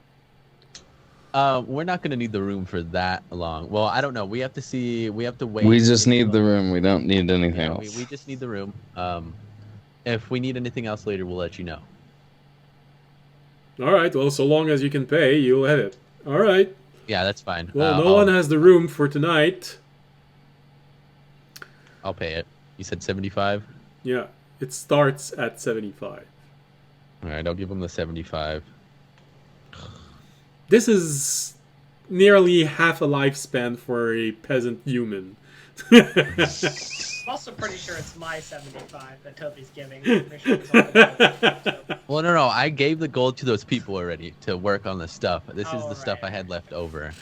We're not gonna need the room for that long. Well, I don't know. We have to see. We have to wait. We just need the room. We don't need anything Yeah, else. we just need the room. If we need anything else later, we'll let you know. All right, well, so long as you can pay, you'll have it. All right. Yeah, that's fine. Well, no one has the room for tonight. I'll pay it. You said 75? Yeah, it starts at 75. All right, I'll give him the 75. This is nearly half a lifespan for a peasant human. I'm also pretty sure it's my 75 that Toby's giving. I'm pretty sure it's all the Well, no, I gave the gold to those people already to work on the stuff. This is Oh, the stuff I right. had left over.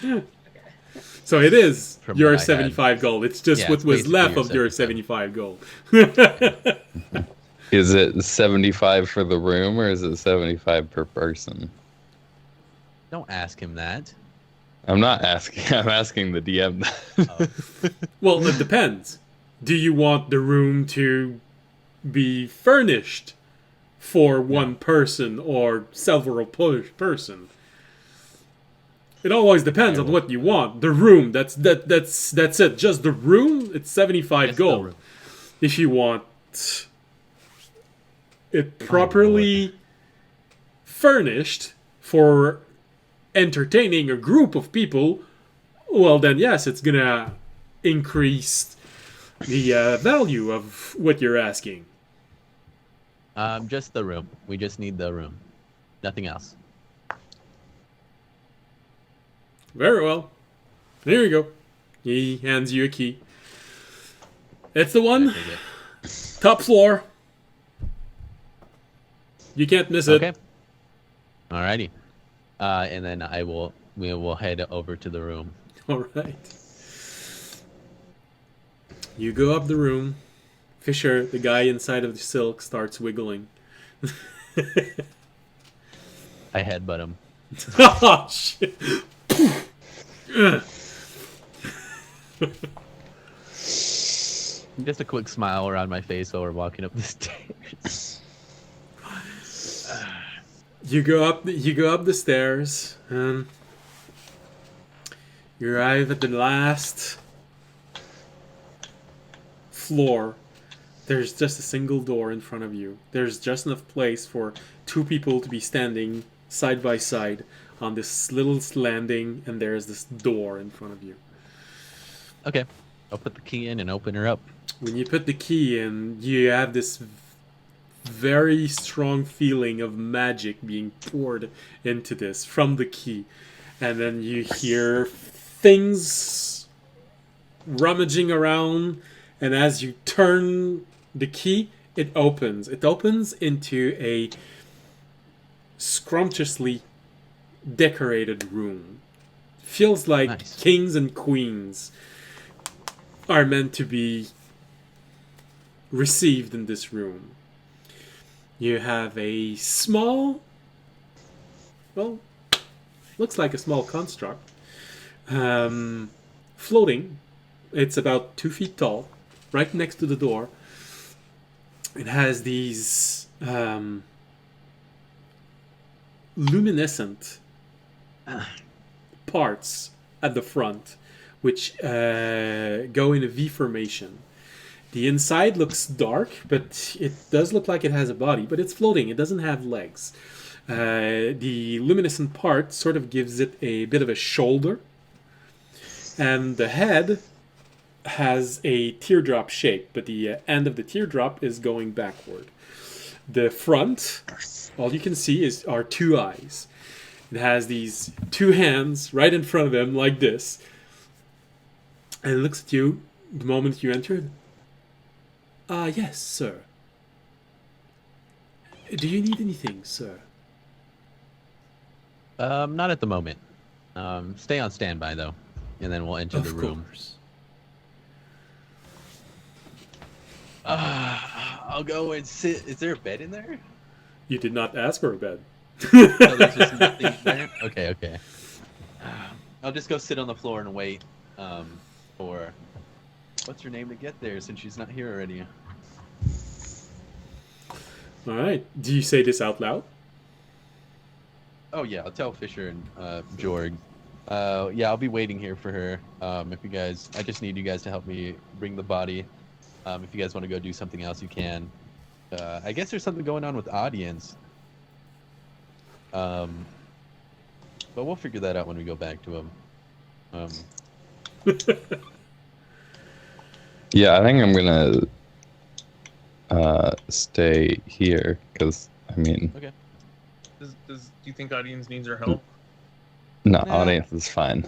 So it is From your what I had. 75 gold. It's just Yeah, what it's was basically left your of your 75. 75 gold. Is it 75 for the room or is it 75 per person? Don't ask him that. I'm not asking. I'm asking the DM. Well, it depends. Do you want the room to be furnished for one person or several person? It always depends on what you want. The room, that's it. Just the room, it's 75 Just the gold. room. If you want it properly furnished for entertaining a group of people, well then yes, it's gonna increase the value of what you're asking. Just the room. We just need the room. Nothing else. Very well. Here you go. He hands you a key. It's the one. I take it. Top floor. You can't miss it. Okay. Alrighty. And then we will head over to the room. All right. You go up the room. Fisher, the guy inside of the silk, starts wiggling. I headbutt him. Oh, shit. Just a quick smile around my face while we're walking up the stairs. You go up the stairs and you arrive at the last floor. There's just a single door in front of you. There's just enough place for two people to be standing side by side on this little landing, and there's this door in front of you. Okay. I'll put the key in and open her up. When you put the key in, you have this very strong feeling of magic being poured into this from the key. And then you hear things rummaging around, and as you turn the key, it opens. It opens into a scrumptiously decorated room. Feels like Nice. kings and queens are meant to be received in this room. You have a small, well, looks like a small construct, floating. It's about 2 feet tall, right next to the door. It has these luminescent parts at the front, which go in a V formation. The inside looks dark, but it does look like it has a body, but it's floating. It doesn't have legs. The luminescent part sort of gives it a bit of a shoulder, and the head has a teardrop shape, but the end of the teardrop is going backward. The front, all you can see are 2 eyes. It has these 2 hands right in front of him, like this, and it looks at you the moment you entered. Yes, sir. Do you need anything, sir? Not at the moment. Stay on standby though, and then we'll enter the room. Course. I'll go and sit. Is there a bed in there? You did not ask for a bed. No, there's just nothing there. Okay. I'll just go sit on the floor and wait for what's her name to get there since she's not here already. All right. Do you say this out loud? Oh yeah, I'll tell Fisher and Jorg. Yeah, I'll be waiting here for her. If you guys, I just need you guys to help me bring the body. If you guys want to go do something else, you can. I guess there's something going on with audience. But we'll figure that out when we go back to him. Um, Yeah, I think I'm gonna stay here because I mean, Do you think audience needs our help? no, Nah. audience is fine.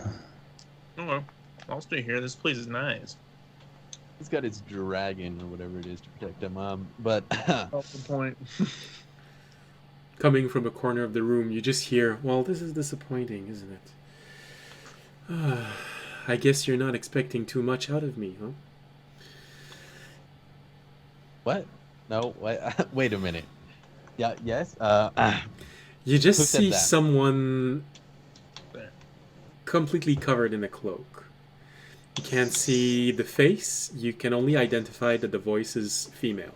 Oh, well, I'll stay here. This place is nice. he's got his dragon or whatever it is to protect him. But That's the point. Coming from a corner of the room, you just hear, well, this is disappointing, isn't it? I guess you're not expecting too much out of me, huh? what? No, what? Wait a minute. Yeah. Yes. You just Who said see that? someone There. completely covered in a cloak. You can't see the face, you can only identify that the voice is female.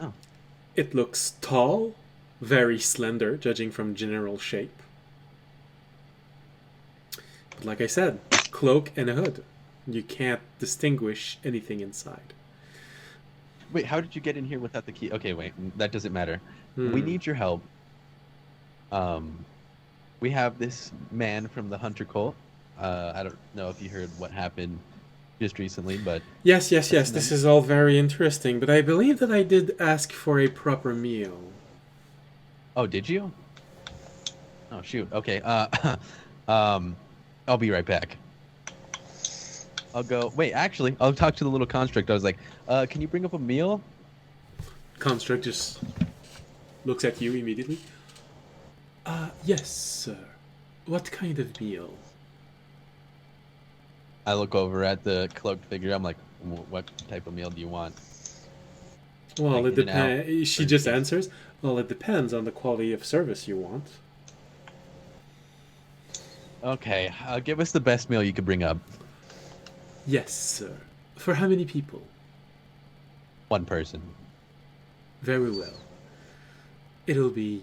Oh. It looks tall, very slender, judging from general shape. But like I said, cloak and a hood. You can't distinguish anything inside. Wait, how did you get in here without the key? Okay, wait, that doesn't matter. We need your help. We have this man from the Hunter cult. I don't know if you heard what happened just recently, but Yes. This is all very interesting, but I believe that I did ask for a proper meal. oh, did you? Oh shoot. Okay. I'll be right back. I'll go. Wait, actually, I'll talk to the little construct. I was like, can you bring up a meal? Construct just looks at you immediately. Yes, sir. What kind of meal? I look over at the cloaked figure. I'm like, what type of meal do you want? Well, Like it In-N-Out depends. She or just just- answers, well, it depends on the quality of service you want. Okay, give us the best meal you could bring up. Yes, sir. For how many people? One person. Very well. It'll be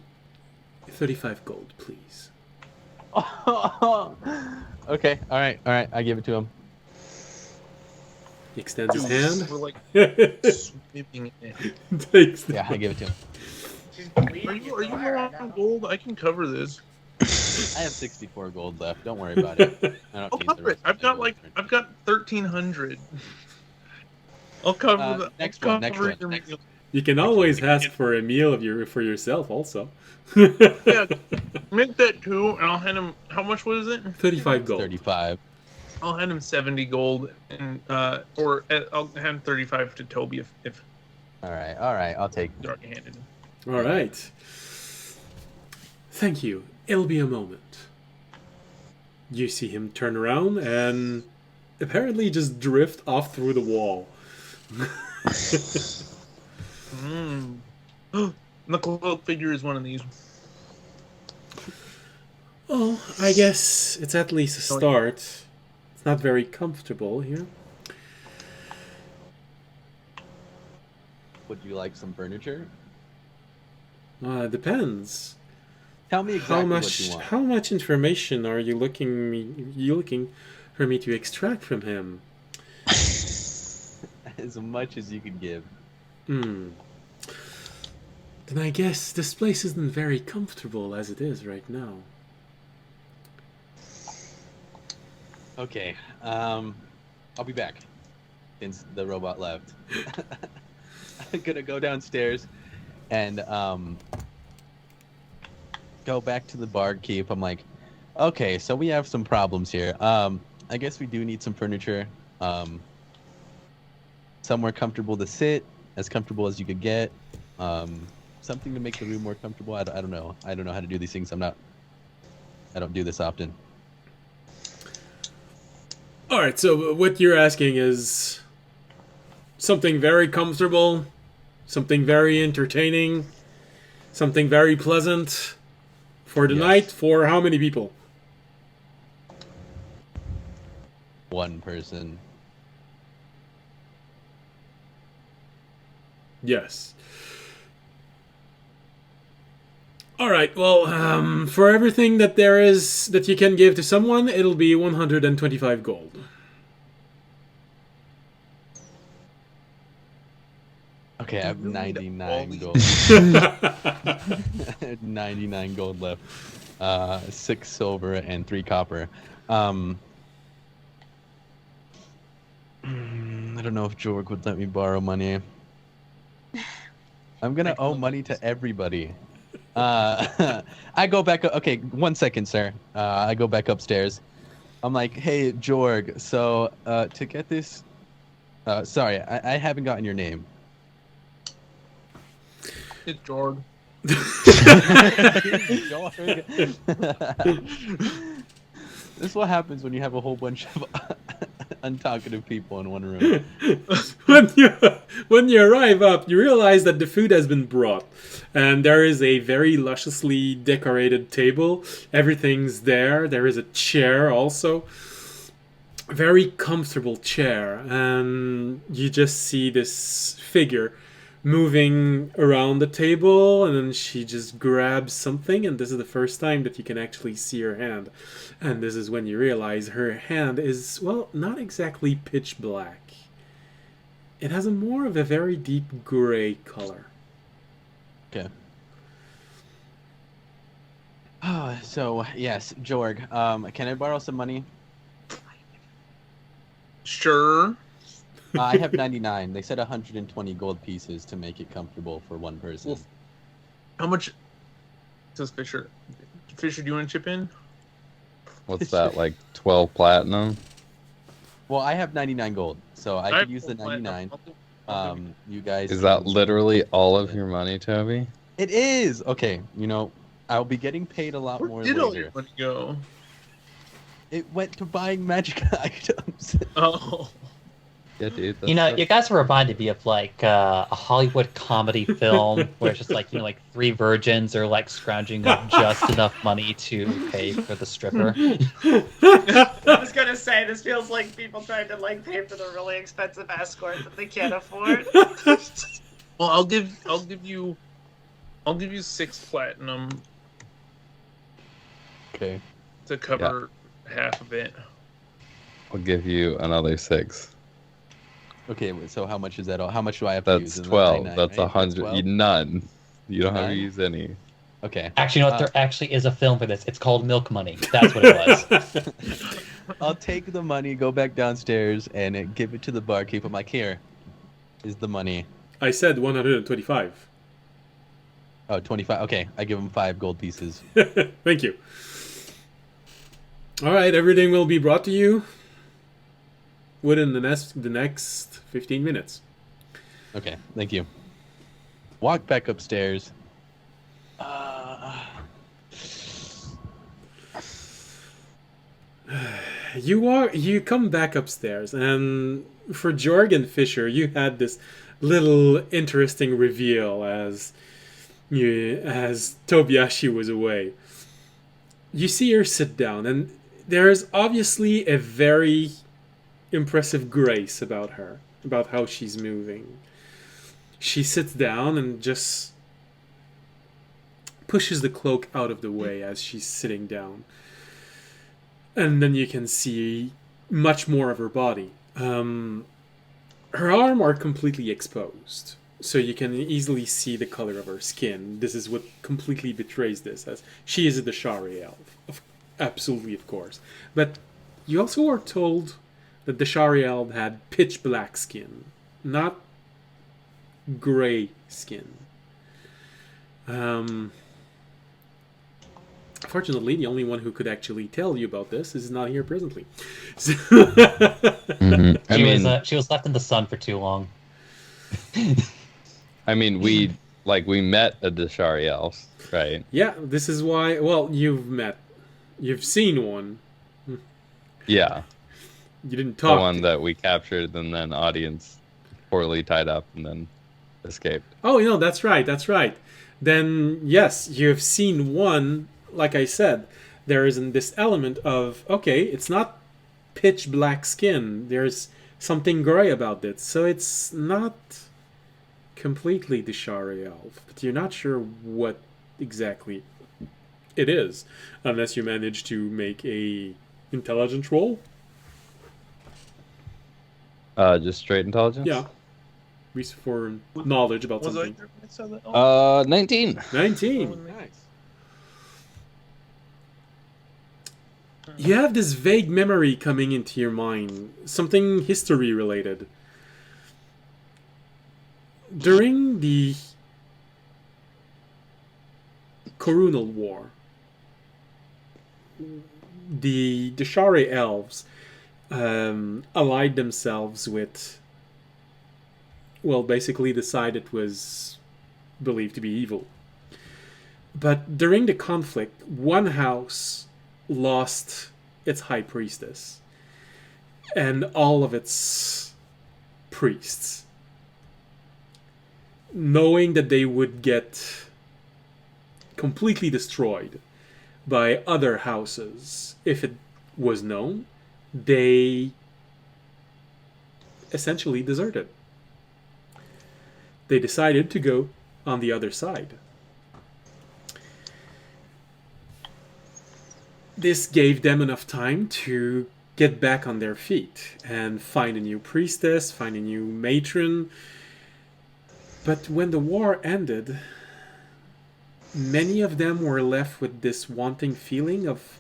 35 gold, please. Okay, all right. I give it to him. He extends his hand. We're like sweeping it. Takes the Yeah, I give it to him. She's Are bleeding. you low on gold? I can cover this. I have 64 gold left. Don't worry about it. I don't I'll need the cover it. rest of I've my got gold. I've got 1,300. I'll cover the next I'll one, next cover one, your next meal. You can always ask for a meal for yourself, also. Yeah, make that too, and I'll hand him. How much was it? 35 gold. 35. I'll hand him 70 gold, and I'll hand 35 to Toby if All right. I'll take. Dark handed him. All right. Thank you. It'll be a moment. You see him turn around and apparently just drift off through the wall. The cloak figure is one of these. Oh, I guess it's at least a start. It's not very comfortable here. Would you like some furniture? Depends. Tell me exactly what you want. How much information are you looking for me to extract from him? As much as you can give. Then I guess this place isn't very comfortable as it is right now. Okay. I'll be back. Since the robot left. I'm gonna go downstairs and go back to the barkeep. I'm like, okay, so we have some problems here. I guess we do need some furniture. Somewhere comfortable to sit, as comfortable as you could get. Something to make the room more comfortable. I don't know. I don't know how to do these things. I don't do this often. All right, so what you're asking is something very comfortable, something very entertaining, something very pleasant for the Yes. night for how many people? One person. Yes. All right. Well, for everything that there is that you can give to someone, it'll be 125 gold. Okay, I have You need 99 all gold. 99 gold left. 6 silver and 3 copper. I don't know if Jorg would let me borrow money. I'm gonna owe money to everybody. I go back up. Okay, 1 second, sir. I go back upstairs. I'm like, hey, Jorg. So to get this, sorry, I haven't gotten your name. It's Jorg. Jorg. This is what happens when you have a whole bunch of untalkative people in one room. when you arrive up, you realize that the food has been brought, and there is a very lusciously decorated table. Everything's there. There is a chair also, a very comfortable chair, and you just see this figure moving around the table, and then she just grabs something, and this is the first time that you can actually see her hand. And this is when you realize her hand is, well, not exactly pitch black. It has a more of a very deep gray color. Okay. Oh, so yes, Jorg. Can I borrow some money? Sure. I have 99. They said 120 gold pieces to make it comfortable for one person. Well, how much? Says Fisher. Fisher, do you want to chip in? What's that, like 12 platinum? Well, I have 99 gold, so I could use the 99. You guys. Is that literally all of your money, Toby? It is. Okay, you know, I'll be getting paid a lot more Where did all later. your money go? It went to buying magic items. Oh. Yeah, dude. You know, you guys reminded me of like a Hollywood comedy film where it's just like, you know, like three virgins are like scrounging up just enough money to pay for the stripper. I was gonna say, this feels like people trying to like pay for the really expensive escort that they can't afford. Well, I'll give you 6 platinum Okay. to cover half of it. I'll give you another 6. Okay, so how much is that? How much do I have to use? That's Is it 12. 99, That's right? 100. 12? None. You don't have to None? use any. Okay. Actually, you know what? There actually is a film for this. It's called Milk Money. That's what it was. I'll take the money, go back downstairs, and give it to the barkeep. I'm like, here is the money. I said 125. Oh, 25. Okay, I give him 5 gold pieces. Thank you. All right, everything will be brought to you within the next 15 minutes. Okay, thank you. Walk back upstairs. You come back upstairs, and for Jorg and Fisher, you had this little interesting reveal as Tobiashi was away. You see her sit down, and there is obviously a very impressive grace about her, about how she's moving. She sits down and just pushes the cloak out of the way as she's sitting down. And then you can see much more of her body. Her arms are completely exposed, so you can easily see the color of her skin. This is what completely betrays this, as she is a Dashari elf. Absolutely, of course. But you also are told that the Dashari elf had pitch black skin, not gray skin. Fortunately, the only one who could actually tell you about this is not here presently. So She was left in the sun for too long. I mean, we met a Dashari elf, right? yeah, this is why. Well, you've seen one. Yeah. You didn't The talk. one that we captured and then audience poorly tied up and then escaped. Oh, no, that's right. Then, yes, you've seen one. Like I said, there isn't this element of, okay, it's not pitch black skin. There's something gray about it. So it's not completely the Dashari elf. But you're not sure what exactly it is. Unless you manage to make a intelligence roll. Just straight intelligence? Yeah. For knowledge about Was something. I saw that? 19. 19. Nice. You have this vague memory coming into your mind, something history related. During the Corunal War, the Deshare elves allied themselves with, well, basically the side that was believed to be evil. But during the conflict, one house lost its high priestess and all of its priests, knowing that they would get completely destroyed by other houses if it was known. They essentially deserted. They decided to go on the other side. This gave them enough time to get back on their feet and find a new priestess, find a new matron. But when the war ended, many of them were left with this wanting feeling of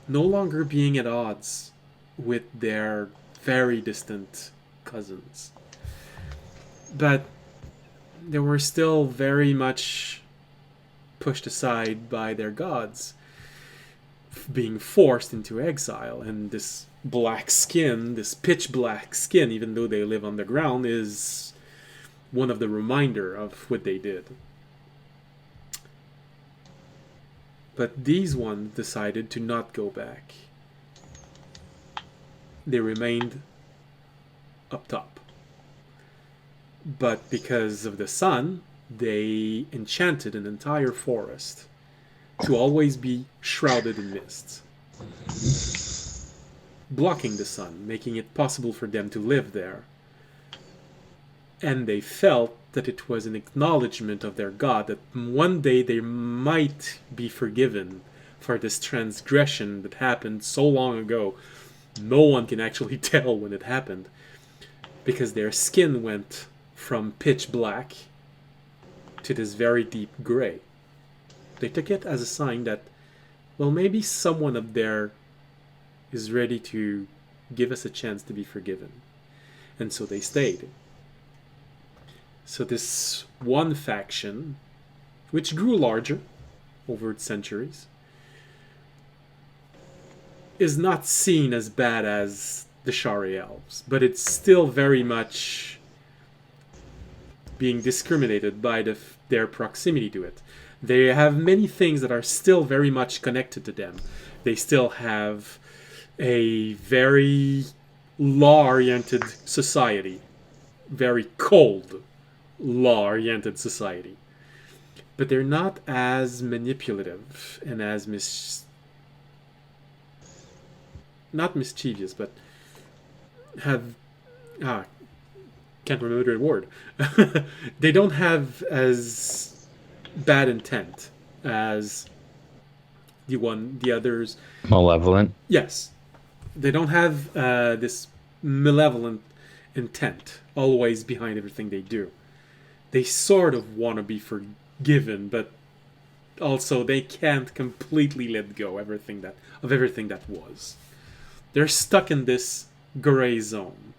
no longer being at odds with their very distant cousins. But they were still very much pushed aside by their gods, being forced into exile, and this black skin, this pitch black skin, even though they live on the ground, is one of the reminder of what they did. But these ones decided to not go back. They remained up top. But because of the sun, they enchanted an entire forest to always be shrouded in mist, blocking the sun, making it possible for them to live there. And they felt that it was an acknowledgement of their god that one day they might be forgiven for this transgression that happened so long ago. No one can actually tell when it happened, because their skin went from pitch black to this very deep gray. They took it as a sign that, well, maybe someone up there is ready to give us a chance to be forgiven. And so they stayed. So this one faction, which grew larger over its centuries, is not seen as bad as the Shari elves, but it's still very much being discriminated by their proximity to it. They have many things that are still very much connected to them. They still have a very law-oriented society, very cold law-oriented society. But they're not as manipulative and as not mischievous, but have can't remember the word. They don't have as bad intent as the others. Malevolent. Yes, they don't have this malevolent intent always behind everything they do. They sort of want to be forgiven, but also they can't completely let go of everything that was. They're stuck in this gray zone.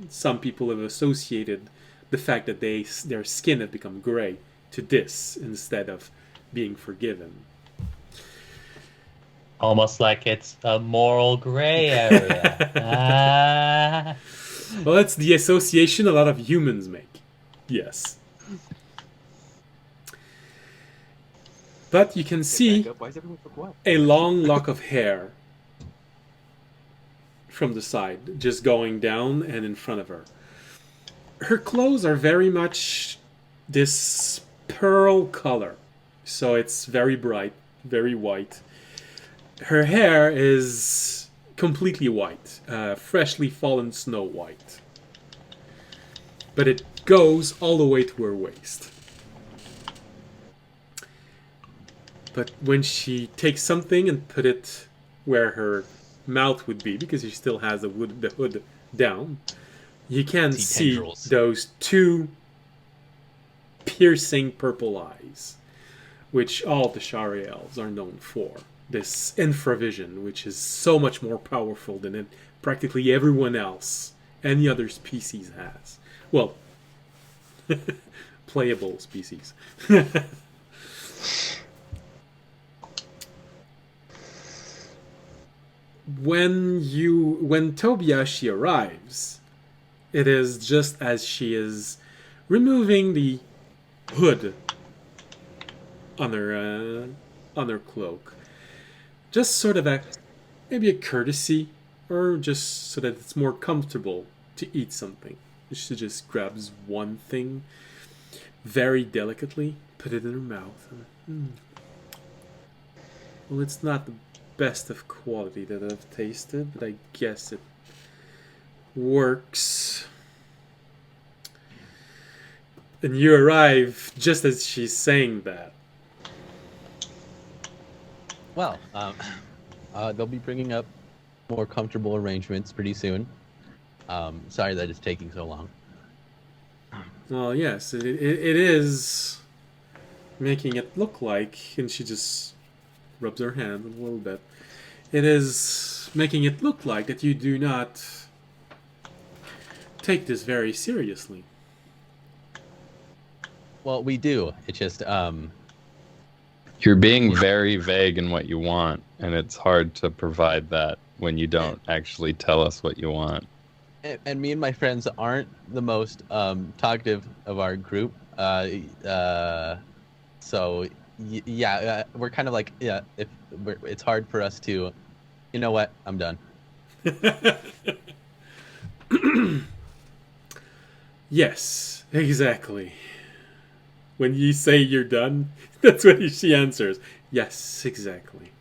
Some people have associated the fact that their skin had become gray to this instead of being forgiven. Almost like it's a moral gray area. Well, it's the association a lot of humans make. Yes. But you can see a long lock of hair from the side, just going down and in front of her. Her clothes are very much this pearl color, so it's very bright, very white. Her hair is completely white, freshly fallen snow white. But it goes all the way to her waist. But when she takes something and put it where her mouth would be, because she still has the hood down, you can see those two piercing purple eyes which all the Shari elves are known for. This infravision, which is so much more powerful than practically everyone else, any other species has. Well, playable species. When Tobiashi arrives, it is just as she is removing the hood on her cloak. Just sort of maybe a courtesy, or just so that it's more comfortable to eat something. She just grabs one thing very delicately, put it in her mouth. Well, it's not the best of quality that I've tasted, but I guess it works. And you arrive just as she's saying that. Well, they'll be bringing up more comfortable arrangements pretty soon. Sorry that it's taking so long. Well, yes, it is making it look like, and she just rubs her hand a little bit. It is making it look like that you do not take this very seriously. Well, we do. It's just, You're being very vague in what you want, and it's hard to provide that when you don't actually tell us what you want. and me and my friends aren't the most talkative of our group. So yeah, we're kind of like, yeah, it's hard for us to, you know what, I'm done. Yes, exactly. When you say you're done, that's what she answers. Yes, exactly.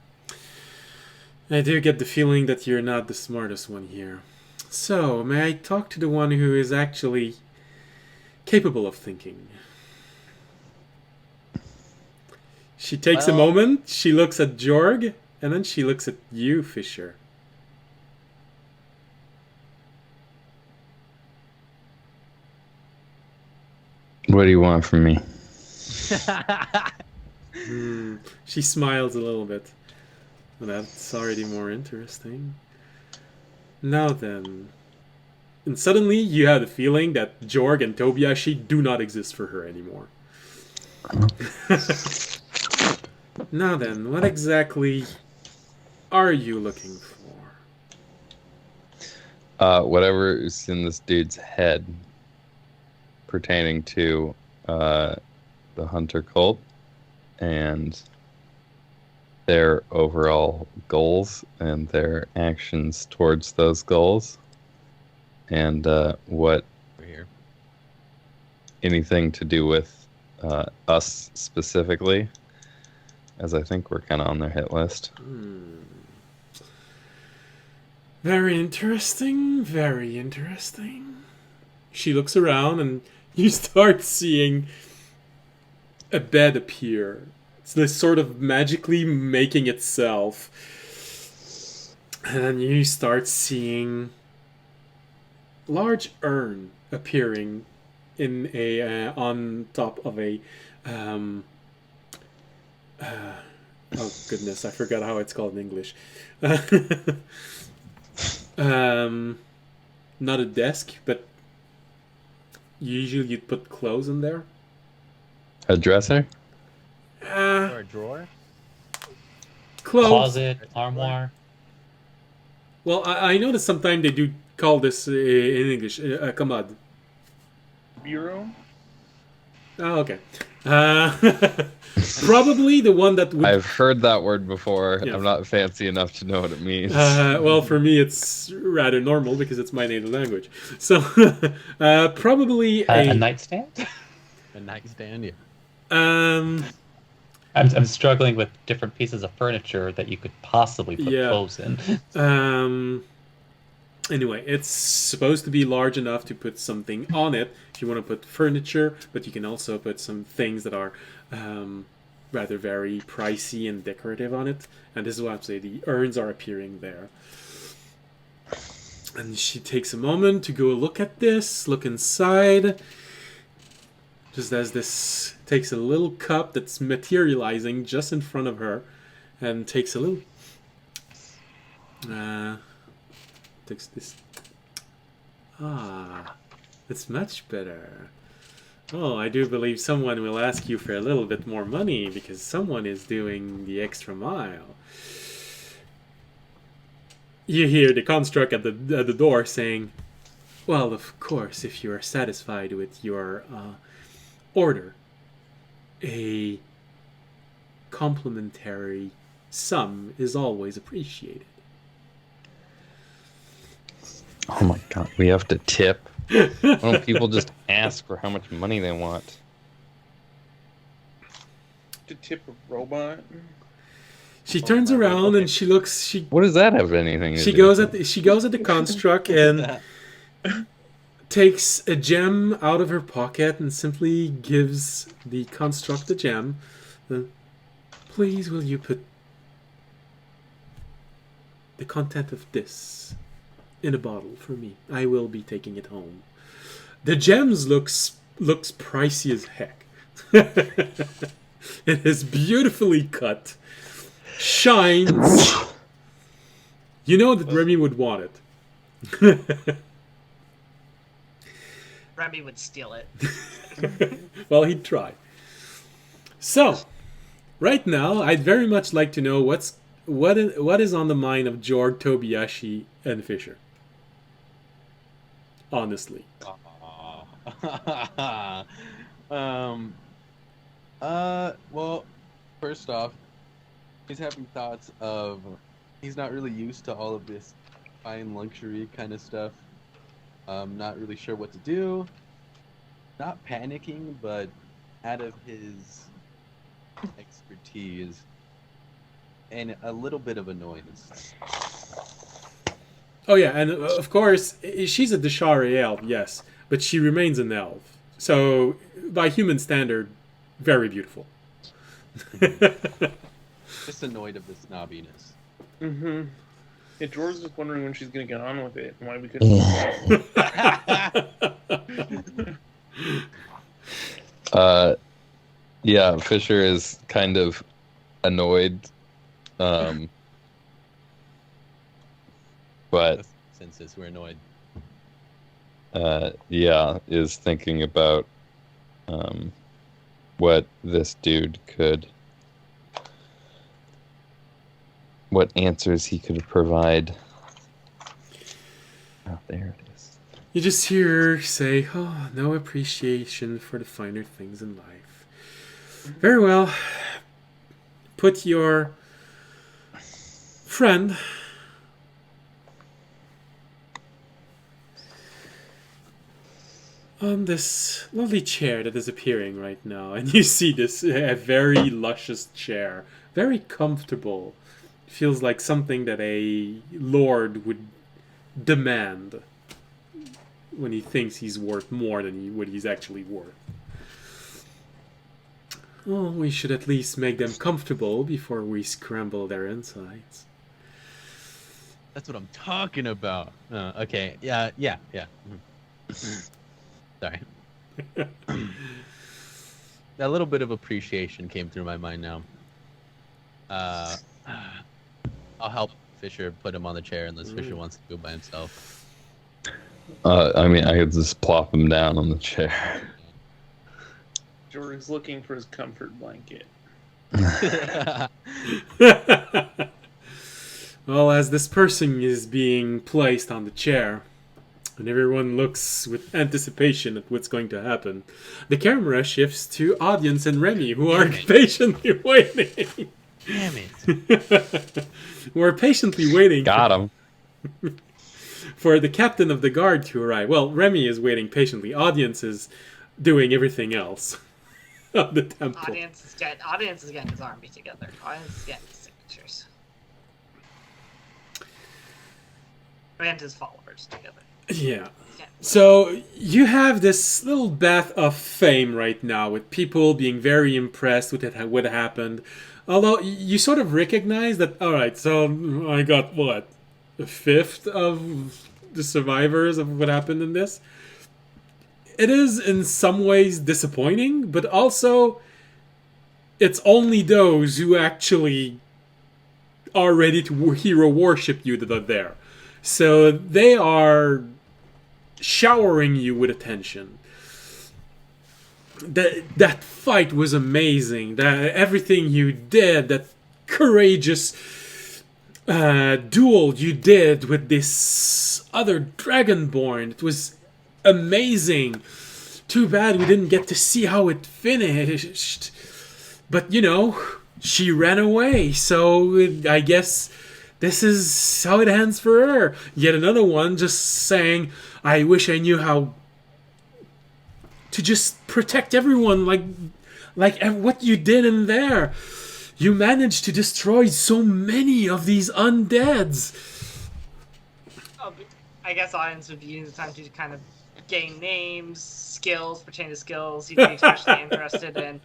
I do get the feeling that you're not the smartest one here. So, may I talk to the one who is actually capable of thinking? She takes a moment, she looks at Jorg, and then she looks at you, Fisher. What do you want from me? She smiles a little bit. Well, that's already more interesting. Now then. And suddenly you have the feeling that Jorg and Tobiashi do not exist for her anymore. Now then, what exactly are you looking for? Whatever is in this dude's head pertaining to the Hunter cult and their overall goals and their actions towards those goals, and what anything to do with us specifically, as I think we're kind of on their hit list. Very interesting, very interesting. She looks around and you start seeing a bed appear. It's this sort of magically making itself. And then you start seeing a large urn appearing in a on top of a oh goodness, I forgot how it's called in English. Not a desk, but usually you'd put clothes in there. A dresser? Or a drawer? Clothes. Closet, armoire. Well, I know that sometimes they do call this in English a commode. Bureau? Oh, okay. Probably the one that would... I've heard that word before. Yeah. I'm not fancy enough to know what it means. Well, for me, it's rather normal because it's my native language. So, probably A nightstand? A nightstand, yeah. I'm struggling with different pieces of furniture that you could possibly put clothes in. Anyway, it's supposed to be large enough to put something on it if you want to put furniture, but you can also put some things that are rather very pricey and decorative on it. And this is why I'm saying the urns are appearing there. And she takes a moment to go look at this, look inside. just as this takes a little cup that's materializing just in front of her, and takes a little. Takes this. It's much better. Oh, I do believe someone will ask you for a little bit more money because someone is doing the extra mile. You hear the construct at the door saying, well, of course, if you are satisfied with your order, a complimentary sum is always appreciated. Oh my god, we have to tip. Why don't people just ask for how much money they want? To tip a robot. She turns around and she looks. What does that have anything to She do? goes at the construct and takes a gem out of her pocket and simply gives the construct a gem. Please, will you put the content of this in a bottle for me? I will be taking it home. The gems looks pricey as heck. It is beautifully cut. Shines. You know that Remy would want it. Remy would steal it. Well, he'd try. So, right now, I'd very much like to know what is on the mind of Jorg, Tobiyashi, and Fisher. Honestly. Well, first off, he's having thoughts of he's not really used to all of this fine luxury kind of stuff. Not really sure what to do. Not panicking, but out of his expertise and a little bit of annoyance. Oh yeah, and of course, she's a Deshari elf, yes, but she remains an elf. So, by human standard, very beautiful. Just annoyed of this snobbiness. Mm-hmm. Yeah, George's just wondering when she's gonna get on with it and why we couldn't. Yeah, Fisher is kind of annoyed. But Since we're annoyed. yeah, is thinking about what this dude could, what answers he could provide. Oh, there it is. You just hear her say, oh, no appreciation for the finer things in life. Very well. Put your friend on this lovely chair that is appearing right now. And you see this a very luscious chair. Very comfortable. Feels like something that a lord would demand when he thinks he's worth more than what he's actually worth. Oh, we should at least make them comfortable before we scramble their insides. That's what I'm talking about. Okay. Yeah. Sorry. That little bit of appreciation came through my mind now. I'll help Fisher put him on the chair unless Fisher wants to go by himself. I mean, I could just plop him down on the chair. George's looking for his comfort blanket. Well, as this person is being placed on the chair, and everyone looks with anticipation at what's going to happen, the camera shifts to audience and Remy, who are patiently waiting. Damn it. We're patiently waiting. Got him. For the captain of the guard to arrive. Well, Remy is waiting patiently. Audience is doing everything else of the temple. Audience is getting his army together. Audience is getting his signatures. And his followers together. Yeah. So you have this little bath of fame right now with people being very impressed with what happened. Although you sort of recognize that, alright, so I got what? A fifth of the survivors of what happened in this? it is in some ways disappointing, but also it's only those who actually are ready to hero worship you that are there. So they are showering you with attention. That fight was amazing. That everything you did, that courageous duel you did with this other Dragonborn, it was amazing. Too bad we didn't get to see how it finished. But you know, she ran away, so I guess this is how it ends for her. Yet another one just saying, I wish I knew how to just protect everyone like what you did in there. You managed to destroy so many of these undeads. I guess audience would use the time to kind of gain names, skills, pertaining to skills you'd be especially interested in.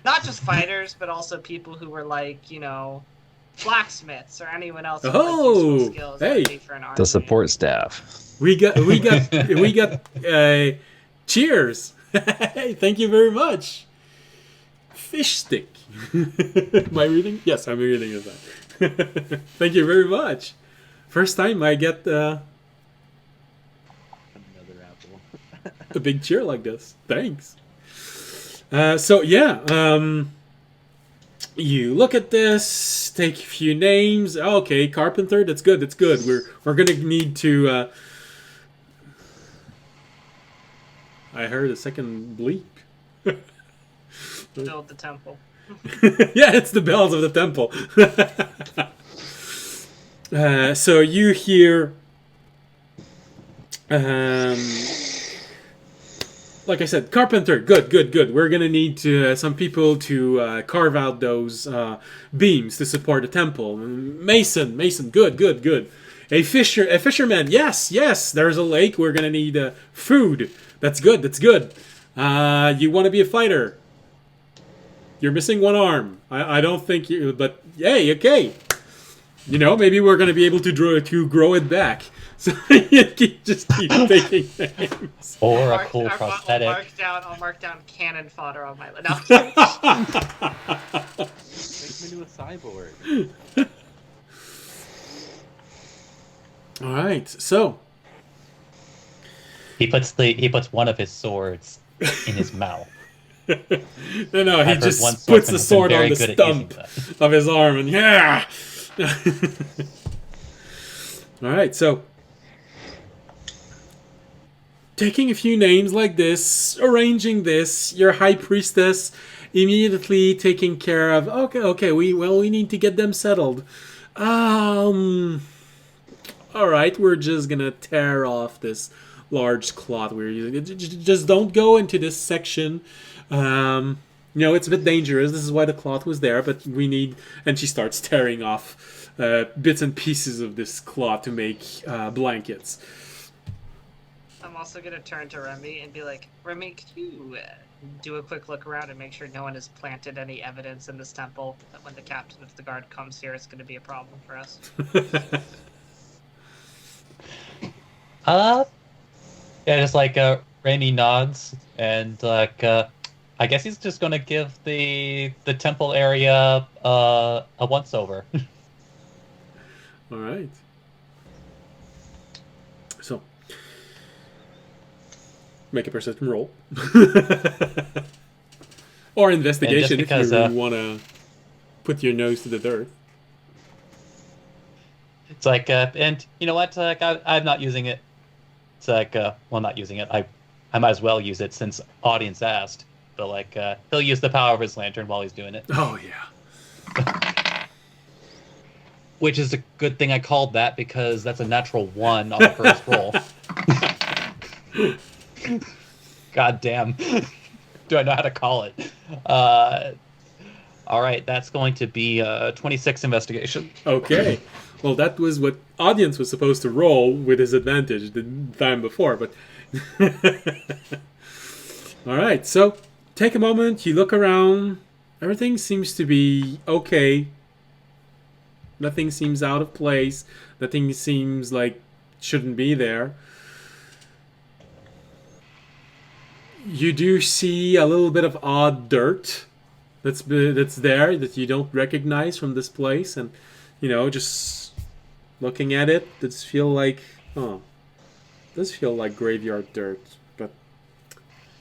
Not just fighters, but also people who were like, you know, blacksmiths or anyone else with like, useful skills that would be for an army. The support staff. We got cheers. Thank you very much. Fish stick. Am I reading? Yes, I'm reading that. Thank you very much. First time I get Another apple. a big cheer like this. Thanks. So yeah, you look at this, take a few names. Okay, carpenter. That's good. That's good. We're gonna need to. I heard a second bleep. Build the temple. Yeah, it's the bells of the temple. So you hear, like I said, carpenter. Good. We're gonna need to some people to carve out those beams to support the temple. Mason. Good. A fisherman. Yes. There's a lake. We're gonna need food. That's good. You want to be a fighter. You're missing one arm. I don't think you... But, hey, okay. You know, maybe we're going to be able to grow it back. So you just keep taking names. Or a cool prosthetic. I'll mark down cannon fodder on my list. Make me do a cyborg. All right, so... He puts one of his swords in his mouth. No, he just puts the sword on the stump of his arm and yeah! Alright, so... Taking a few names like this, arranging this, your high priestess immediately taking care of, okay, we need to get them settled. Alright, we're just gonna tear off this large cloth we're using. Just don't go into this section. You know, it's a bit dangerous. This is why the cloth was there, but we need... And she starts tearing off bits and pieces of this cloth to make blankets. I'm also going to turn to Remy and be like, Remy, could you do a quick look around and make sure no one has planted any evidence in this temple that when the captain of the guard comes here, it's going to be a problem for us? Yeah, just like Rainy nods, and like I guess he's just gonna give the temple area a once over. All right. So, make a perception roll, or investigation because, if you want to put your nose to the dirt. It's like, and you know what? I'm not using it. It's like, not using it. I might as well use it since audience asked. But like, he'll use the power of his lantern while he's doing it. Oh yeah. Which is a good thing I called that because that's a natural 1 on the first roll. God damn. Do I know how to call it? All right, that's going to be 26 investigation. Okay. Well, that was what audience was supposed to roll with his advantage the time before, but... Alright, so take a moment, you look around. Everything seems to be okay. Nothing seems out of place. Nothing seems like shouldn't be there. You do see a little bit of odd dirt that's there that you don't recognize from this place, and just looking at it, does feel like graveyard dirt, but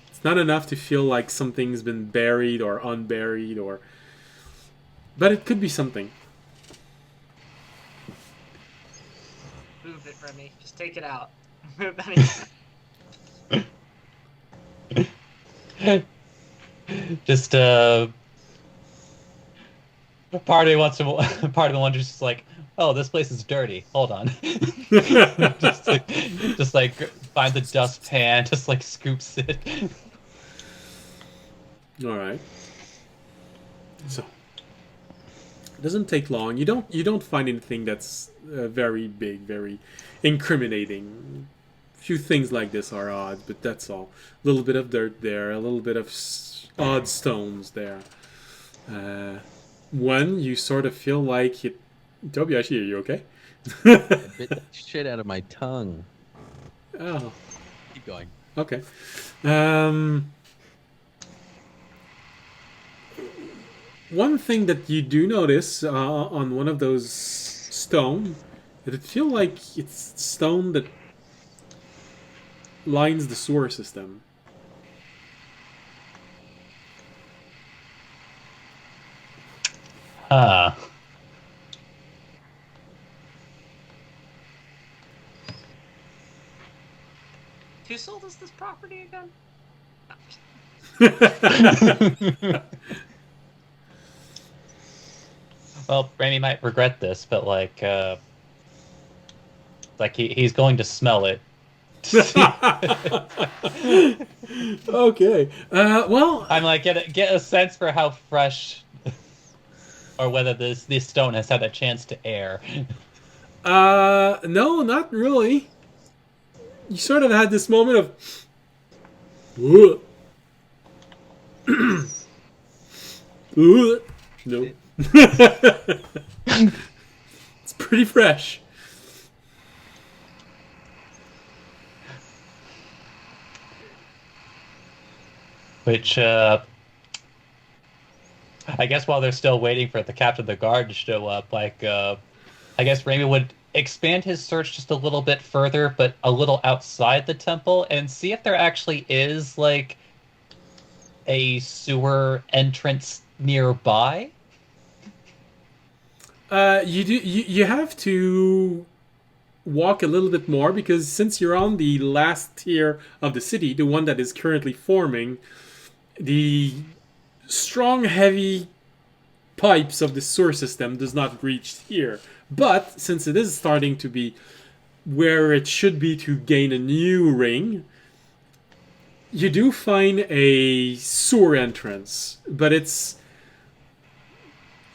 it's not enough to feel like something's been buried or unburied, but it could be something. Move it, Remy. Just take it out. Move anything. Just part of me wants to. Part of me wonders, just like, oh, this place is dirty. Hold on. just like find the dustpan, just like scoops it. All right. So it doesn't take long. You don't find anything that's very big, very incriminating. Few things like this are odd, but that's all. A little bit of dirt there, a little bit of odd stones there. When you sort of feel like it... Tobiashi, are you okay? I bit the shit out of my tongue. Oh. Keep going. Okay. One thing that you do notice on one of those stone, that it feels like it's stone that lines the sewer system. Who sold us this property again? Well, Remy might regret this, but he's going to smell it. Okay. Well, I'm like get a sense for how fresh, or whether this stone has had a chance to air. No, not really. You sort of had this moment of... No. It's pretty fresh. Which, I guess while they're still waiting for the captain of the guard to show up, I guess Raimi would expand his search just a little bit further, but a little outside the temple, and see if there actually is, a sewer entrance nearby. You have to walk a little bit more, because since you're on the last tier of the city, the one that is currently forming, the strong, heavy pipes of the sewer system does not reach here. But since it is starting to be where it should be to gain a new ring, you do find a sewer entrance, but it's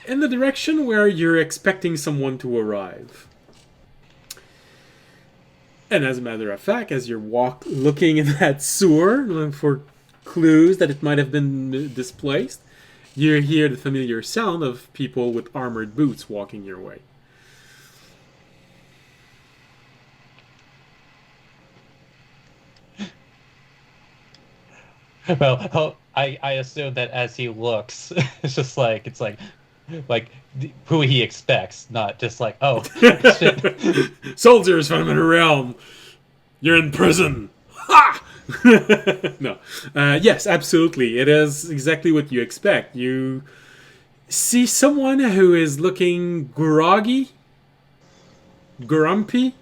in the direction where you're expecting someone to arrive. And as a matter of fact, as you're looking in that sewer, looking for clues that it might have been displaced, you hear the familiar sound of people with armored boots walking your way. Well, I assume that as he looks, it's like who he expects, not just like, oh, shit. Soldiers from the realm, you're in prison. Ha! No. Yes, absolutely. It is exactly what you expect. You see someone who is looking groggy, grumpy,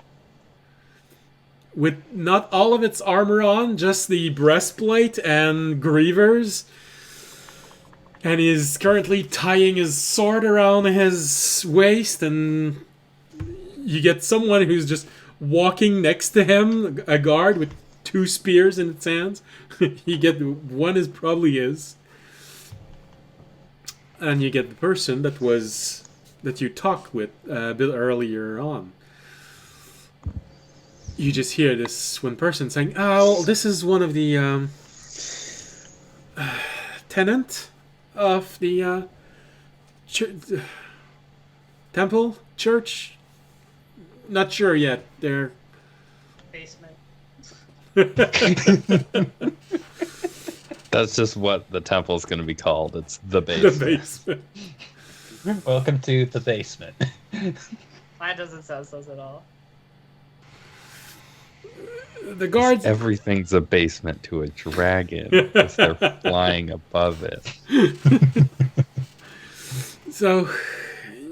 with not all of its armor on, just the breastplate and greavers. And he's currently tying his sword around his waist, and you get someone who's just walking next to him, a guard with 2 spears in its hands. You get one is probably his. And you get the person that you talked with a bit earlier on. You just hear this one person saying, "Oh, this is one of the tenant of the temple church. Not sure yet. They're Basement. That's just what the temple's going to be called. It's the The basement. basement. Welcome to the basement. That doesn't sound so at all. The guards. Everything's a basement to a dragon because they're flying above it. So,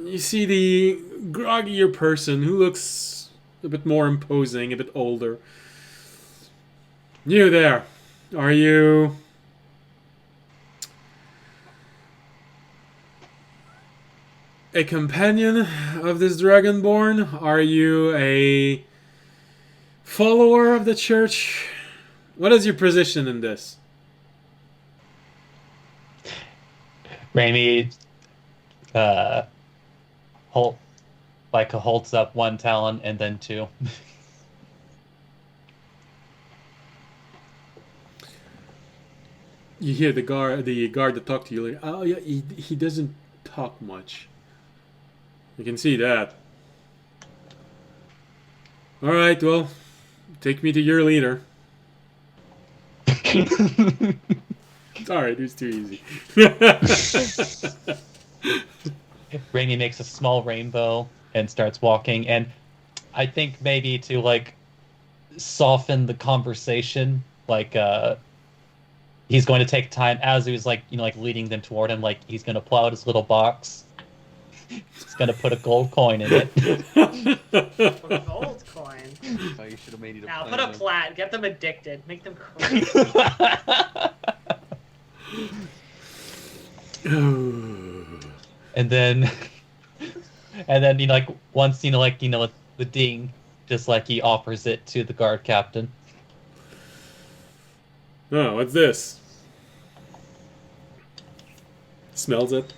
you see the groggier person who looks a bit more imposing, a bit older. You there. Are you... a companion of this Dragonborn? Are you a follower of the church? What is your position in this? Raimi holds up one talon and then two. You hear the guard that talked to you like, oh yeah, he doesn't talk much. You can see that. Alright, well, take me to your leader. Sorry, it was too easy. Raimi makes a small rainbow and starts walking, and I think maybe to like soften the conversation, like he's going to take time as he's like, you know, like leading them toward him, like he's going to pull out his little box. He's going to put a gold coin in it. A gold coin. Oh, you should have made it a Now plain put a one. plat. Get them addicted. Make them crazy. and then you know, like once you know, like you know, the ding, just like he offers it to the guard captain. Oh, what's this? Smells it.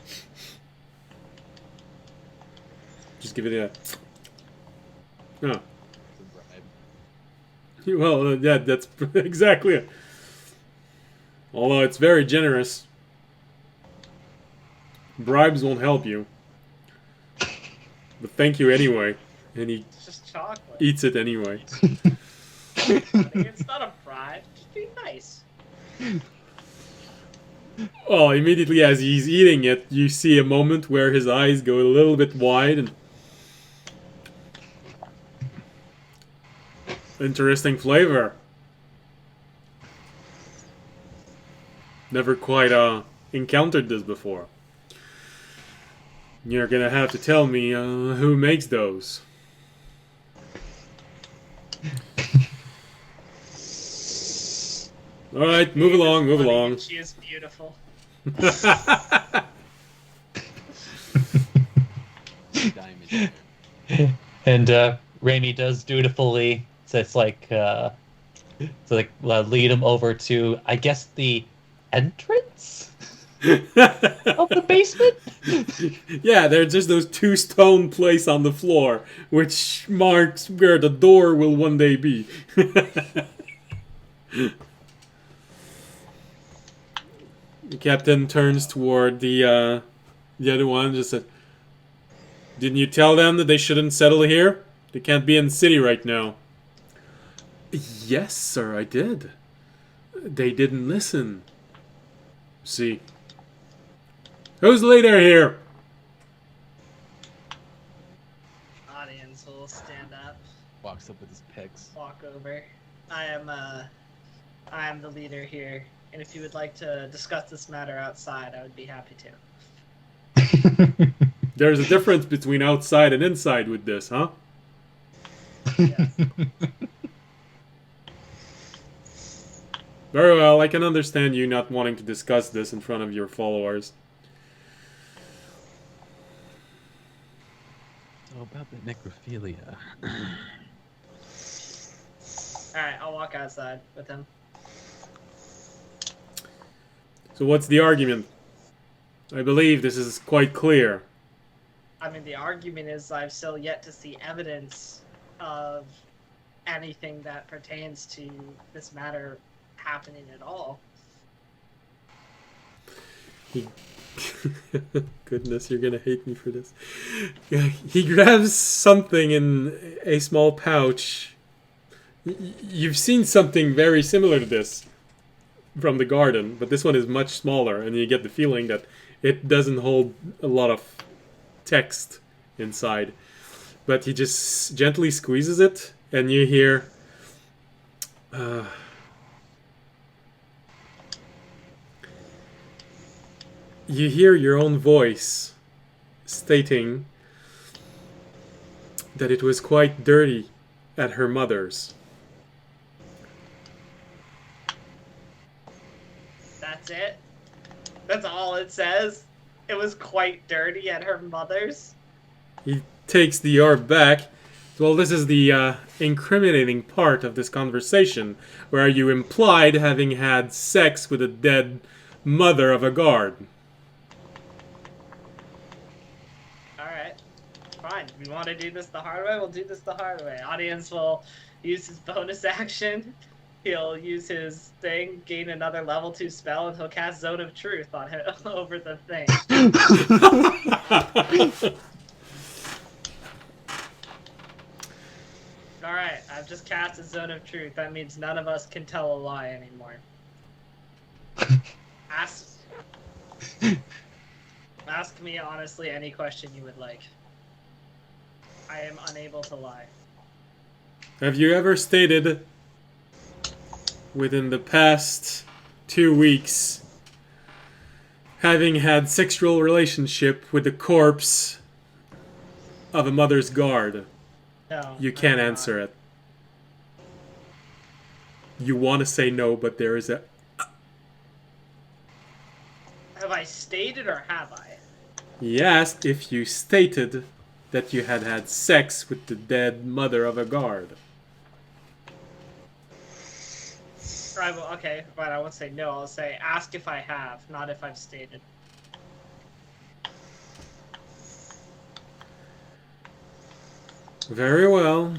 Just give it a... Oh. Well, yeah, that's exactly it. Although it's very generous. Bribes won't help you. But thank you anyway. And he It's just chocolate. eats it anyway. It's not a bribe. Just be nice. Well, immediately as he's eating it, you see a moment where his eyes go a little bit wide and... Interesting flavor. Never quite encountered this before. You're gonna have to tell me who makes those. Alright, move along, move along. She is beautiful. Diamond. And Raimi does dutifully. So it's like lead him over to, I guess, the entrance of the basement. Yeah, there's just those two stone plates on the floor, which marks where the door will one day be. The captain turns toward the other one and just said, "Didn't you tell them that they shouldn't settle here? They can't be in the city right now." "Yes, sir, I did. They didn't listen." "See. Who's the leader here?" Audience will stand up, Walks up with his pecs. walk over. I am the leader here, and if you would like to discuss this matter outside, I would be happy to. There's a difference between outside and inside with this, huh? Yes. Very well, I can understand you not wanting to discuss this in front of your followers. Oh, about the necrophilia. Alright, I'll walk outside with him. So what's the argument? I believe this is quite clear. I mean, the argument is I've still yet to see evidence of anything that pertains to this matter happening at all. Goodness, you're gonna hate me for this. He grabs something in a small pouch. You've seen something very similar to this from the garden, but this one is much smaller, and you get the feeling that it doesn't hold a lot of text inside. But he just gently squeezes it, and you hear... you hear your own voice stating that it was quite dirty at her mother's. That's it? That's all it says? It was quite dirty at her mother's? He takes the orb back. Well, this is the incriminating part of this conversation, where you implied having had sex with a dead mother of a guard. Alright. Fine. We want to do this the hard way? We'll do this the hard way. Audience will use his bonus action. He'll use his thing, gain another level 2 spell, and he'll cast Zone of Truth on him over the thing. Alright, I've just cast a Zone of Truth. That means none of us can tell a lie anymore. Ask me honestly any question you would like. I am unable to lie. Have you ever stated within the past 2 weeks having had sexual relationship with the corpse of a mother's guard? No. You can't answer it. You want to say no, but there is a... Have I stated or have I? He asked if you stated that you had had sex with the dead mother of a guard. Right, well, okay, but I won't say no. I'll say ask if I have, not if I've stated. Very well.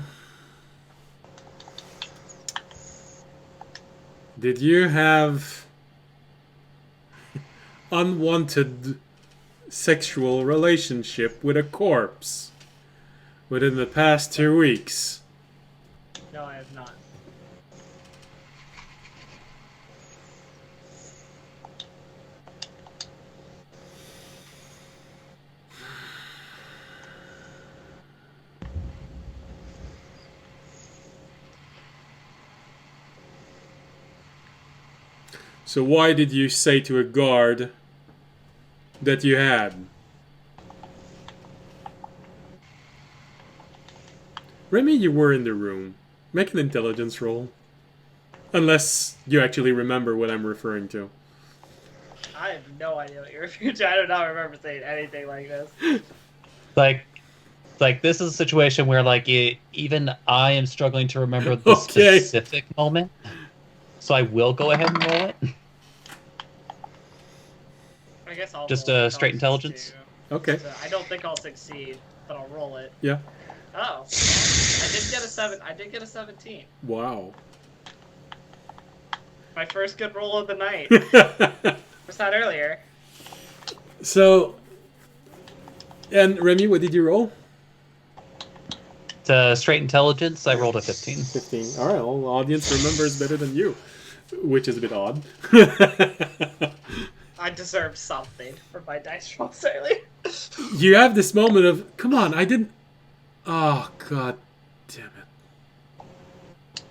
Did you have unwanted sexual relationship with a corpse within the past 2 weeks? No, I have not. So why did you say to a guard that you had? Remy, you were in the room. Make an intelligence roll. Unless you actually remember what I'm referring to. I have no idea what you're referring to. I do not remember saying anything like this. Like this is a situation where even I am struggling to remember the Okay. specific moment. So I will go ahead and roll it. I guess I'll Just roll it. straight I'll intelligence? do. Okay. So I don't think I'll succeed, but I'll roll it. Yeah. Oh, I did get a 7. I did get a 17. Wow. My first good roll of the night. Was that earlier? So, and Remy, what did you roll? To straight intelligence, I rolled a 15. 15. Alright, well, the audience remembers better than you. Which is a bit odd. I deserve something for my dice rolls earlier. You have this moment of, come on, I didn't... Oh, god damn it.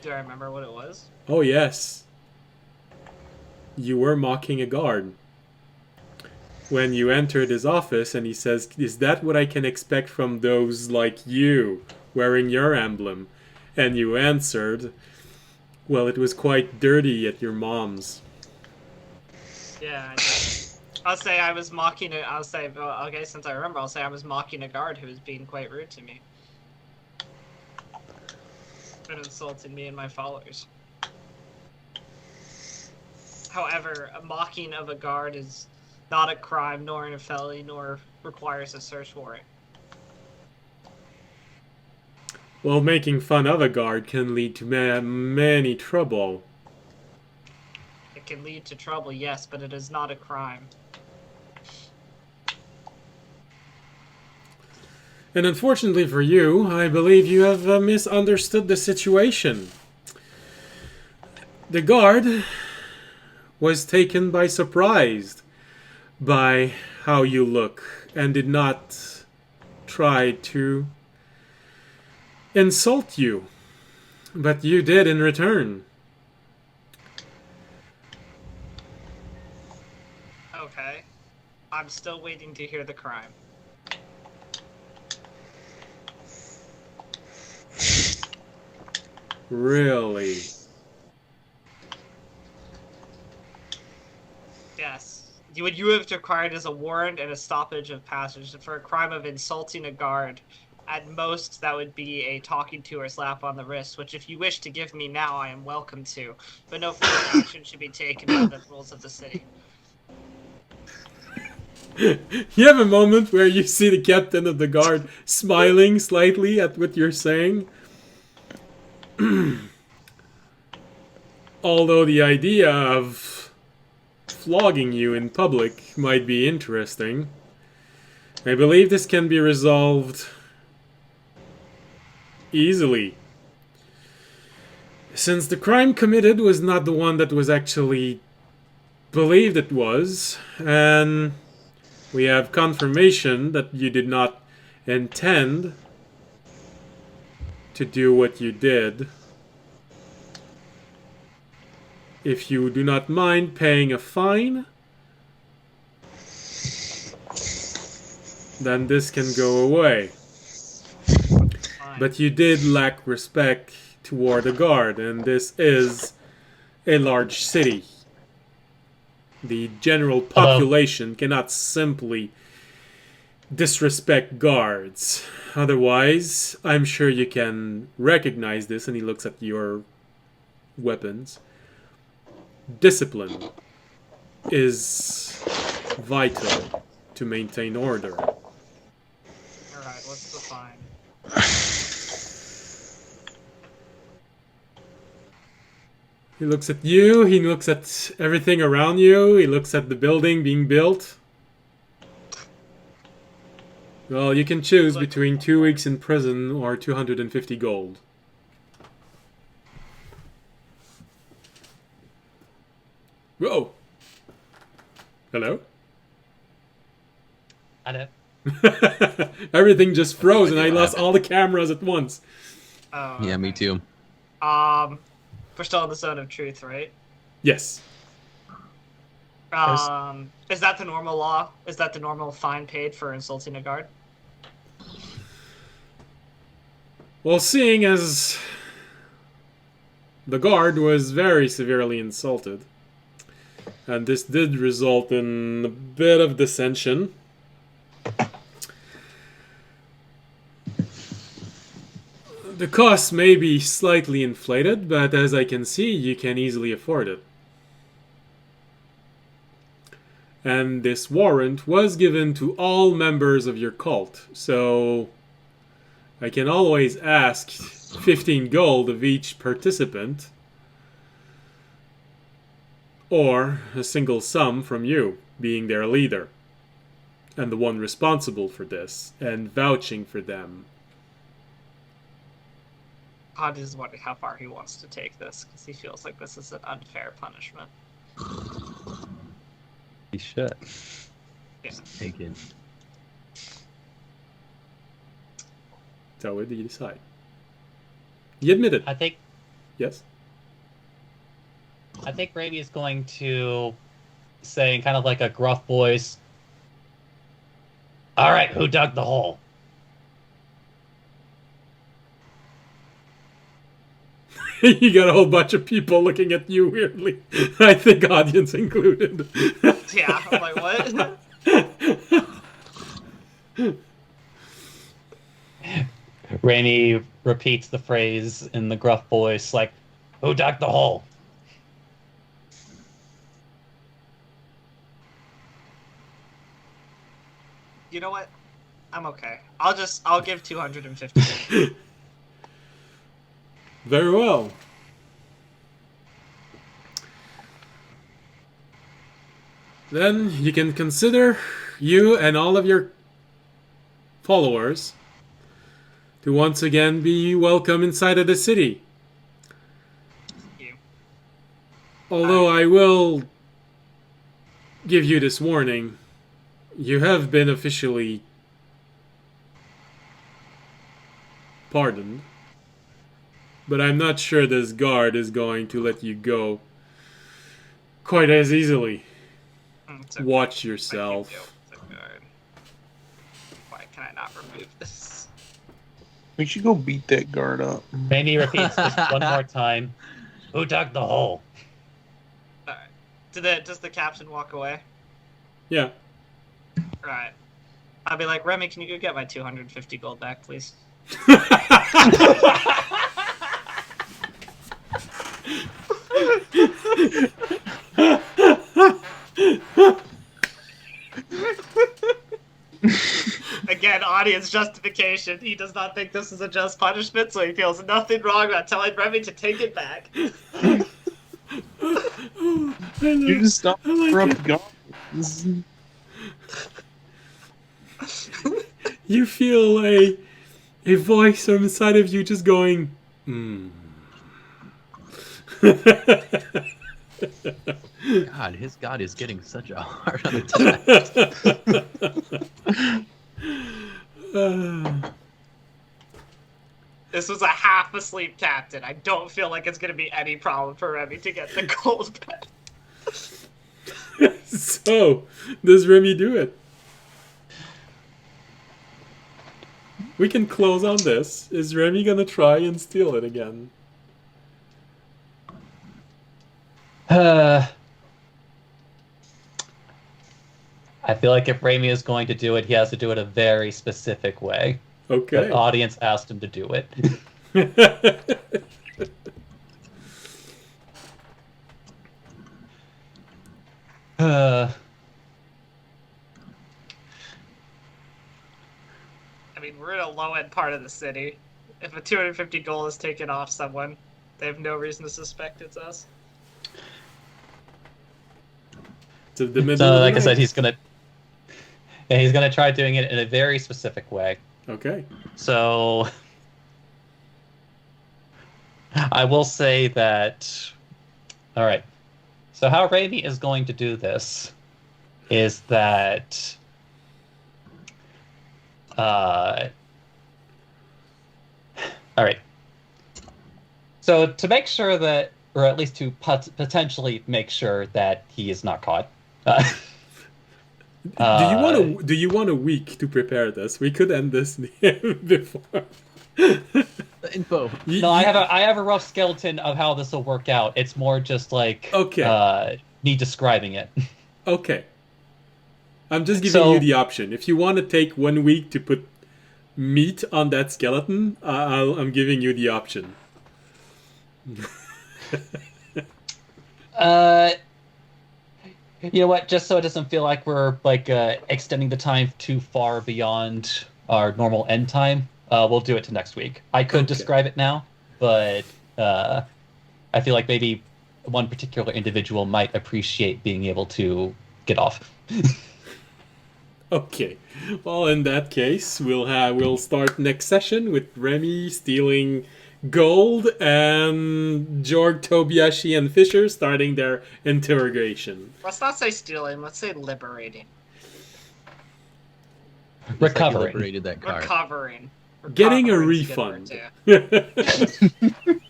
Do I remember what it was? Oh, yes. You were mocking a guard. When you entered his office and he says, is that what I can expect from those like you, wearing your emblem? And you answered, well, it was quite dirty at your mom's. Yeah, I did. I'll say I was mocking it. I'll say, well, okay, since I remember, I'll say I was mocking a guard who was being quite rude to me. And insulting me and my followers. However, a mocking of a guard is not a crime, nor a felony, nor requires a search warrant. Well, making fun of a guard can lead to many trouble. It can lead to trouble, yes, but it is not a crime. And unfortunately for you, I believe you have misunderstood the situation. The guard was taken by surprise by how you look and did not try to insult you, but you did in return. Okay. I'm still waiting to hear the crime. Really? Yes. What you have required is a warrant and a stoppage of passage for a crime of insulting a guard. At most, that would be a talking to or slap on the wrist, which if you wish to give me now, I am welcome to. But no further action should be taken by the rules of the city. You have a moment where you see the captain of the guard smiling slightly at what you're saying. Although the idea of flogging you in public might be interesting, I believe this can be resolved easily. Since the crime committed was not the one that was actually believed it was, and we have confirmation that you did not intend to do what you did. If you do not mind paying a fine, then this can go away. Fine. But you did lack respect toward the guard, and this is a large city. The general population cannot simply disrespect guards. Otherwise, I'm sure you can recognize this, and he looks at your weapons. Discipline is vital to maintain order. Alright, what's the fine? He looks at you, he looks at everything around you, he looks at the building being built. Well, you can choose between 2 weeks in prison or 250 gold. Whoa! Hello? I know. Everything just froze and I lost all the cameras at once. Oh, Yeah, me okay. too. We're still in the zone of truth, right? Yes. Is that the normal law? Is that the normal fine paid for insulting a guard? Well, seeing as the guard was very severely insulted, and this did result in a bit of dissension, the cost may be slightly inflated, but as I can see, you can easily afford it. And this warrant was given to all members of your cult, so I can always ask 15 gold of each participant, or a single sum from you, being their leader, and the one responsible for this, and vouching for them. Todd is wondering how far he wants to take this, because he feels like this is an unfair punishment. He should. Yeah. Take it. So what do you decide? You admit it. I think Yes? Raimi is going to say in kind of like a gruff voice, "All right, who dug the hole?" You got a whole bunch of people looking at you weirdly. I think audience included. Yeah, I'm like, what? Raimi repeats the phrase in the gruff voice, like, "Who dug the hole?" You know what? I'm okay. I'll give 250. Very well. Then you can consider you and all of your followers to once again be welcome inside of the city. You. Although I will give you this warning, you have been officially pardoned, but I'm not sure this guard is going to let you go quite as easily. It's okay. Watch I yourself. can deal with the guard. Why can I not remove this? We should go beat that guard up. Rainy repeats just one more time. Who dug the hole? Alright. Does the captain walk away? Yeah. Right. I'll be like, Remy, can you go get my 250 gold back, please? Again, audience justification. He does not think this is a just punishment, so he feels nothing wrong about telling Remy to take it back. You just stop corrupt guard. You feel a voice from inside of you just going, God, his god is getting such a hard on the test. This was a half asleep captain. I don't feel like it's going to be any problem for Remy to get the gold back. So, does Remy do it? We can close on this. Is Remy gonna try and steal it again? I feel like if Raimi is going to do it, he has to do it a very specific way. Okay. The audience asked him to do it. I mean, we're in a low-end part of the city. If a 250 gold is taken off someone, they have no reason to suspect it's us. To the middle So, of the like I night. said, he's gonna try doing it in a very specific way. Okay. So, I will say that. All right. So how Raimi is going to do this is that. All right. So to make sure that, or at least to potentially make sure that he is not caught. Do you want a week to prepare this? We could end this before. The info. No, I have a rough skeleton of how this will work out. It's more just like me describing it. Okay. I'm just giving you the option. If you want to take 1 week to put meat on that skeleton, I'm giving you the option. You know what? Just so it doesn't feel like we're like extending the time too far beyond our normal end time, we'll do it to next week. I could describe it now, but I feel like maybe one particular individual might appreciate being able to get off. Okay. Well, in that case, we'll start next session with Remy stealing gold and Jorg, Tobiashi, and Fisher starting their interrogation. Let's not say stealing, let's say liberating. Recovering. Liberated that card. Recovering. Getting a Recovering's a refund. good word, too.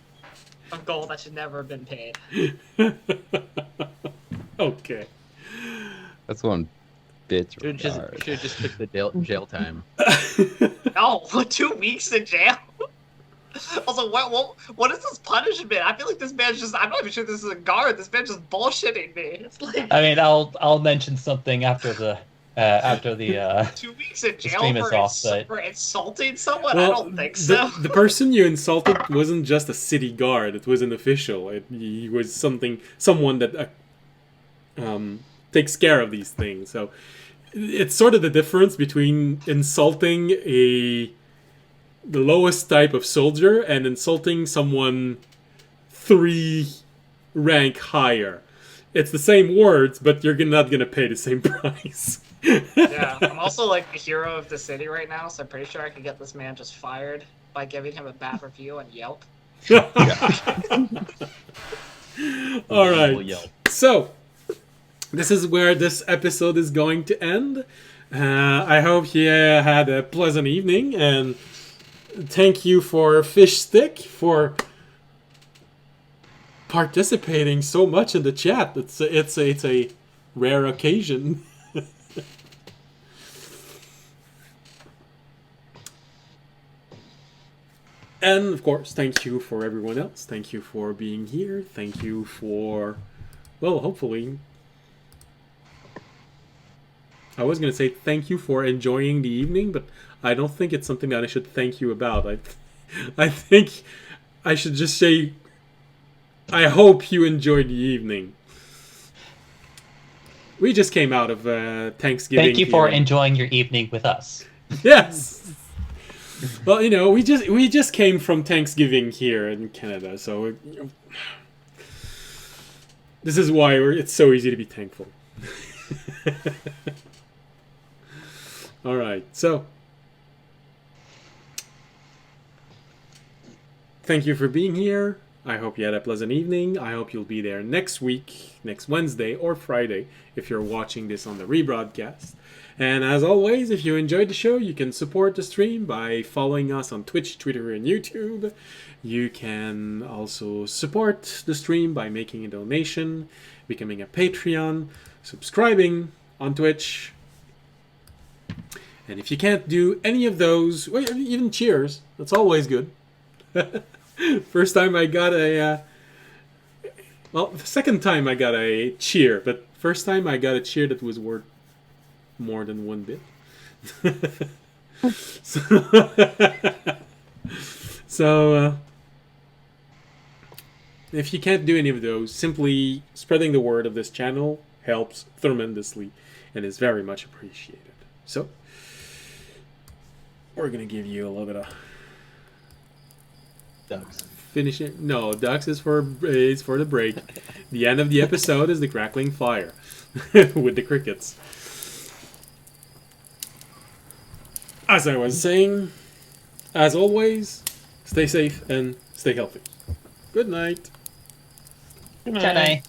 A gold that should never have been paid. Okay. That's one bitch. Should just took the jail time. No, 2 weeks in jail? Also, what is this punishment? I feel like this man's just, I'm not even sure this is a guard. This man's just bullshitting me. It's like, I mean, I'll mention something after the 2 weeks in jail stream is for, off, but- for insulting someone? I don't think so. The person you insulted wasn't just a city guard. It was an official. He was someone that takes care of these things. So it's sort of the difference between insulting the lowest type of soldier and insulting someone 3 rank higher. It's the same words, but you're not gonna pay the same price. Yeah, I'm also like the hero of the city right now, so I'm pretty sure I could get this man just fired by giving him a bad review on Yelp. All We'll right. yell. So, this is where this episode is going to end. I hope you had a pleasant evening, and thank you for Fish Stick for participating so much in the chat. It's a rare occasion. And of course, thank you for everyone else. Thank you for being here. Thank you for, well, hopefully. I was going to say thank you for enjoying the evening, but I don't think it's something that I should thank you about. I think I should just say I hope you enjoyed the evening. We just came out of Thanksgiving. Thank you for here. enjoying your evening with us. Yes. Well, you know, we just came from Thanksgiving here in Canada, so you know, this is why it's so easy to be thankful. All right, so thank you for being here. I hope you had a pleasant evening. I hope you'll be there next week, next Wednesday or Friday, if you're watching this on the rebroadcast. And as always, if you enjoyed the show, you can support the stream by following us on Twitch, Twitter, and YouTube. You can also support the stream by making a donation, becoming a Patreon, subscribing on Twitch. And if you can't do any of those, well, even cheers, that's always good. First time I got a... well, the second time I got a cheer, but first time I got a cheer that was worth more than one bit. So if you can't do any of those, simply spreading the word of this channel helps tremendously and is very much appreciated. So we're gonna give you a little bit of Ducks. finishing. No, ducks is for the break. The end of the episode is the crackling fire with the crickets. As I was saying, as always, stay safe and stay healthy. Good night. Good Good night.